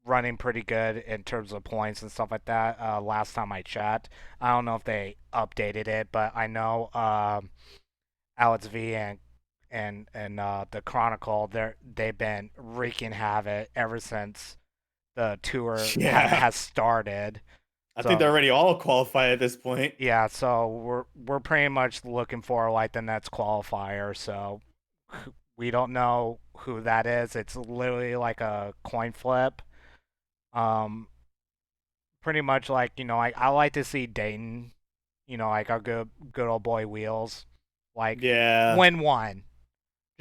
running pretty good in terms of points and stuff like that. Last time I checked, I don't know if they updated it, but I know Alex V and the Chronicle they've been wreaking havoc ever since the tour has started. I think they're already all qualified at this point. Yeah, so we're pretty much looking for like the next qualifier. So we don't know who that is. It's literally like a coin flip. Pretty much like, I like to see Dayton, like our good old boy Wheels, like win one.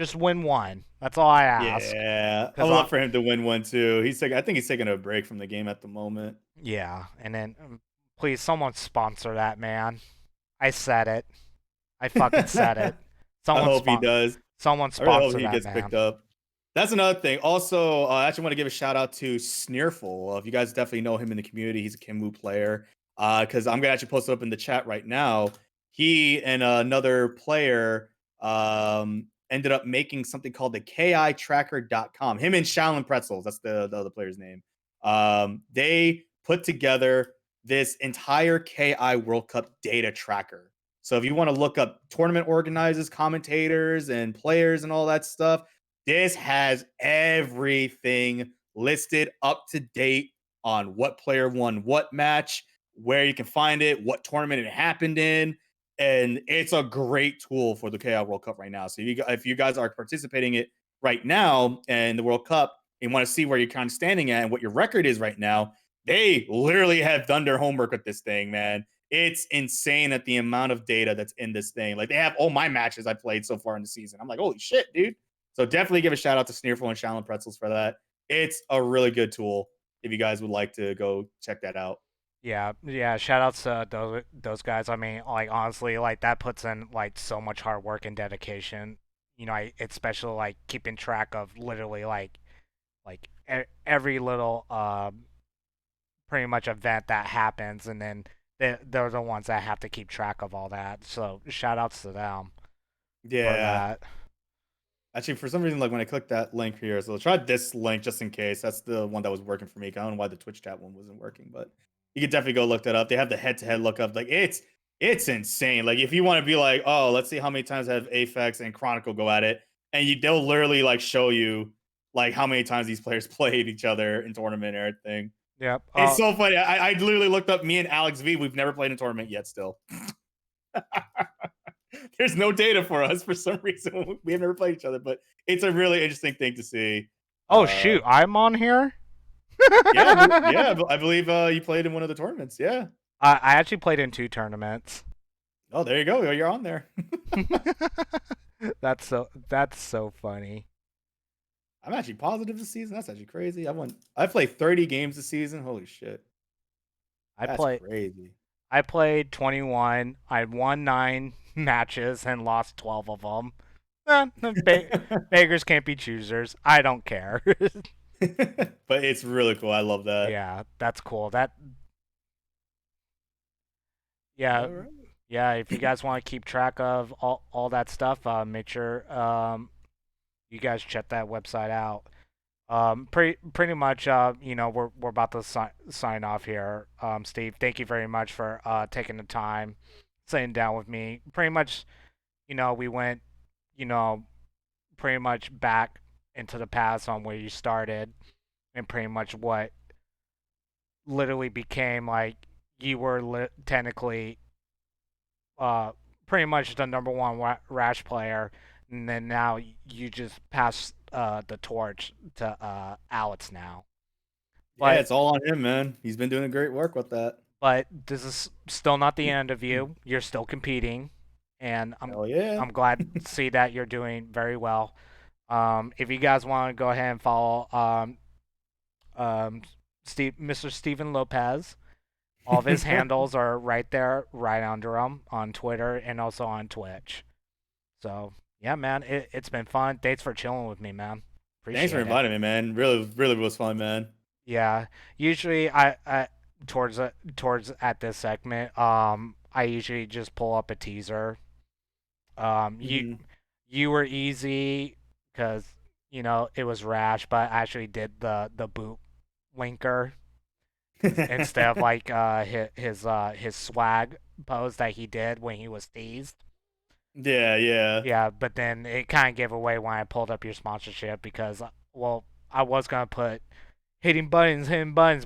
Just win one. That's all I ask. Yeah, I'd love for him to win one too. I think he's taking a break from the game at the moment. Yeah, and then please someone sponsor that man. I said it. I fucking said it. I hope he does. Someone sponsor I hope he that gets man. picked up. That's another thing. Also, I actually want to give a shout out to Sneerful. If you guys definitely know him in the community, he's a Kimwu player. Because I'm gonna actually post it up in the chat right now. He and another player ended up making something called the KITracker.com. Him and Shaolin Pretzels, that's the other player's name. They put together this entire KI World Cup data tracker. So if you want to look up tournament organizers, commentators, and players and all that stuff, this has everything listed up to date on what player won what match, where you can find it, what tournament it happened in. And it's a great tool for the KI World Cup right now. So if you guys are participating in it right now in the World Cup and want to see where you're kind of standing at and what your record is right now, they literally have done their homework with this thing, man. It's insane at the amount of data that's in this thing. Like, they have all my matches I played so far in the season. I'm like, holy shit, dude. So definitely give a shout out to Sneerful and Shaolin Pretzels for that. It's a really good tool if you guys would like to go check that out. Yeah. Shout outs to those guys. I mean, like, honestly, like, that puts in like so much hard work and dedication. Especially like keeping track of literally like every little pretty much event that happens, and then they're the ones that have to keep track of all that. So shout outs to them. Yeah. For that. Actually, for some reason, like when I click that link here, so I'll try this link just in case. That's the one that was working for me. I don't know why the Twitch chat one wasn't working, but you could definitely go look that up. They have the head-to-head lookup. Like, it's insane. Like, if you want to be like, oh, let's see how many times have Aphex and Chronicle go at it, and they'll literally like show you like how many times these players played each other in tournament and everything. Yep. It's so funny. I literally looked up me and Alex V. We've never played in a tournament yet still. There's no data for us for some reason. We have never played each other, but it's a really interesting thing to see. Oh, shoot. I'm on here? yeah, I believe you played in one of the tournaments. Yeah. I actually played in 2 tournaments. Oh, there you go. You're on there. That's so funny. I'm actually positive this season. That's actually crazy. I played 30 games this season. Holy shit. That's crazy. I played 21. I won 9 matches and lost 12 of them. Beggars can't be choosers. I don't care. But it's really cool. I love that. Yeah, that's cool. Yeah, All right. yeah. If you guys want to keep track of all that stuff, make sure you guys check that website out. Pretty much, we're about to sign off here. Steve, thank you very much for taking the time, sitting down with me. Pretty much, we went, you know, pretty much back into the past on where you started, and pretty much what literally became like you were technically, uh, pretty much the number one Rash player, and then now you just pass the torch to Alex now. Yeah, But it's all on him, man. He's been doing great work with that. this is still not the end of you. You're still competing, and Hell yeah. I'm glad to see that you're doing very well. If you guys want to go ahead and follow um, Mr. Steven Lopez, all of his handles are right there, right under him on Twitter and also on Twitch. So yeah, man, it's been fun. Thanks for chilling with me, man. Appreciate Thanks for it. inviting me, man. Really, really was fun, man. Yeah, usually I towards at this segment, I usually just pull up a teaser. You Mhm. you were easy because it was Rash, but I actually did the boot linker instead of like his swag pose that he did when he was teased. Yeah, yeah. Yeah, but then it kind of gave away when I pulled up your sponsorship because, well, I was gonna put hitting buttons,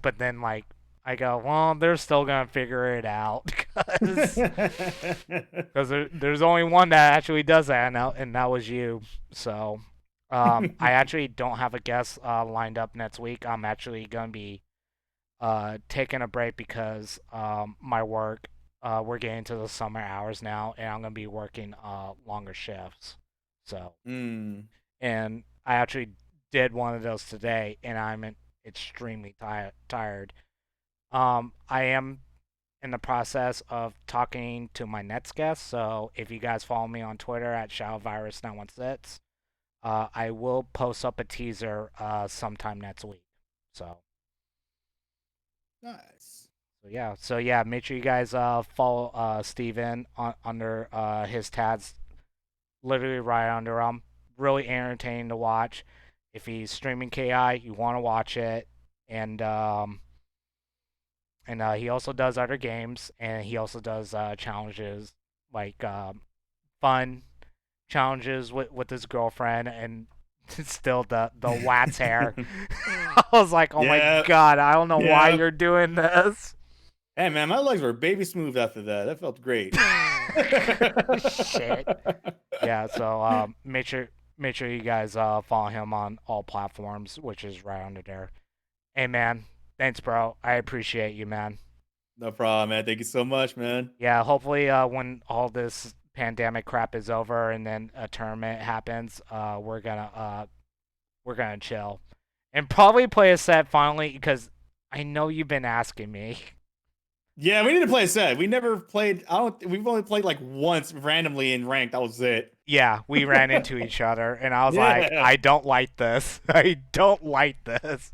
but then like I go, well, they're still gonna figure it out because there's only one that actually does that, and that was you. So, I actually don't have a guest lined up next week. I'm actually gonna be taking a break because my work. We're getting to the summer hours now, and I'm gonna be working longer shifts. So, Mm. and I actually did one of those today, and I'm extremely tired. I am in the process of talking to my next guest, so if you guys follow me on Twitter at ShadowVirus916, I will post up a teaser sometime next week. So, Nice. so yeah, make sure you guys follow Steven under his tags, literally right under him. Really entertaining to watch. If he's streaming KI, you want to watch it, and he also does other games, and he also does challenges like fun challenges with his girlfriend, and still the Watts hair. I was like, oh my Yeah, god, I don't know why yeah. you're doing this. Hey, man, my legs were baby smooth after that. That felt great. Shit. Yeah, so make sure you guys follow him on all platforms, which is right under there. Hey man, thanks bro. I appreciate you, man. No problem, man. Thank you so much, man. Yeah, hopefully when all this pandemic crap is over and then a tournament happens, we're gonna chill. And probably play a set finally because I know you've been asking me. Yeah, we need to play a set. We never played. I don't. We've only played like once randomly in ranked. That was it. Yeah, we ran into each other and I was like, Yeah. I don't like this. I don't like this.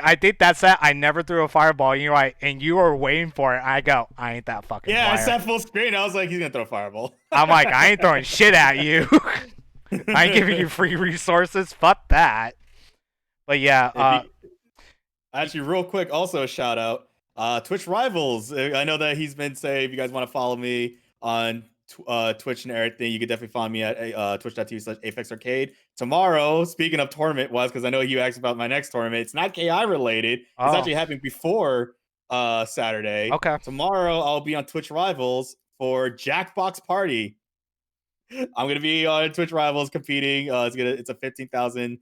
I think that's that. I never threw a fireball. And you're like, and you were waiting for it. I go, I ain't that fucking Yeah, I player. sat full screen. I was like, he's gonna throw a fireball. I'm like, I ain't throwing shit at you. I ain't giving you free resources. Fuck that. But yeah, Actually, real quick, also a shout out. Twitch Rivals. I know that he's been saying if you guys want to follow me on Twitch and everything, you can definitely find me at twitch.tv/AphexArcade. Tomorrow, speaking of tournament was, because I know you asked about my next tournament, it's not KI related. It's Oh. actually happening before Saturday. Okay. Tomorrow, I'll be on Twitch Rivals for Jackbox Party. I'm gonna be on Twitch Rivals competing. It's a $15,000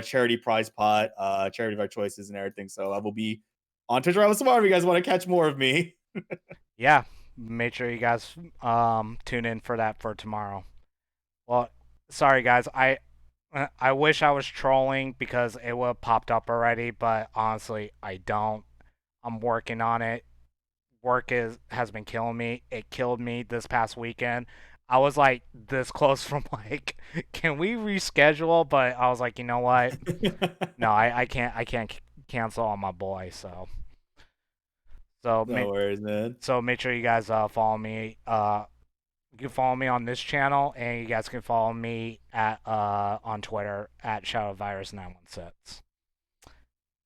charity prize pot, charity of our choices and everything. So I will be on Twitch Rivals tomorrow if you guys want to catch more of me. yeah, make sure you guys tune in for that for tomorrow. Well, sorry guys, I wish I was trolling because it would have popped up already, but honestly, I don't. I'm working on it. work has been killing me. It killed me this past weekend. I was like this close from like, can we reschedule? But I was like, you know what? No, I can't cancel on my boy. So No worries, man. so make sure you guys follow me. You can follow me on this channel, and you guys can follow me at on Twitter at ShadowVirus916.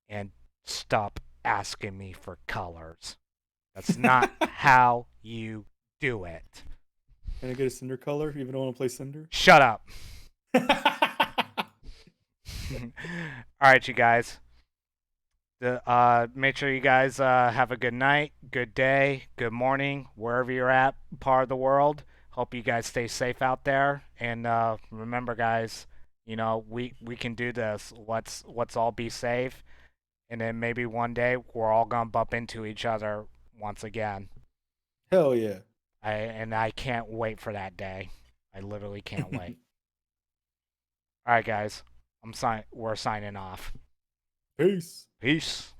And stop asking me for colors. That's not how you do it. Can I get a Cinder color? Even though I want to play Cinder. Shut up. All right, you guys. Make sure you guys have a good night, good day, good morning, wherever you're at, part of the world. Hope you guys stay safe out there. And remember, guys, you know, we can do this. Let's all be safe. And then maybe one day we're all gonna bump into each other once again. Hell yeah. I can't wait for that day. I literally can't wait. All right, guys. We're signing off. Peace. Peace.